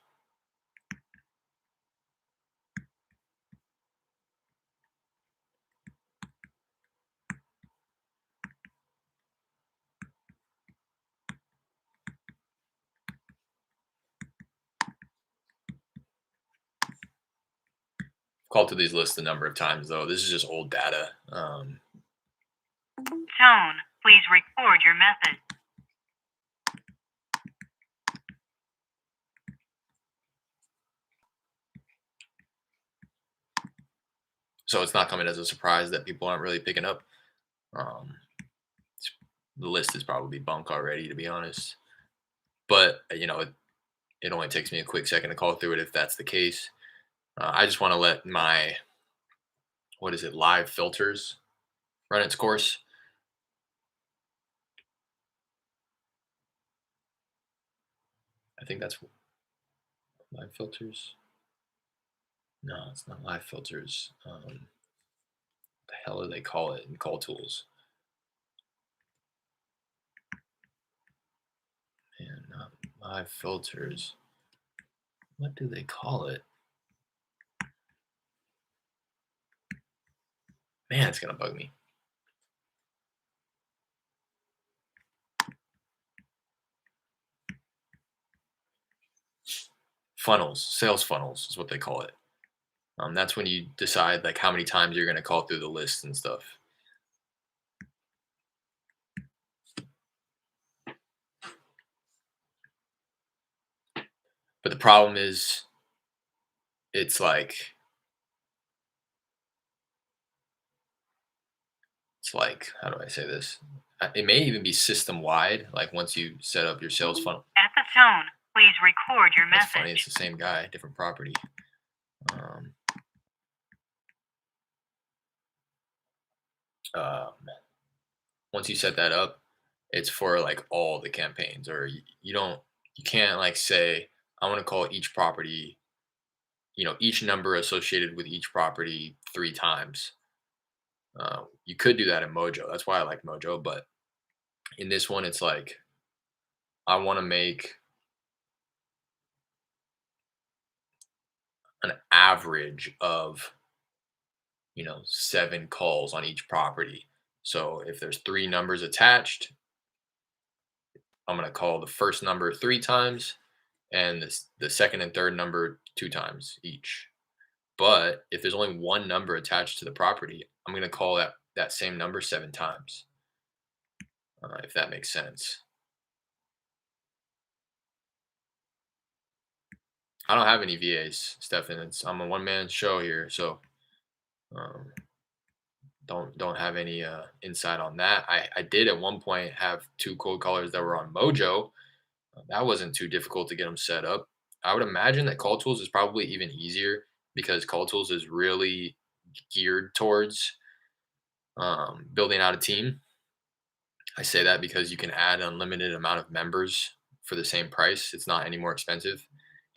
Called to these lists a number of times though. This is just old data. Tone, please record your message. So it's not coming as a surprise that people aren't really picking up. Um, the list is probably bunk already, to be honest. But it only takes me a quick second to call through it if that's the case. I just want to let my live filters run its course. I think that's live filters. No, it's not live filters. The hell do they call it in call tools? And not live filters. What do they call it? Man, it's gonna bug me. Funnels, sales funnels is what they call it. That's when you decide like how many times you're gonna call through the list and stuff. But the problem is, it's like how do I say this? It may even be system wide. Like once you set up your sales funnel. At the tone, please record your That's funny. message. It's the same guy, different property. Um, um, Once you set that up, it's for like all the campaigns, or you can't like say I want to call each property, each number associated with each property 3 times. You could do that in Mojo. That's why I like Mojo. But in this one, it's like I want to make an average of 7 calls on each property. So if there's 3 numbers attached, I'm going to call the first number 3 times and the second and third number 2 times each. But if there's only one number attached to the property, I'm going to call that same number 7 times, if that makes sense. I don't have any VAs, Stefan. I'm a one-man show here, so um, don't have any insight on that. I did at one point have 2 cold callers that were on Mojo. That wasn't too difficult to get them set up. I would imagine that Call Tools is probably even easier because Call Tools is really geared towards building out a team. I say that because you can add unlimited amount of members for the same price. It's not any more expensive.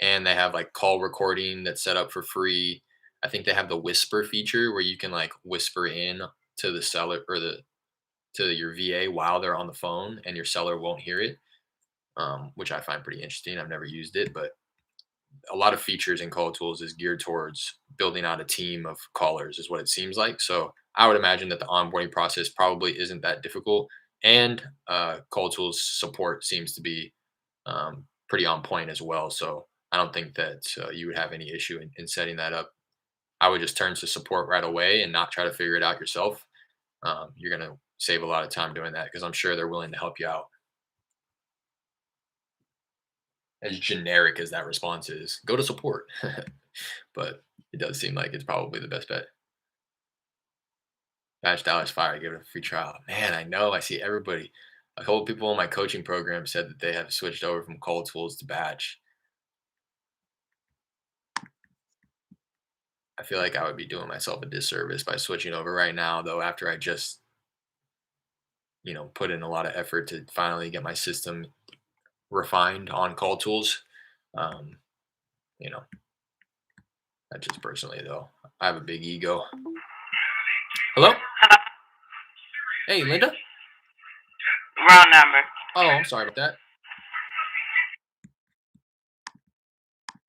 And they have like call recording that's set up for free. I think they have the whisper feature where you can like whisper in to the seller or the to your VA while they're on the phone and your seller won't hear it, which I find pretty interesting. I've never used it, but a lot of features in call tools is geared towards building out a team of callers is what it seems like. So I would imagine that the onboarding process probably isn't that difficult, and call tools support seems to be pretty on point as well. So I don't think that you would have any issue in setting that up. I would just turn to support right away and not try to figure it out yourself. You're going to save a lot of time doing that because I'm sure they're willing to help you out. As generic as that response is, go to support. But it does seem like it's probably the best bet. Batch Dallas Fire, give it a free trial. Man, I know. I see everybody. A couple people in my coaching program said that they have switched over from cold tools to batch. I feel like I would be doing myself a disservice by switching over right now, though, after I just, put in a lot of effort to finally get my system refined on cold tools. Um, you know, I just personally, though, I have a big ego. Hello? Hello? Hey, Linda? Wrong number. Oh, I'm sorry about that.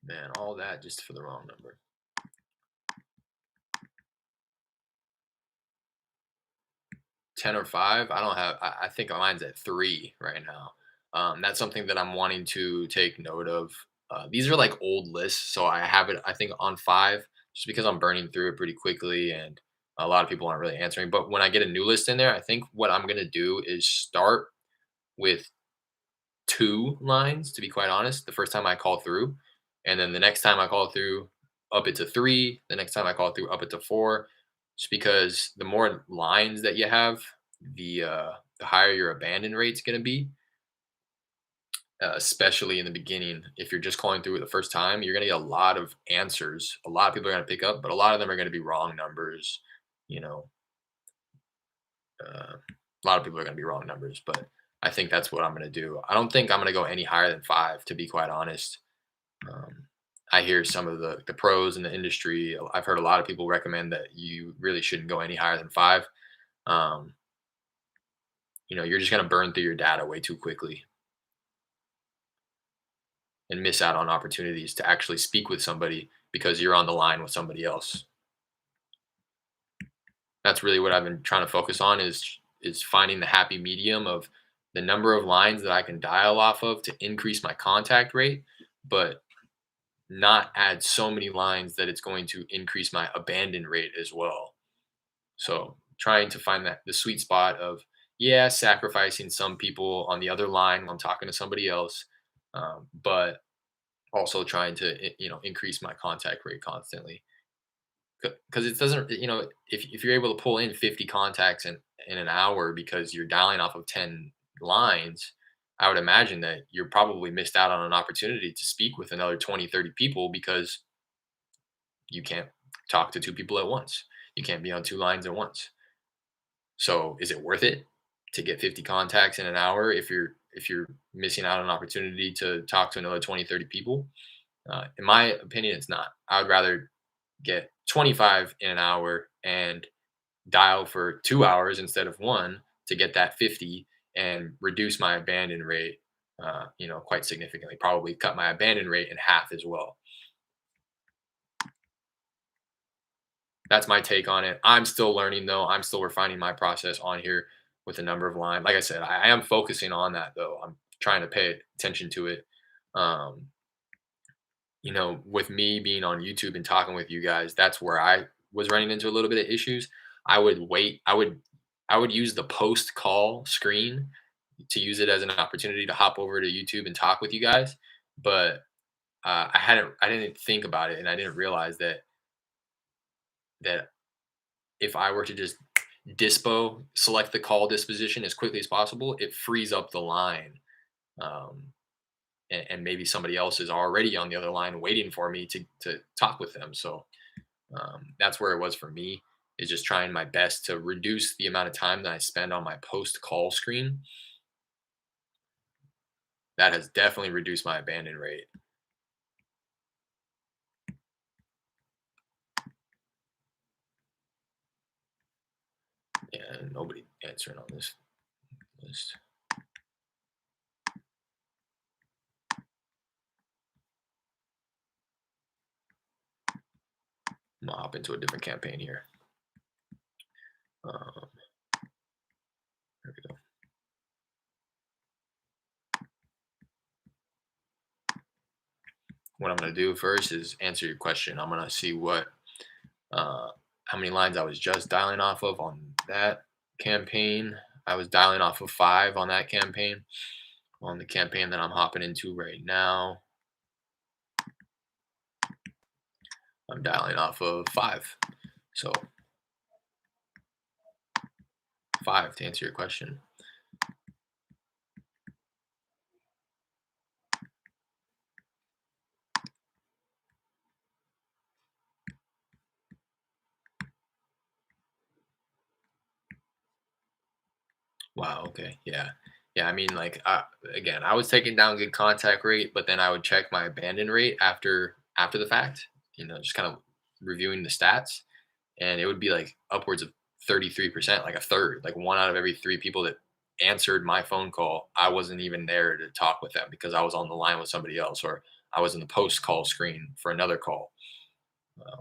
Man, all that just for the wrong number. 10 or 5. I don't have, I think mine's at 3 right now. That's something that I'm wanting to take note of. These are like old lists, so I have it, I think, on 5 just because I'm burning through it pretty quickly and a lot of people aren't really answering. But when I get a new list in there, I think what I'm going to do is start with 2 lines, to be quite honest, the first time I call through. And then the next time I call through, up it to 3. The next time I call through, up it to 4. Just because the more lines that you have, the higher your abandon rate's going to be. Especially in the beginning, if you're just calling through it the first time, you're going to get a lot of answers. A lot of people are going to pick up, but a lot of them are going to be wrong numbers. You know, a lot of people are going to be wrong numbers, but I think that's what I'm going to do. I don't think I'm going to go any higher than 5, to be quite honest. Um, I hear some of the pros in the industry. I've heard a lot of people recommend that you really shouldn't go any higher than 5. Um, you're just going to burn through your data way too quickly and miss out on opportunities to actually speak with somebody because you're on the line with somebody else. That's really what I've been trying to focus on is finding the happy medium of the number of lines that I can dial off of to increase my contact rate, but not add so many lines that it's going to increase my abandon rate as well. So trying to find that the sweet spot of, yeah, sacrificing some people on the other line when I'm talking to somebody else, but also trying to increase my contact rate constantly because it doesn't, if you're able to pull in 50 contacts in an hour because you're dialing off of 10 lines, I would imagine that you're probably missed out on an opportunity to speak with another 20, 30 people because you can't talk to 2 people at once. You can't be on 2 lines at once. So is it worth it to get 50 contacts in an hour if you're missing out on an opportunity to talk to another 20, 30 people? In my opinion, it's not. I would rather get 25 in an hour and dial for 2 hours instead of one to get that 50 and reduce my abandon rate, quite significantly. Probably cut my abandon rate in half as well. That's my take on it. I'm still learning though. I'm still refining my process on here with a number of lines. Like I said, I am focusing on that though. I'm trying to pay attention to it. Um, with me being on YouTube and talking with you guys, that's where I was running into a little bit of issues. I would wait. I would use the post call screen to use it as an opportunity to hop over to YouTube and talk with you guys. But I didn't think about it, and I didn't realize that if I were to just select the call disposition as quickly as possible, it frees up the line. Um, and maybe somebody else is already on the other line waiting for me to talk with them. So that's where it was for me. is just trying my best to reduce the amount of time that I spend on my post call screen. That has definitely reduced my abandon rate. Yeah, nobody answering on this list. I'm gonna hop into a different campaign here. There we go. What I'm gonna do first is answer your question. I'm gonna see how many lines I was just dialing off of on that campaign. I was dialing off of 5 on that campaign. On the campaign that I'm hopping into right now, I'm dialing off of 5. So 5 to answer your question. Wow. Okay. Yeah. Yeah. I mean, like, again, I was taking down good contact rate, but then I would check my abandon rate after the fact. Just kind of reviewing the stats, and it would be like upwards of 33%, like a third, like 1 out of every 3 people that answered my phone call, I wasn't even there to talk with them because I was on the line with somebody else, or I was in the post call screen for another call. Um,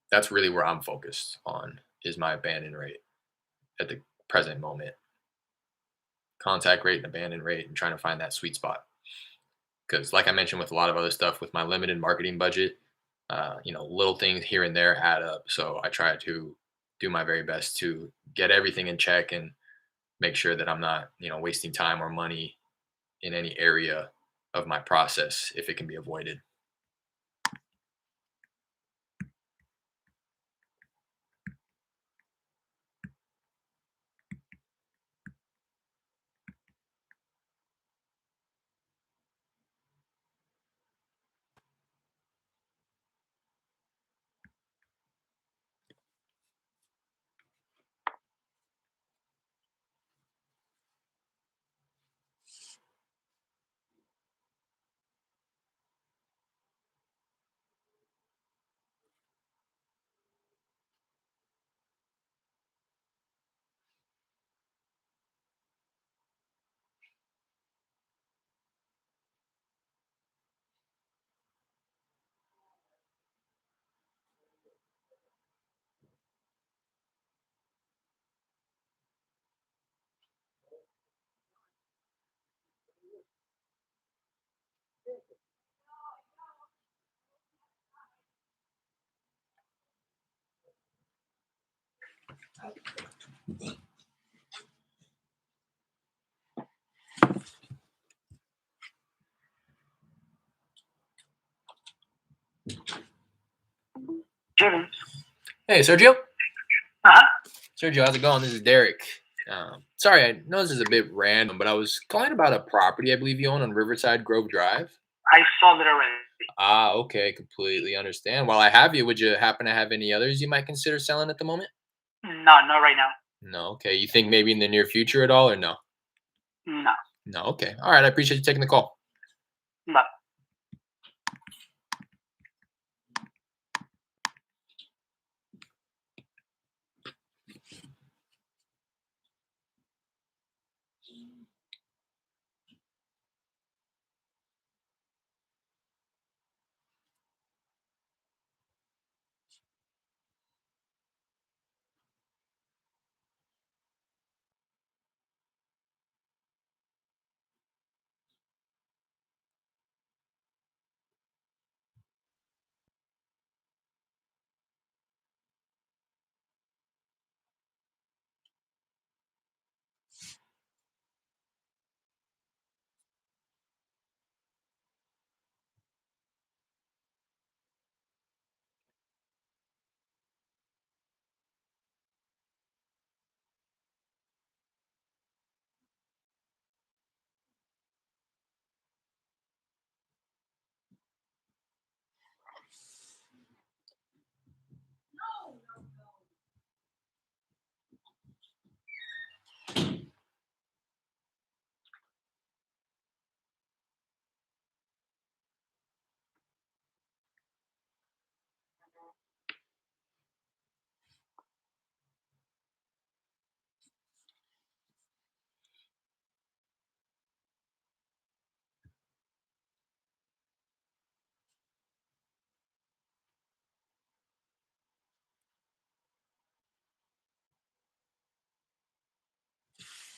that's really where I'm focused on is my abandon rate at the present moment. Contact rate and abandon rate, and trying to find that sweet spot. Because, like I mentioned, with a lot of other stuff, with my limited marketing budget, little things here and there add up. So I try to do my very best to get everything in check and make sure that I'm not, wasting time or money in any area of my process if it can be avoided. Jimmy. Hey, Sergio. Uh-huh. Sergio, how's it going? This is Derek. Sorry, I know this is a bit random, but I was calling about a property I believe you own on Riverside Grove Drive. I sold it already. Ah, okay, completely understand. While I have you, would you happen to have any others you might consider selling at the moment? No, not right now. No, okay. You think maybe in the near future at all, or no? No. No, okay. All right, I appreciate you taking the call. No.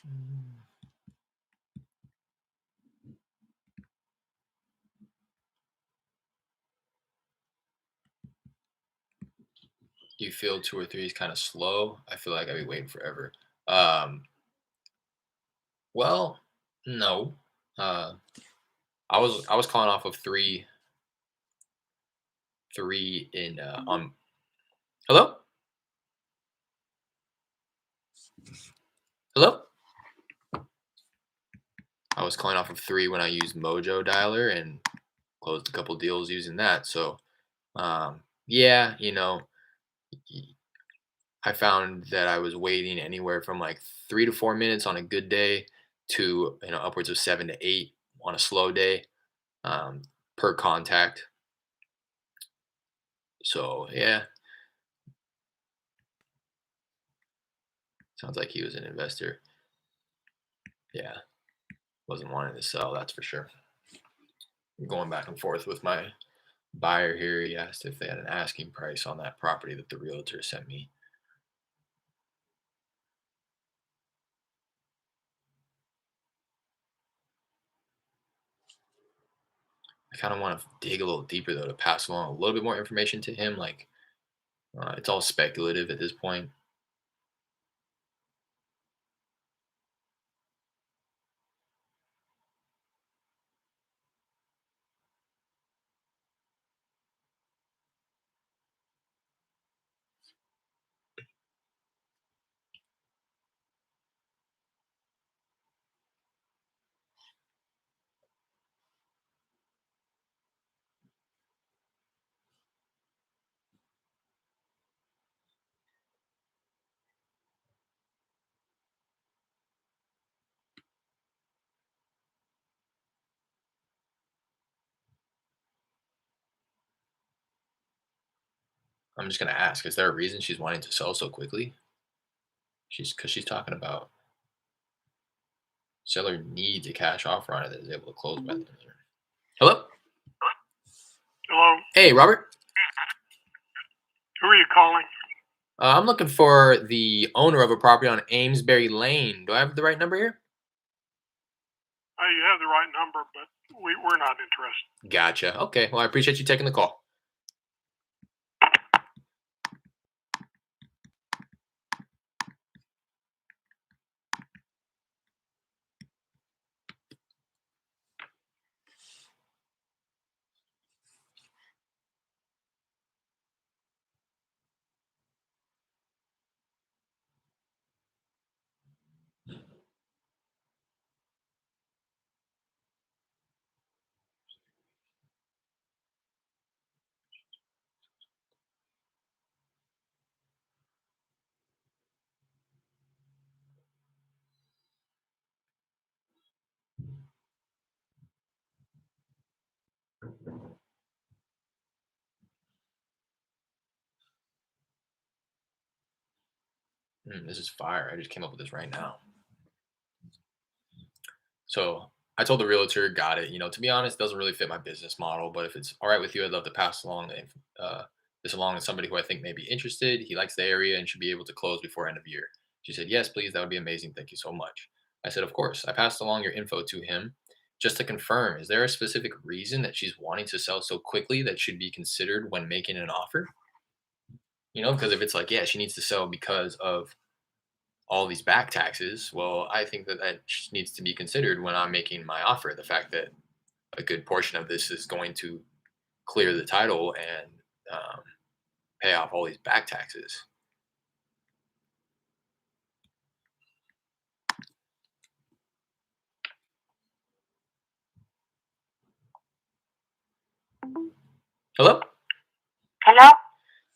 Do you feel 2 or 3 is kind of slow? I feel like I'd be waiting forever. Um, well, no. Uh, I was calling off of three in on. Hello, hello. I was calling off of 3 when I used Mojo Dialer and closed a couple deals using that. So, yeah, y- I found that I was waiting anywhere from like 3 to 4 minutes on a good day to upwards of 7 to 8 on a slow day, um, per contact. So yeah, sounds like he was an investor. Yeah, wasn't wanting to sell, that's for sure. Going back and forth with my buyer here. He asked if they had an asking price on that property that the realtor sent me. I kind of want to dig a little deeper though to pass along a little bit more information to him. Like, it's all speculative at this point. I'm just gonna ask: is there a reason she's wanting to sell so quickly? She's talking about seller needs a cash offer on it that is able to close by the end of the year. Hello. Hello. Hey, Robert. Who are you calling? I'm looking for the owner of a property on Amesbury Lane. Do I have the right number here? You have the right number, but we're not interested. Gotcha. Okay. Well, I appreciate you taking the call. This is fire. I just came up with this right now. So I told the realtor, got it. To be honest, doesn't really fit my business model, but if it's all right with you, I'd love to pass along this along to somebody who I think may be interested. He likes the area and should be able to close before end of year. She said, yes, please. That would be amazing. Thank you so much. I said, of course. I passed along your info to him just to confirm. Is there a specific reason that she's wanting to sell so quickly that should be considered when making an offer? Because if it's like, yeah, she needs to sell because of all these back taxes, well, I think that needs to be considered when I'm making my offer. The fact that a good portion of this is going to clear the title and pay off all these back taxes. Hello? Hello?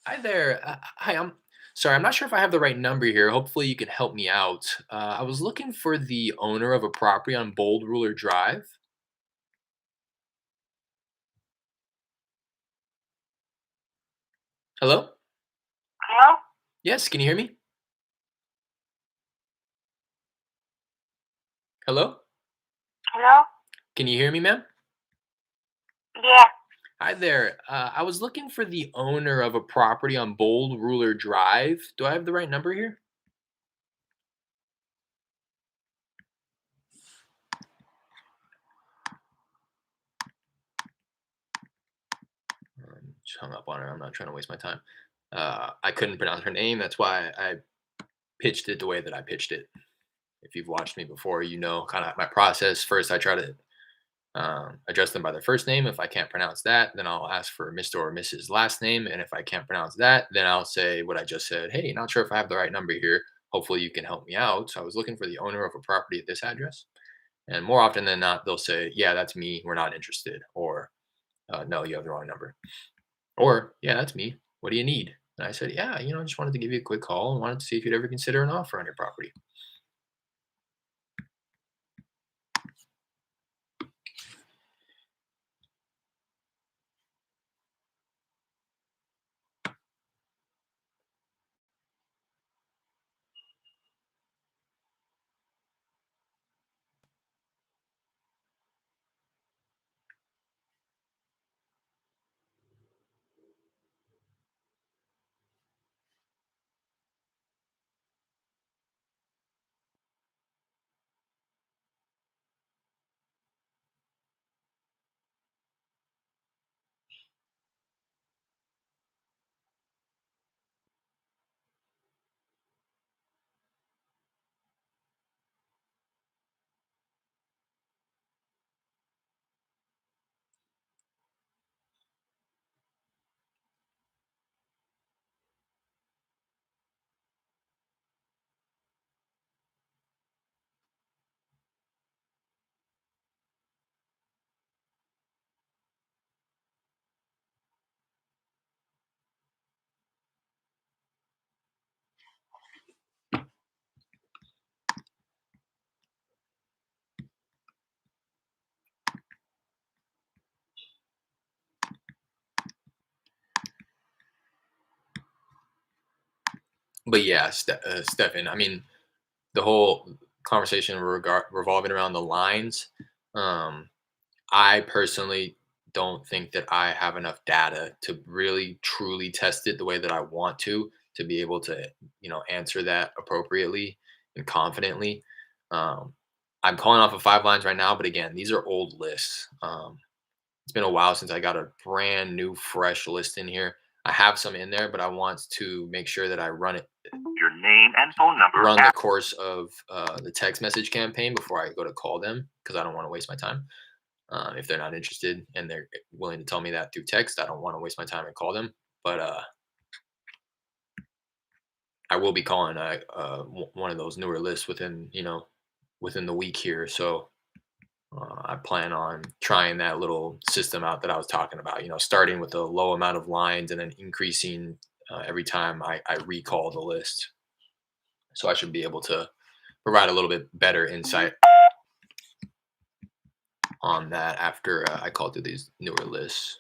Hi there. Hi, I'm sorry. I'm not sure if I have the right number here. Hopefully, you can help me out. I was looking for the owner of a property on Bold Ruler Drive. Hello? Hello? Yes, can you hear me? Hello? Hello? Can you hear me, ma'am? Yeah. Hi there. I was looking for the owner of a property on Bold Ruler Drive. Do I have the right number here? just hung up on her. I'm not trying to waste my time. I couldn't pronounce her name. That's why I pitched it the way that I pitched it. If you've watched me before, you know kind of my process. First, I try to address them by their first name. If I can't pronounce that, then I'll ask for Mr. or Mrs. last name. And if I can't pronounce that, then I'll say what I just said. Hey, not sure if I have the right number here. Hopefully you can help me out. So I was looking for the owner of a property at this address. And more often than not, they'll say, yeah, that's me. We're not interested. Or no, you have the wrong number. Or, yeah, that's me. What do you need? And I said, yeah, I just wanted to give you a quick call and wanted to see if you'd ever consider an offer on your property. But yeah, Stefan, I mean, the whole conversation revolving around the lines. Um, I personally don't think that I have enough data to really truly test it the way that I want to be able to, answer that appropriately and confidently. Um, I'm calling off of 5 lines right now, but again, these are old lists. It's been a while since I got a brand new, fresh list in here. I have some in there, but I want to make sure that I run it, your name and phone number. run the course of the text message campaign before I go to call them because I don't want to waste my time. If they're not interested and they're willing to tell me that through text, I don't want to waste my time and call them. But I will be calling one of those newer lists within the week here. So I plan on trying that little system out that I was talking about. Starting with a low amount of lines and then increasing every time I recall the list. So I should be able to provide a little bit better insight on that after I call through these newer lists.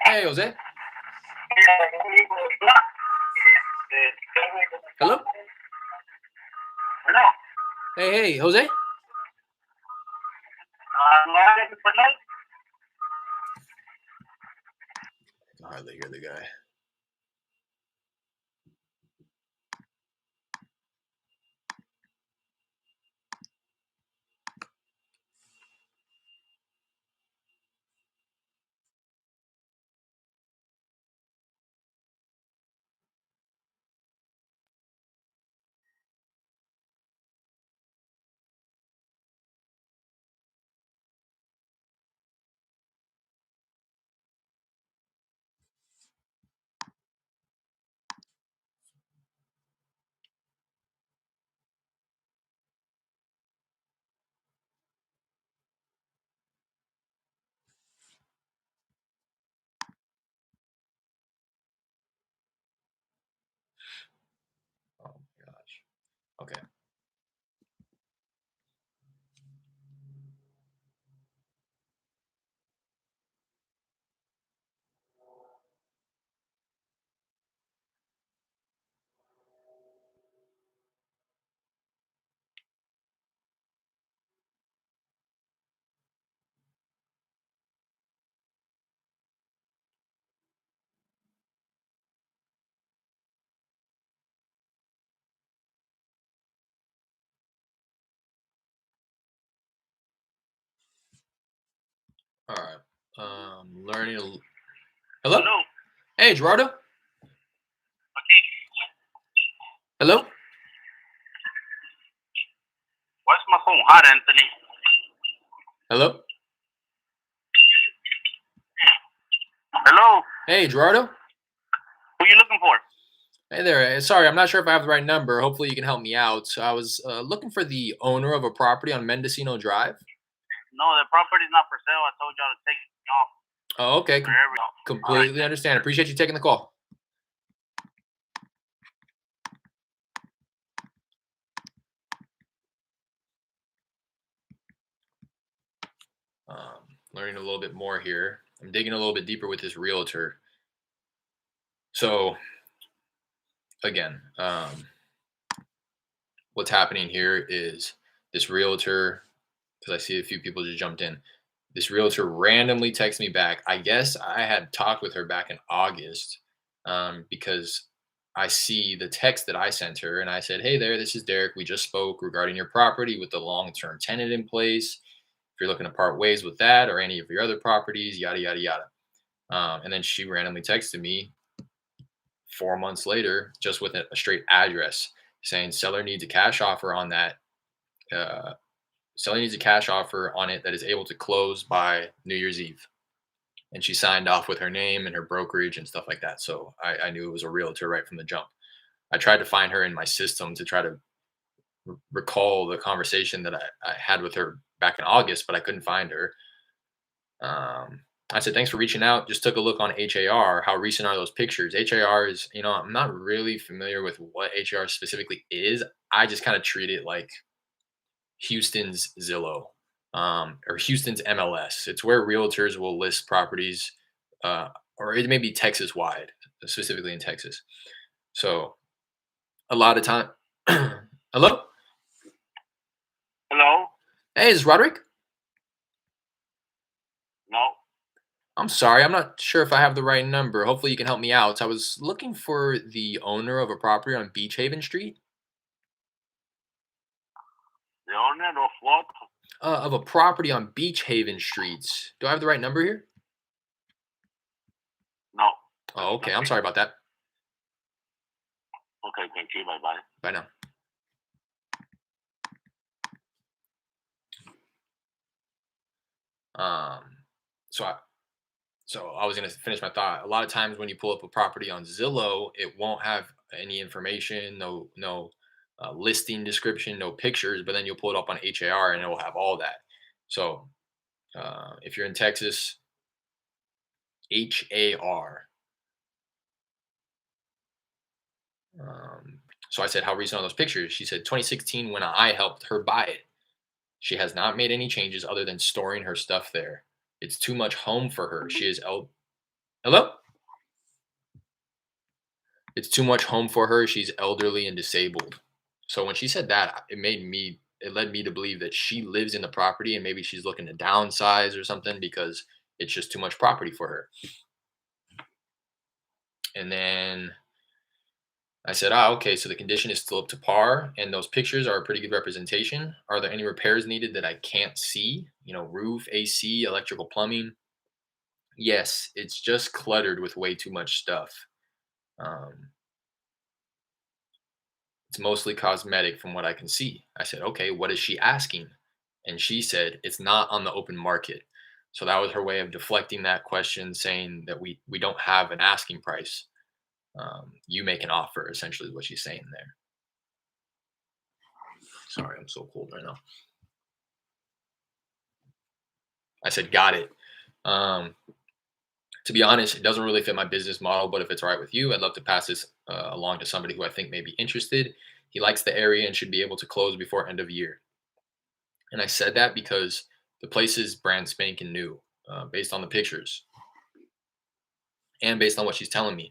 Hey, Jose. Hello? Hello. Hey, Jose? I can hardly hear the guy. Oh my gosh. Okay. All right. Learning. Hello. Hello. Hey, Gerardo. Hello. Where's my phone hot, Anthony? Hello. Hello. Hey, Gerardo. Who you looking for? Hey there. Sorry, I'm not sure if I have the right number. Hopefully, you can help me out. So I was looking for the owner of a property on Mendocino Drive. No, the property's not for sale. I told y'all to take it off. Oh, okay. Wherever. Completely understand. Appreciate you taking the call. Learning a little bit more here. I'm digging a little bit deeper with this realtor. So again, what's happening here is this realtor, because I see a few people just jumped in. This realtor randomly texted me back. I guess I had talked with her back in August, because I see the text that I sent her, and I said, "Hey there, this is Derek. We just spoke regarding your property with the long-term tenant in place. If you're looking to part ways with that or any of your other properties, yada yada yada." And then she randomly texted me 4 months later, just with a straight address, saying seller needs a cash offer on that. Uh, Seller needs a cash offer on it that is able to close by New Year's Eve. And she signed off with her name and her brokerage and stuff like that. So I knew it was a realtor right from the jump. I tried to find her in my system to try to recall the conversation that I had with her back in August, but I couldn't find her. I said, thanks for reaching out. Just took a look on HAR. How recent are those pictures? HAR is, I'm not really familiar with what HAR specifically is. I just kind of treat it like Houston's Zillow, or Houston's MLS. It's where realtors will list properties, or it may be Texas wide, specifically in Texas. So a lot of time. Hello? Hello. Hey, is this Roderick? No. I'm sorry, I'm not sure if I have the right number. Hopefully, you can help me out. I was looking for the owner of a property on Beach Haven Street, The owner of what? of a property on Beach Haven Street. Do I have the right number here? No. Oh, okay. I'm sorry about that. Okay, thank you. Bye bye. Bye now. Um, so I, so I was gonna finish my thought. A lot of times when you pull up a property on Zillow, it won't have any information, no listing description, no pictures. But then you'll pull it up on HAR and it will have all that. So if you're in Texas, HAR. So I said, how recent are those pictures? She said 2016 when I helped her buy it. She has not made any changes other than storing her stuff there. It's too much home for her. She is hello? It's too much home for her. She's elderly and disabled. So when she said that, it made me it led me to believe that she lives in the property and maybe she's looking to downsize or something because it's just too much property for her. And then I said, ah, okay, so the condition is still up to par, and those pictures are a pretty good representation. Are there any repairs needed that I can't see? Roof, AC, electrical, plumbing. Yes, it's just cluttered with way too much stuff. Um, it's mostly cosmetic from what I can see. I said, okay, what is she asking? And she said, it's not on the open market. So that was her way of deflecting that question, saying that we don't have an asking price. You make an offer, essentially, is what she's saying there. Sorry, I'm so cold right now. I said, got it. Um, to be honest, it doesn't really fit my business model, but if it's all right with you, I'd love to pass this along to somebody who I think may be interested. He likes the area and should be able to close before end of year. And I said that because the place is brand spanking new, based on the pictures and based on what she's telling me.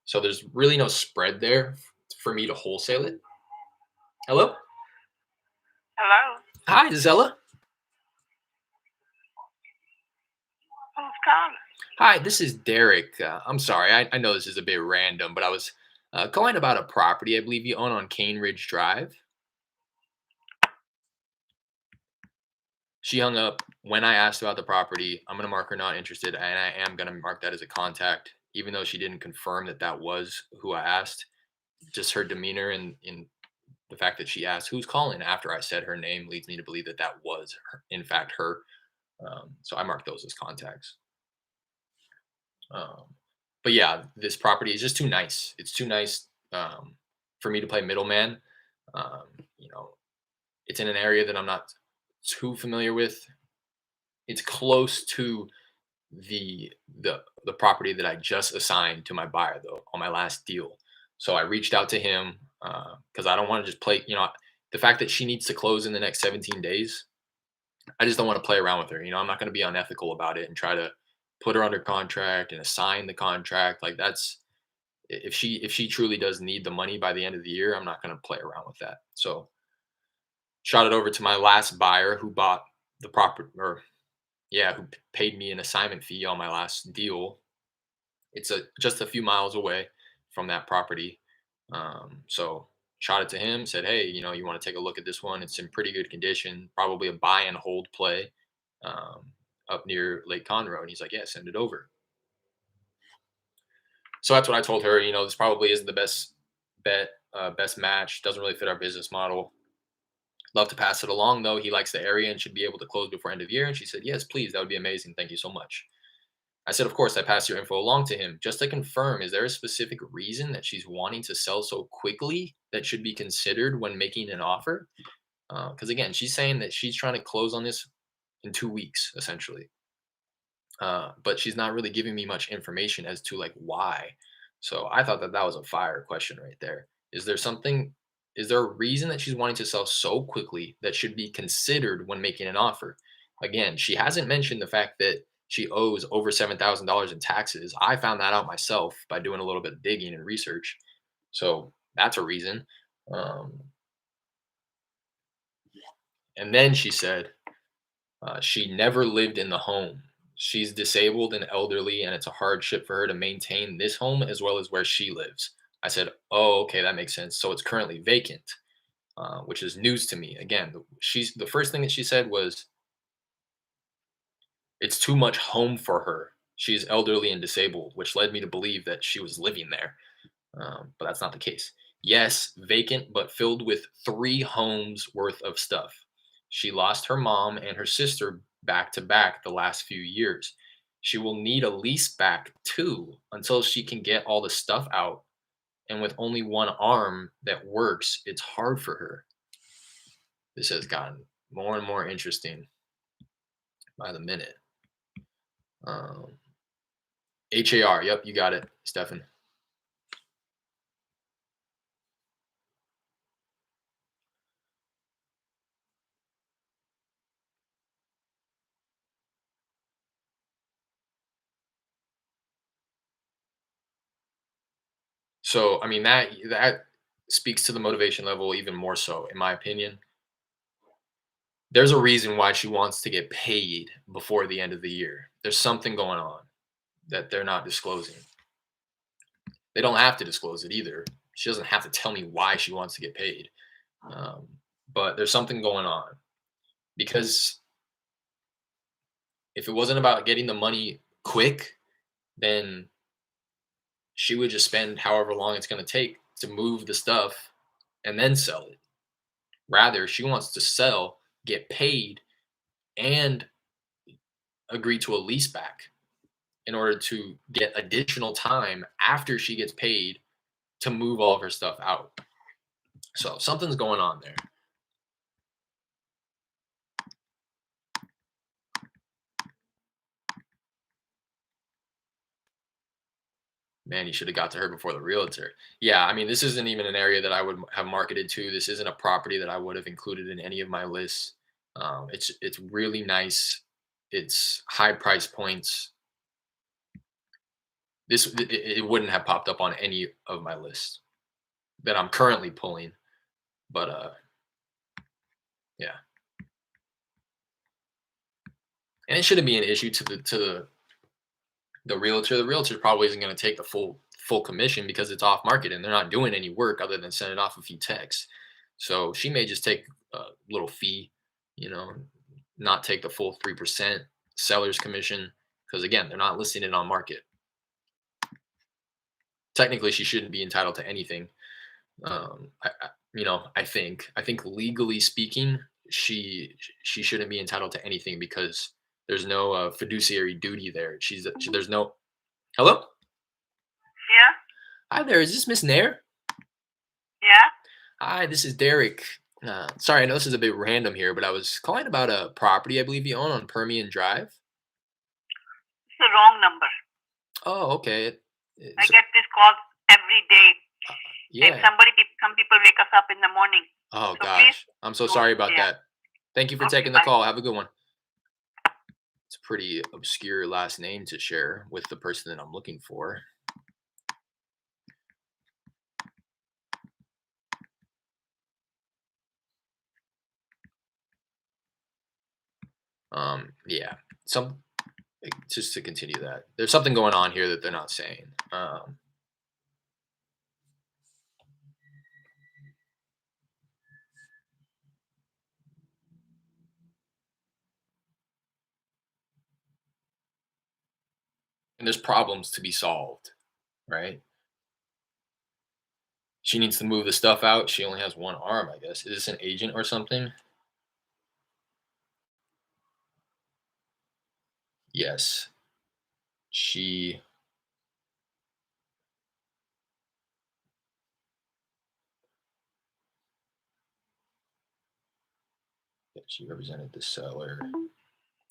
So there's really no spread there for me to wholesale it. Hello? Hello? Hi, Zella. Who's calling? Hi, this is Derek. I'm sorry, I know this is a bit random, but I was calling about a property I believe you own on Cane Ridge Drive. She hung up when I asked about the property. I'm going to mark her not interested, and I am going to mark that as a contact, even though she didn't confirm that that was who I asked. Just her demeanor and in the fact that she asked who's calling after I said her name leads me to believe that that was her, in fact her. So I marked those as contacts. Um, but yeah, this property is just too nice. It's too nice for me to play middleman. Um, you know, it's in an area that I'm not too familiar with. It's close to the property that I just assigned to my buyer though on my last deal. So I reached out to him because I don't want to just play. The fact that she needs to close in the next 17 days, I just don't want to play around with her. I'm not going to be unethical about it and try to put her under contract and assign the contract. Like that's if she truly does need the money by the end of the year, I'm not going to play around with that. So shot it over to my last buyer who bought the property, or yeah, who paid me an assignment fee on my last deal. It's just a few miles away from that property. So shot it to him, said, hey, you want to take a look at this one? It's in pretty good condition, probably a buy and hold play um, up near Lake Conroe. And he's like, yeah, send it over. So that's what I told her. This probably isn't the best bet, best match. Doesn't really fit our business model. Love to pass it along though. He likes the area and should be able to close before end of year. And she said, yes, please. That would be amazing. Thank you so much. I said, of course, I passed your info along to him. Just to confirm, is there a specific reason that she's wanting to sell so quickly that should be considered when making an offer? Because again, she's saying that she's trying to close on this in 2 weeks, essentially. But she's not really giving me much information as to like why. So I thought that that was a fire question right there. Is there a reason that she's wanting to sell so quickly that should be considered when making an offer? Again, she hasn't mentioned the fact that she owes over $7,000 in taxes. I found that out myself by doing a little bit of digging and research. So that's a reason. Um, and then she said, she never lived in the home. She's disabled and elderly, and it's a hardship for her to maintain this home as well as where she lives. I said, oh, okay, that makes sense. So it's currently vacant, which is news to me. Again, the first thing that she said was, it's too much home for her. She's elderly and disabled, which led me to believe that she was living there. But that's not the case. Yes, vacant, but filled with 3 homes worth of stuff. She lost her mom and her sister back to back the last few years. She will need a lease back too until she can get all the stuff out. And with only one arm that works, it's hard for her. This has gotten more and more interesting by the minute. HAR, yep, you got it, Stefan. So, I mean, that speaks to the motivation level even more so, in my opinion. there's a reason why she wants to get paid before the end of the year. There's something going on that they're not disclosing. They don't have to disclose it either. She doesn't have to tell me why she wants to get paid. But there's something going on, because if it wasn't about getting the money quick, then she would just spend however long it's going to take to move the stuff and then sell it. Rather, she wants to sell, get paid, and agree to a lease back in order to get additional time after she gets paid to move all of her stuff out. So something's going on there. Man, you should have got to her before the realtor. Yeah, I mean, this isn't even an area that I would have marketed to. This isn't a property that I would have included in any of my lists. It's really nice. It's high price points. It wouldn't have popped up on any of my lists that I'm currently pulling. But yeah, and it shouldn't be an issue to the realtor. The realtor probably isn't going to take the full commission because it's off market and they're not doing any work other than sending off a few texts. So she may just take a little fee, you know, not take the full 3% seller's commission, because again, they're not listing it on market. Technically, she shouldn't be entitled to anything. I think legally speaking, she shouldn't be entitled to anything because there's no fiduciary duty there. There's no. Hello. Yeah? Hi there. Is this Miss Nair? Yeah? Hi, this is Derek. Sorry, I know this is a bit random here, but I was calling about a property I believe you own on Permian Drive. It's the wrong number. Oh, okay. I get this call every day. And Yeah. some people wake us up in the morning. Oh So gosh, I'm so sorry about yeah. that. Thank you for Okay, taking the bye. call. Have a good one. It's a pretty obscure last name to share with the person that I'm looking for. Yeah. Just to continue that, there's something going on here that they're not saying. And there's problems to be solved, right? She needs to move the stuff out. She only has one arm, I guess. Is this an agent or something? Yes. She she represented the seller.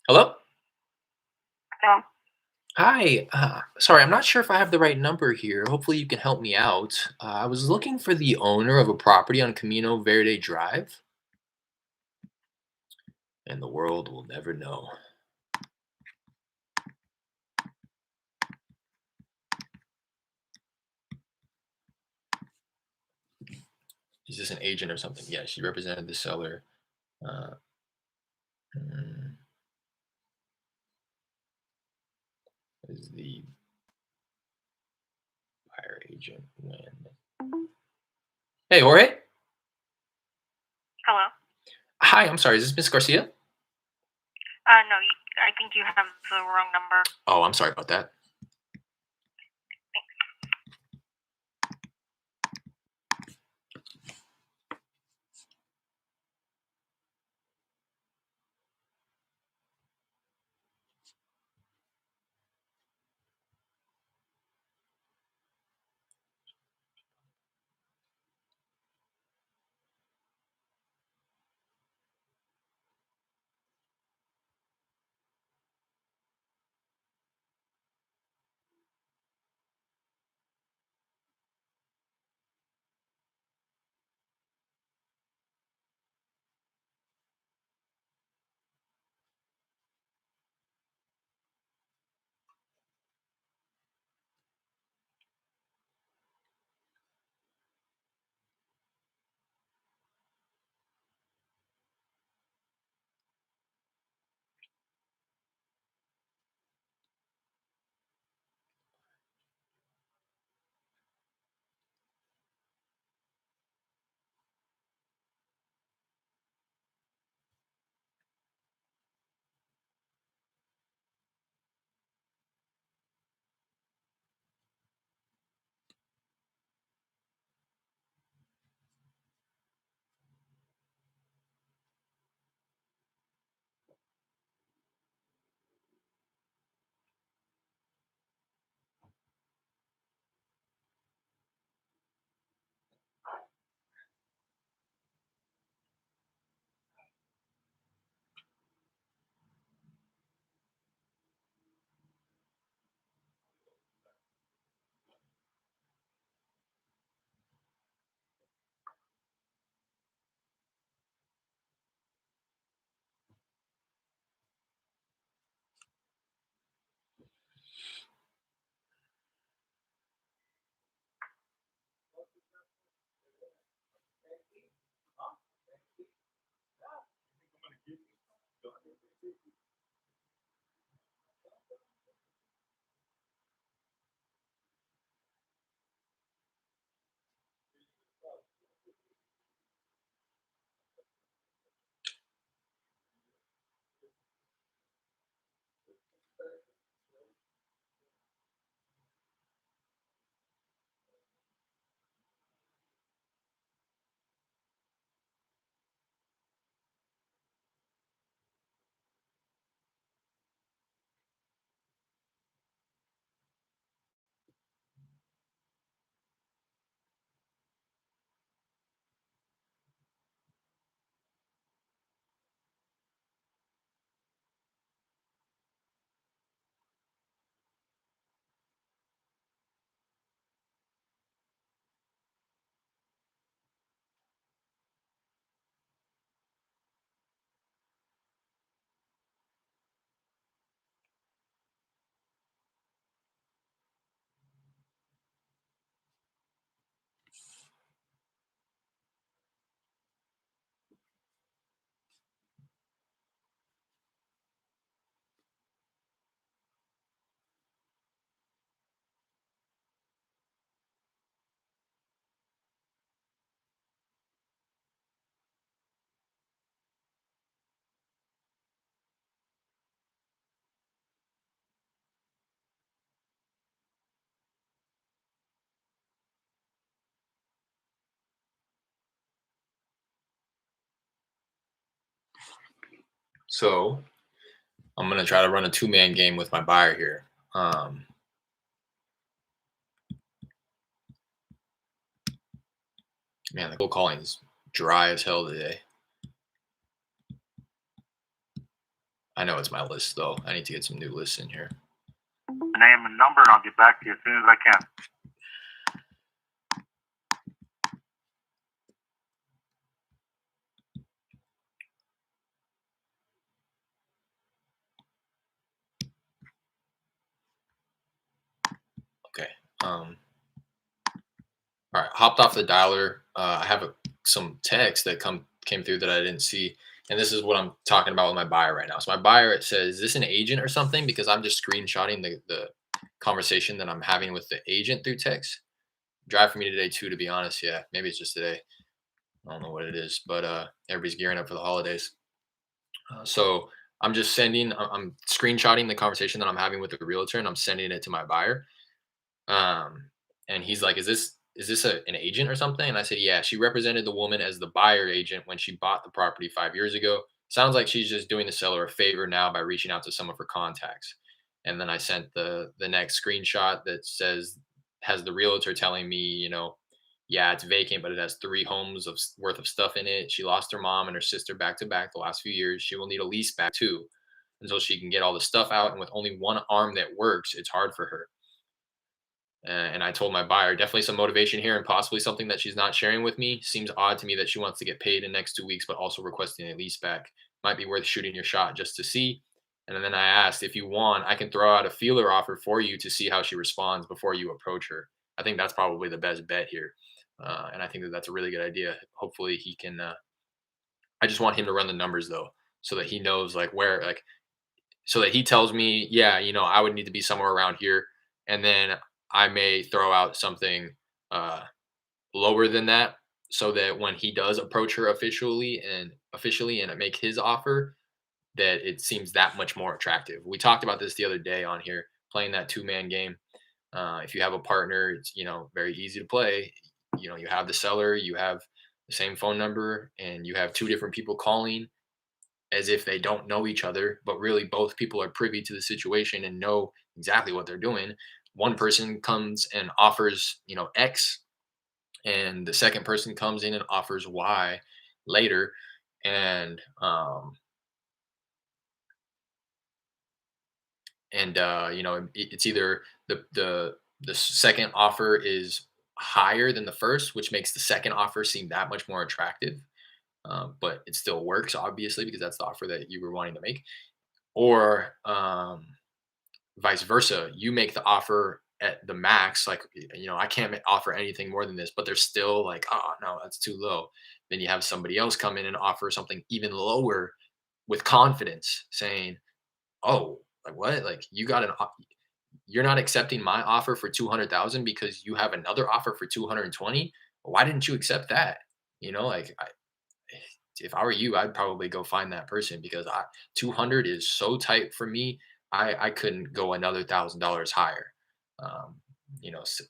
Hello? So, Hi. Sorry, I'm not sure if I have the right number here. Hopefully, you can help me out. I was looking for the owner of a property on Camino Verde Drive, and the world will never know. Is this an agent or something? Yeah, she represented the seller. Uh, mm, is the buyer agent when? Hey, Jorge. hello? Hi, I'm sorry. Is this Miss Garcia? No, I think you have the wrong number. Oh, I'm sorry about that. So I'm gonna try to run a two-man game with my buyer here. Man, the cold calling is dry as hell today. I know it's my list though. I need to get some new lists in here. Name and number, and I'll get back to you as soon as I can. Okay. All right. Hopped off the dialer. I have some text that came through that I didn't see, and this is what I'm talking about with my buyer right now. So my buyer, it says, "Is this an agent or something?" Because I'm just screenshotting the conversation that I'm having with the agent through text. Drive for me today too, to be honest. Yeah, maybe it's just today. I don't know what it is, but everybody's gearing up for the holidays. So I'm just I'm screenshotting the conversation that I'm having with the realtor, and I'm sending it to my buyer. And he's like, "Is this an agent or something?" And I said, "Yeah, she represented the woman as the buyer agent when she bought the property 5 years ago. Sounds like she's just doing the seller a favor now by reaching out to some of her contacts." And then I sent the next screenshot that has the realtor telling me, yeah, it's vacant, but it has 3 homes worth of stuff in it. She lost her mom and her sister back to back the last few years. She will need a lease back too until she can get all the stuff out. And with only one arm that works, it's hard for her. And I told my buyer, definitely some motivation here and possibly something that she's not sharing with me. Seems odd to me that she wants to get paid in the next 2 weeks, but also requesting a lease back. Might be worth shooting your shot just to see. And then I asked, if you want, I can throw out a feeler offer for you to see how she responds before you approach her. I think that's probably the best bet here. And I think that that's a really good idea. Hopefully he can. I just want him to run the numbers though, so that he knows like where, like, so that he tells me, yeah, I would need to be somewhere around here, and then I may throw out something uh, lower than that, so that when he does approach her officially and make his offer, that it seems that much more attractive. We talked about this the other day on here, playing that two-man game. If you have a partner, it's very easy to play. You have the seller, you have the same phone number, and you have two different people calling as if they don't know each other, but really both people are privy to the situation and know exactly what they're doing. One person comes and offers, X, and the second person comes in and offers Y later. And it's either the second offer is higher than the first, which makes the second offer seem that much more attractive. But it still works, obviously, because that's the offer that you were wanting to make. Or vice versa, you make the offer at the max, like, I can't offer anything more than this, but they're still like, oh no, that's too low. Then you have somebody else come in and offer something even lower with confidence, saying, oh, like what, like you're not accepting my offer for 200,000 because you have another offer for 220. Why didn't you accept that? Like, if I were you, I'd probably go find that person, because 200 is so tight for me. I couldn't go another $1,000 higher. Um,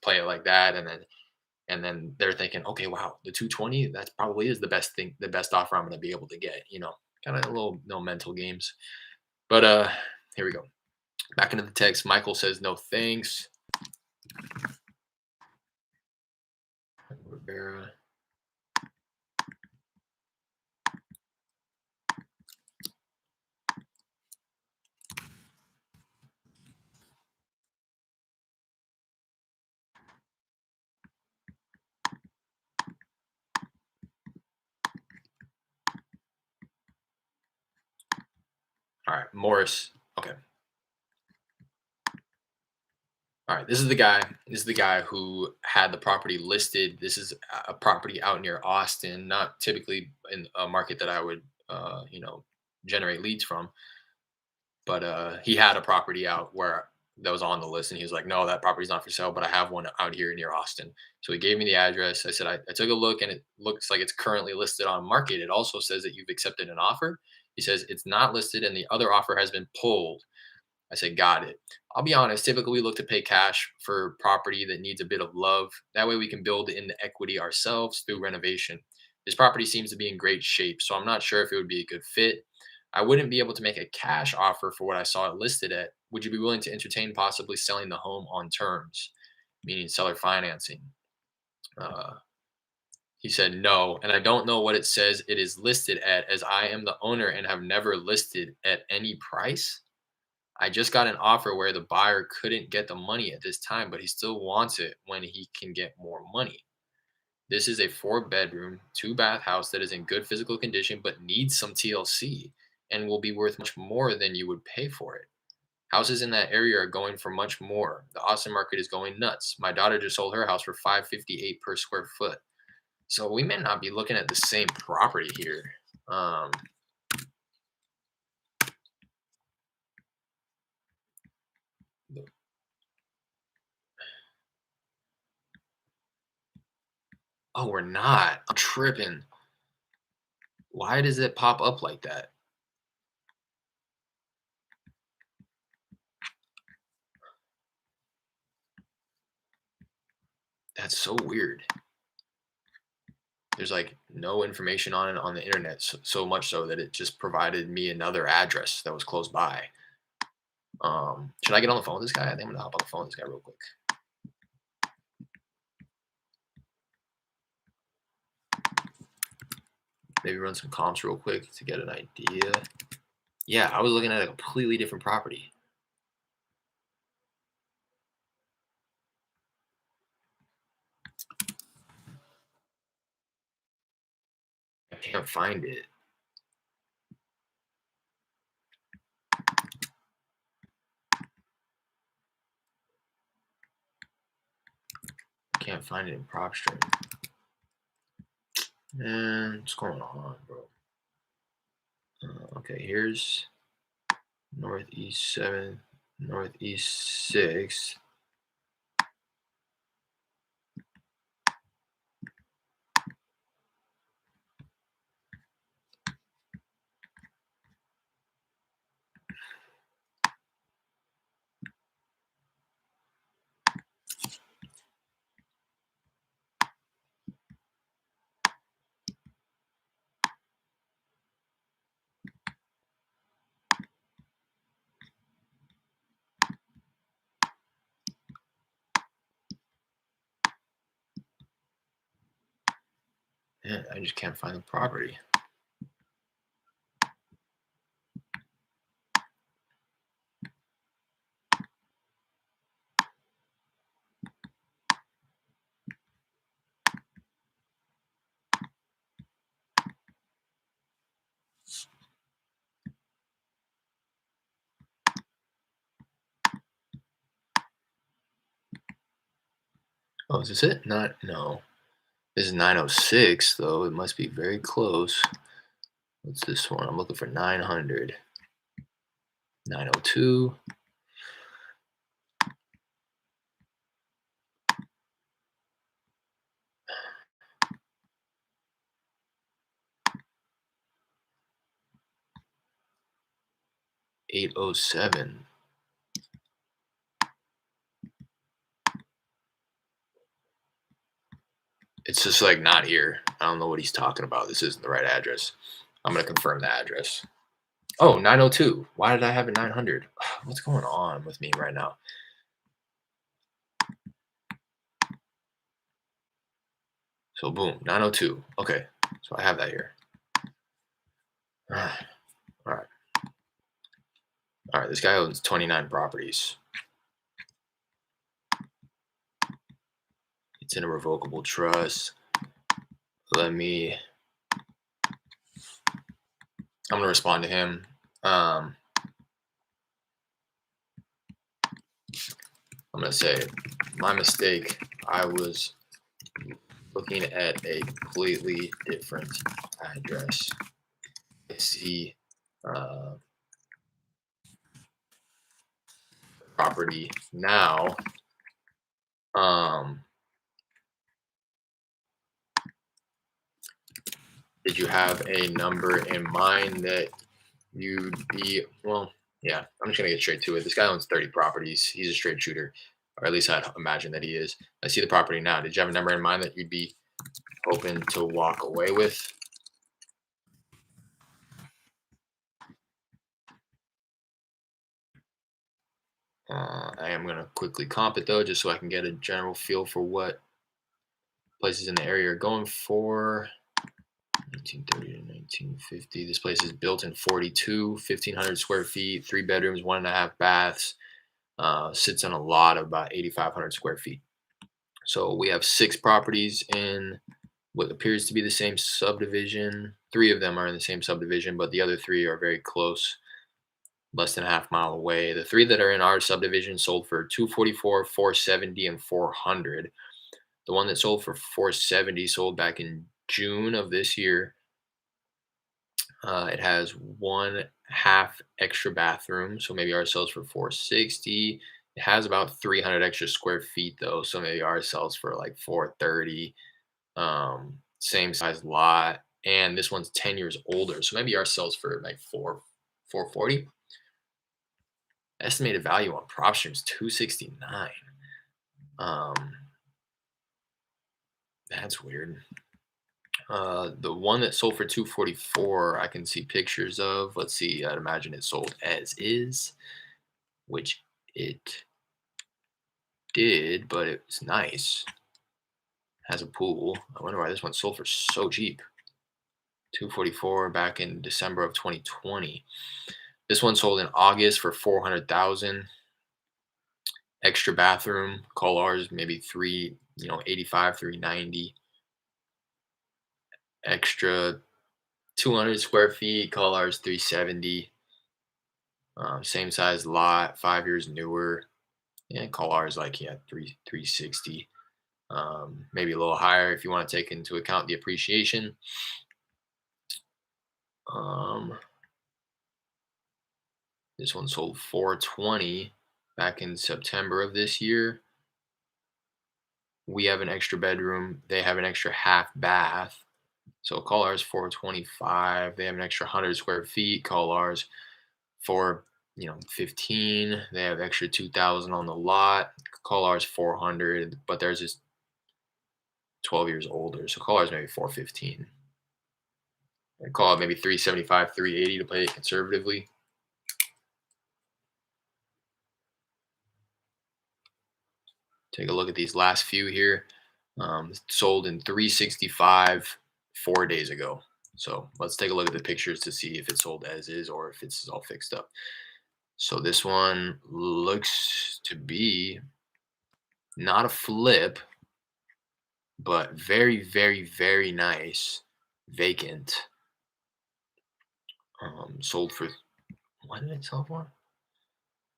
play it like that, and then they're thinking, okay, wow, the 220, that probably is the best thing, the best offer I'm going to be able to get. Kind of a little no mental games. But here we go. Back into the text. Michael says no thanks. Rivera. All right, Morris. Okay. All right, this is the guy. This is the guy who had the property listed. This is a property out near Austin, not typically in a market that I would, generate leads from. But he had a property out where that was on the list, and he was like, "No, that property's not for sale, but I have one out here near Austin." So he gave me the address. I said, I took a look, and it looks like it's currently listed on market. It also says that you've accepted an offer. He says it's not listed, and the other offer has been pulled. I said, got it. I'll be honest, typically we look to pay cash for property that needs a bit of love. That way we can build in the equity ourselves through renovation. This property seems to be in great shape, so I'm not sure if it would be a good fit. I wouldn't be able to make a cash offer for what I saw it listed at. Would you be willing to entertain possibly selling the home on terms, meaning seller financing? Uh, he said no, and I don't know what it says it is listed at, as I am the owner and have never listed at any price. I just got an offer where the buyer couldn't get the money at this time, but he still wants it when he can get more money. This is a 4-bedroom, 2-bath house that is in good physical condition but needs some TLC and will be worth much more than you would pay for it. Houses in that area are going for much more. The Austin market is going nuts. My daughter just sold her house for $558 per square foot. So we may not be looking at the same property here. Oh, we're not. I'm tripping. Why does it pop up like that? That's so weird. There's like no information on it on the internet, so much so that it just provided me another address that was close by. Should I get on the phone with this guy? I think I'm gonna hop on the phone with this guy real quick. Maybe run some comps real quick to get an idea. Yeah, I was looking at a completely different property. I can't find it. I can't find it in PropStream. Man, what's going on, bro? Okay, here's Northeast 7, Northeast 6. Man, I just can't find the property. Oh, is this it? No. This is 906, though. It must be very close. What's this one? I'm looking for 900. 902. $807. It's just like not here. I don't know what he's talking about. This isn't the right address. I'm going to confirm the address. Oh, 902. Why did I have a 900? What's going on with me right now? So boom, 902. Okay, so I have that here. All right. All right, this guy owns 29 properties. It's in a revocable trust. I'm gonna respond to him. I'm gonna say, my mistake. I was looking at a completely different address. I see property now. Did you have a number in mind that you'd be, well, yeah, I'm just gonna get straight to it. This guy owns 30 properties. He's a straight shooter, or at least I'd imagine that he is. I see the property now. Did you have a number in mind that you'd be hoping to walk away with? I am going to quickly comp it though, just so I can get a general feel for what places in the area are going for. 1930 to 1950. This place is built in 42, 1,500 square feet, 3 bedrooms, 1.5 baths. Sits on a lot of about 8,500 square feet. So we have 6 properties in what appears to be the same subdivision. 3 of them are in the same subdivision, but the other 3 are very close, less than a half mile away. The 3 that are in our subdivision sold for 244, 470, and 400. The one that sold for 470 sold back in June of this year. It has 1/2 extra bathroom, so maybe ours sells for 460. It has about 300 extra square feet though, so maybe ours sells for like 430. Same size lot, and this one's 10 years older, so maybe ours sells for like 440. Estimated value on prop stream is 269. Um, that's weird. The one that sold for 244, I can see pictures of. Let's see, I'd imagine it sold as is, which it did, but it's nice. Has a pool. I wonder why this one sold for so cheap. 244 back in December of 2020. This one sold in August for 400,000. Extra bathroom. Call ours maybe 85, 390. Extra 200 square feet. Call ours 370. Same size lot, 5 years newer. Yeah, call ours like 360. Maybe a little higher if you want to take into account the appreciation. This one sold 420 back in September of this year. We have an extra bedroom. They have an extra half bath. So call ours 425. They have an extra 100 square feet. Call ours for 15. They have extra 2,000 on the lot. Call ours 400, but theirs is 12 years older. So call ours maybe 415. I call it maybe 375, 380 to play it conservatively. Take a look at these last few here. Sold in 365 4 days ago. So let's take a look at the pictures to see if it sold as is or if it's all fixed up. So this one looks to be not a flip, but very, very, very nice. Vacant. Sold for, what did it sell for?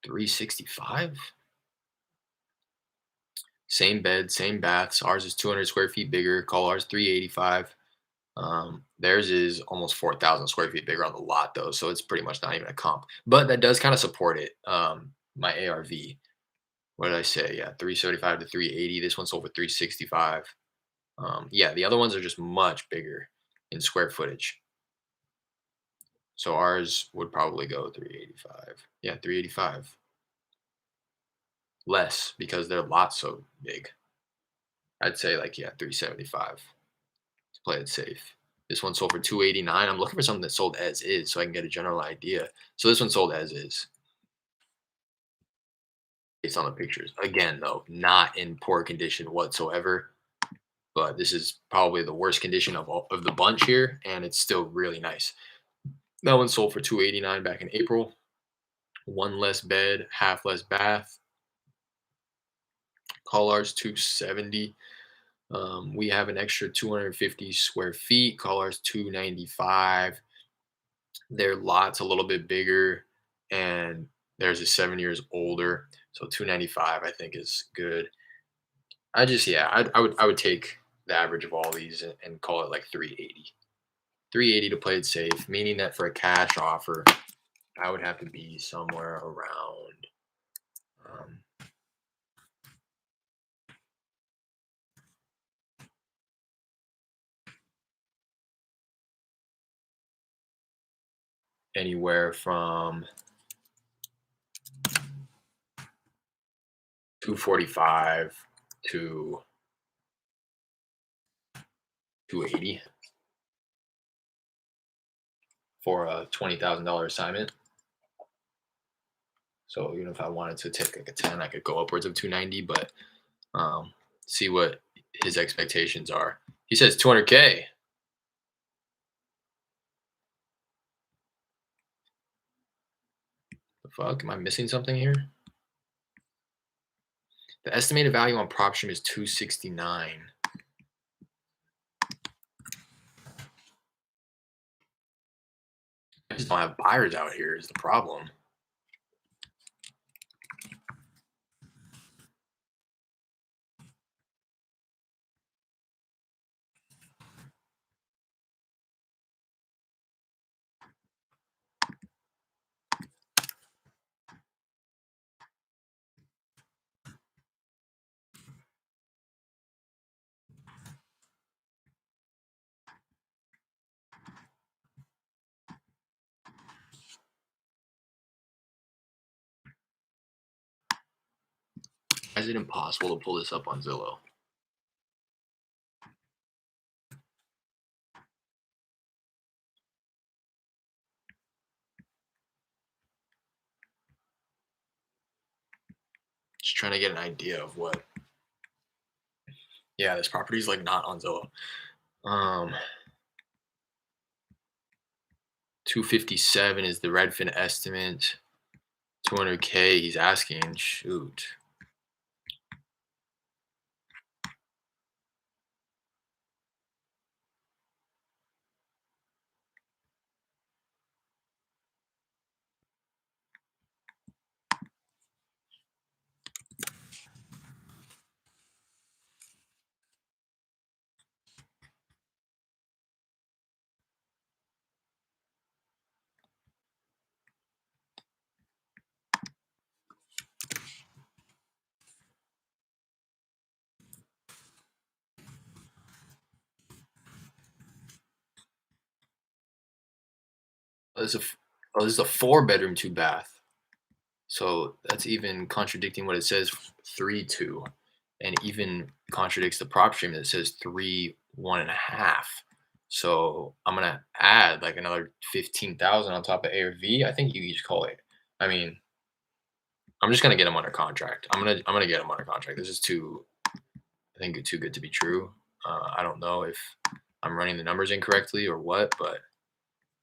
365. Same bed, same baths. Ours is 200 square feet bigger. Call ours 385. Theirs is almost 4,000 square feet bigger on the lot though, so it's pretty much not even a comp. But that does kind of support it. My ARV. What did I say? Yeah, 375 to 380. This one sold for 365. Yeah, the other ones are just much bigger in square footage. So ours would probably go 385. Yeah, 385. Less because their lot's so big. I'd say 375 to play it safe. This one sold for 289. I'm looking for something that sold as is so I can get a general idea. So this one sold as is based on the pictures. Again, though, not in poor condition whatsoever. But this is probably the worst condition of the bunch here, and it's still really nice. That one sold for 289 back in April. One less bed, half less bath. Call ours 270. We have an extra 250 square feet. Call ours 295. Their lot's a little bit bigger, and theirs is 7 years older. So 295, I think, is good. I would take the average of all these and call it like 380. 380 to play it safe, meaning that for a cash offer, I would have to be somewhere around anywhere from 245 to 280 for a $20,000 assignment. So even if I wanted to take like a 10, I could go upwards of 290, but see what his expectations are. He says 200K. The fuck? Am I missing something here? The estimated value on PropStream is 269. I just don't have buyers out here is the problem. Why is it impossible to pull this up on Zillow? Just trying to get an idea of what. Yeah, this property is like not on Zillow. 257 is the Redfin estimate. 200K he's asking. Shoot. This is a 4-bedroom, 2-bath. So that's even contradicting what it says 3-2, and even contradicts the prop stream that says 3-1.5. So I'm gonna add like another 15,000 on top of ARV. I think you just call it. I mean, I'm just gonna get him under contract. I'm gonna get him under contract. This is I think too good to be true. I don't know if I'm running the numbers incorrectly or what, but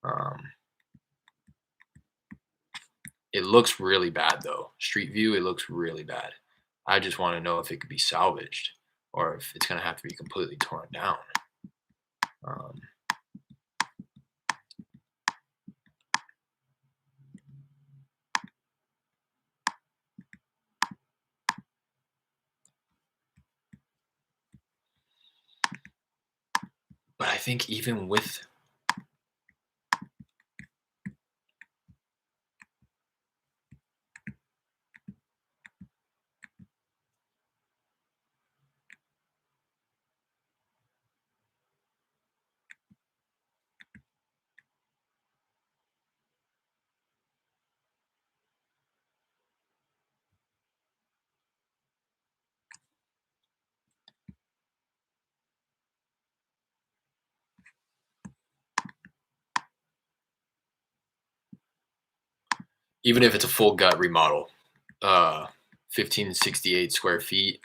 um, it looks really bad though. Street view, it looks really bad. I just want to know if it could be salvaged or if it's gonna have to be completely torn down. Um, but I think even if it's a full gut remodel, 1568 square feet,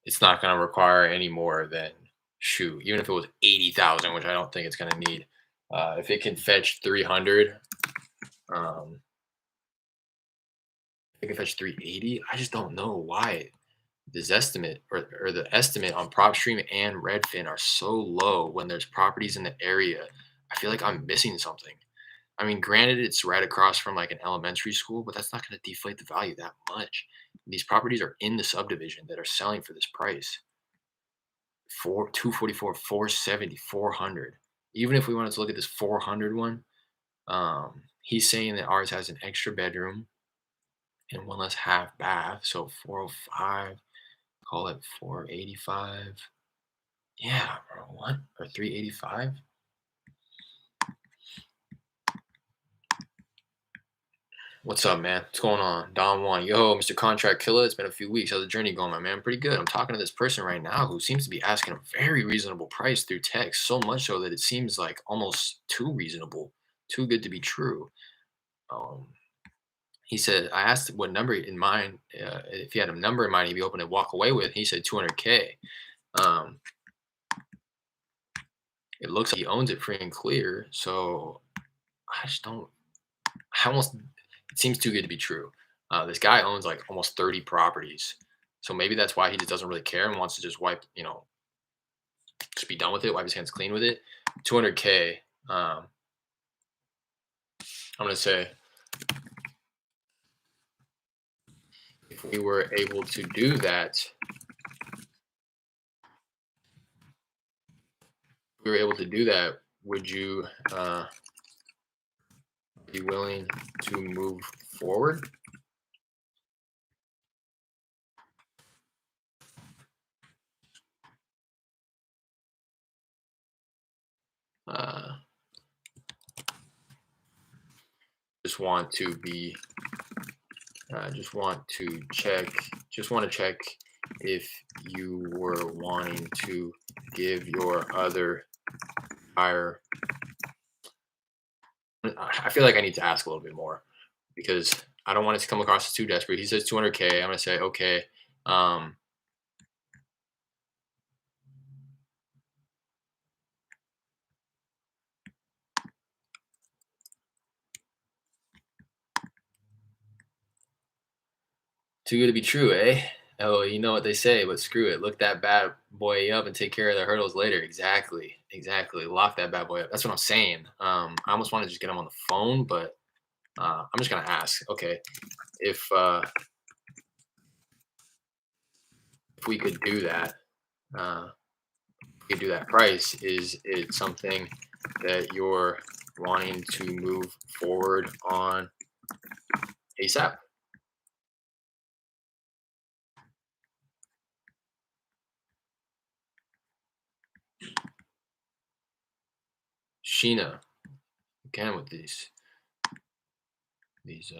it's not going to require any more than shoot. Even if it was 80,000, which I don't think it's going to need, if it can fetch 300, it can fetch 380. I just don't know why this estimate or the estimate on PropStream and Redfin are so low when there's properties in the area. I feel like I'm missing something. I mean, granted, it's right across from like an elementary school, but that's not going to deflate the value that much. These properties are in the subdivision that are selling for this price: 244, 470, 400. Even if we wanted to look at this 400 one, he's saying that ours has an extra bedroom and one less half bath, so 405. Call it 485. Yeah, or what? Or 385? What's up, man? What's going on? Don Juan. Yo, Mr. Contract Killer. It's been a few weeks. How's the journey going, my man? Pretty good. I'm talking to this person right now who seems to be asking a very reasonable price through text. So much so that it seems like almost too reasonable. Too good to be true. Um, He said, I asked what number in mind, if he had a number in mind he'd be open to walk away with. He said 200K. Um, it looks like he owns it free and clear. So I just don't, I almost, it seems too good to be true. This guy owns like almost 30 properties. So maybe that's why he just doesn't really care and wants to just wipe, just be done with it, wipe his hands clean with it. 200K. I'm going to say if we were able to do that, would you be willing to move forward? Uh, just want to be, just want to check if you were wanting to give your other buyer. I feel like I need to ask a little bit more because I don't want it to come across as too desperate. He says 200K. I'm gonna say okay. Um, Too good to be true, eh? Oh, you know what they say, but screw it. Look that bad boy up and take care of the hurdles later. Exactly. Exactly. Lock that bad boy up. That's what I'm saying. I almost want to just get him on the phone, but I'm just gonna ask. Okay, if if we could do that, we could do that price. Is it something that you're wanting to move forward on ASAP? Sheena, again with these these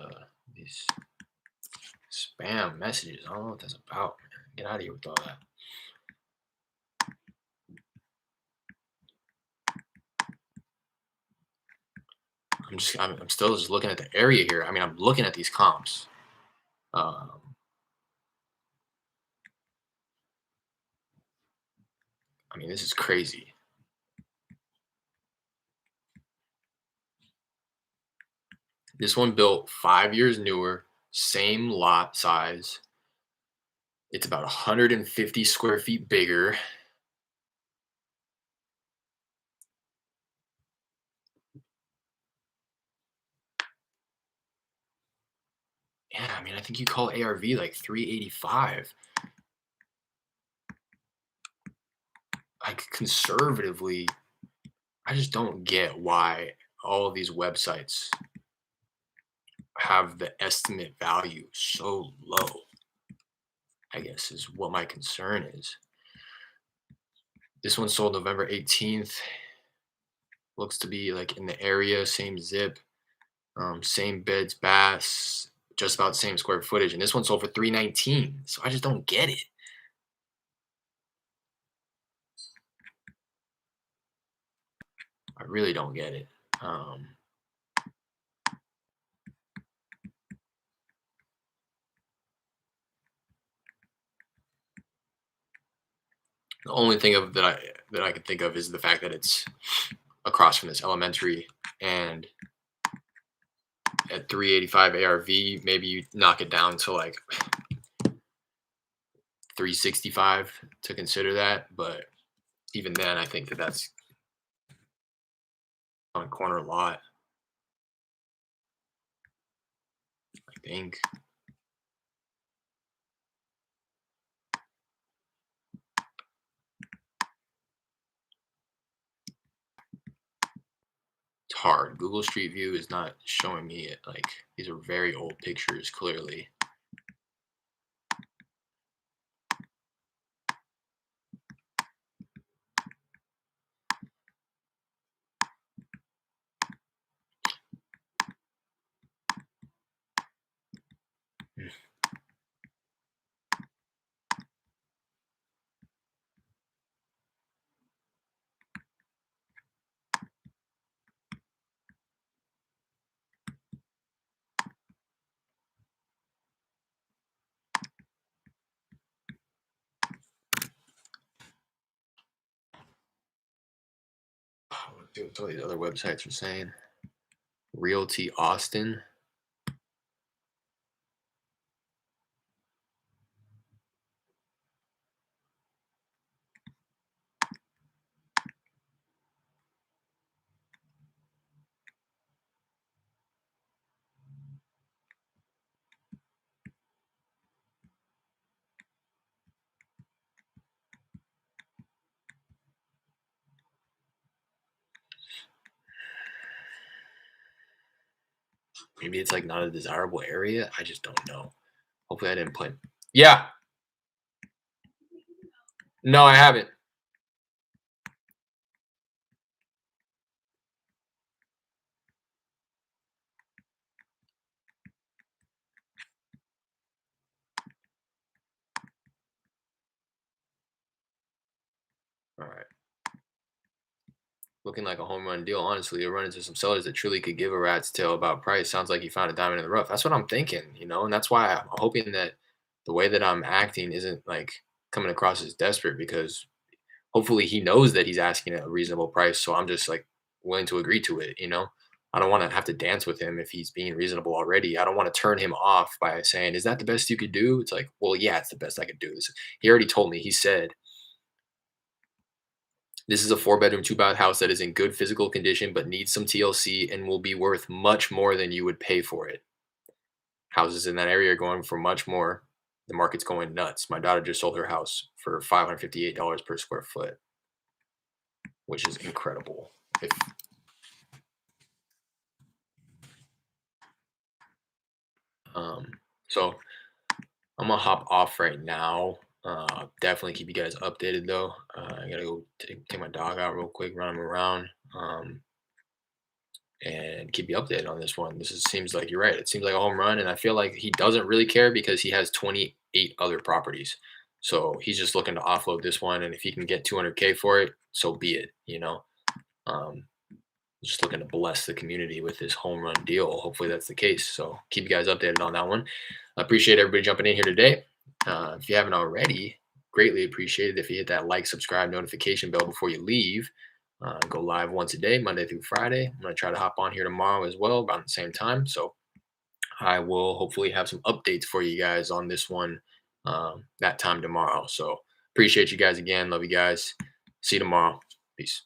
spam messages. I don't know what that's about, man. Get out of here with all that. I'm still just looking at the area here. I mean, I'm looking at these comps. Um, I mean, this is crazy. This one built 5 years newer, same lot size. It's about 150 square feet bigger. Yeah, I mean, I think you call ARV like 385. Like conservatively, I just don't get why all of these websites have the estimate value so low. I guess is what my concern is. This one sold November 18th. Looks to be like in the area, same zip, same beds, baths, just about same square footage. And this one sold for 319. So I just don't get it. I really don't get it. The only thing of that I could think of is the fact that it's across from this elementary, and at 385 ARV, maybe you knock it down to like 365 to consider that. But even then, I think that that's on a corner lot. I think. It's hard. Google Street View is not showing me it. Like, these are very old pictures, clearly. See what some of these other websites are saying. Realty Austin. Maybe it's like not a desirable area. I just don't know. Hopefully I didn't play. Yeah. No, I haven't. All right. Looking like a home run deal. Honestly, you'll run into some sellers that truly could give a rat's tail about price. Sounds like you found a diamond in the rough. That's what I'm thinking, and that's why I'm hoping that the way that I'm acting isn't like coming across as desperate, because hopefully he knows that he's asking a reasonable price. So I'm just like willing to agree to it. I don't want to have to dance with him if he's being reasonable already. I don't want to turn him off by saying, "Is that the best you could do?" It's like, well, yeah, it's the best I could do. He already told me. He said, "This is a 4-bedroom, 2-bath house that is in good physical condition but needs some TLC and will be worth much more than you would pay for it. Houses in that area are going for much more. The market's going nuts. My daughter just sold her house for $558 per square foot, which is incredible." If so I'm gonna hop off right now. Definitely keep you guys updated though. I gotta go take my dog out real quick, run him around, and keep you updated on this one. Seems like you're right. It seems like a home run, and I feel like he doesn't really care because he has 28 other properties. So he's just looking to offload this one, and if he can get 200K for it, so be it. Um, just looking to bless the community with this home run deal. Hopefully that's the case. So keep you guys updated on that one. I appreciate everybody jumping in here today. If you haven't already, greatly appreciated if you hit that like, subscribe, notification bell before you leave. Go live once a day, Monday through Friday. I'm going to try to hop on here tomorrow as well, around the same time. So I will hopefully have some updates for you guys on this one that time tomorrow. So appreciate you guys again. Love you guys. See you tomorrow. Peace.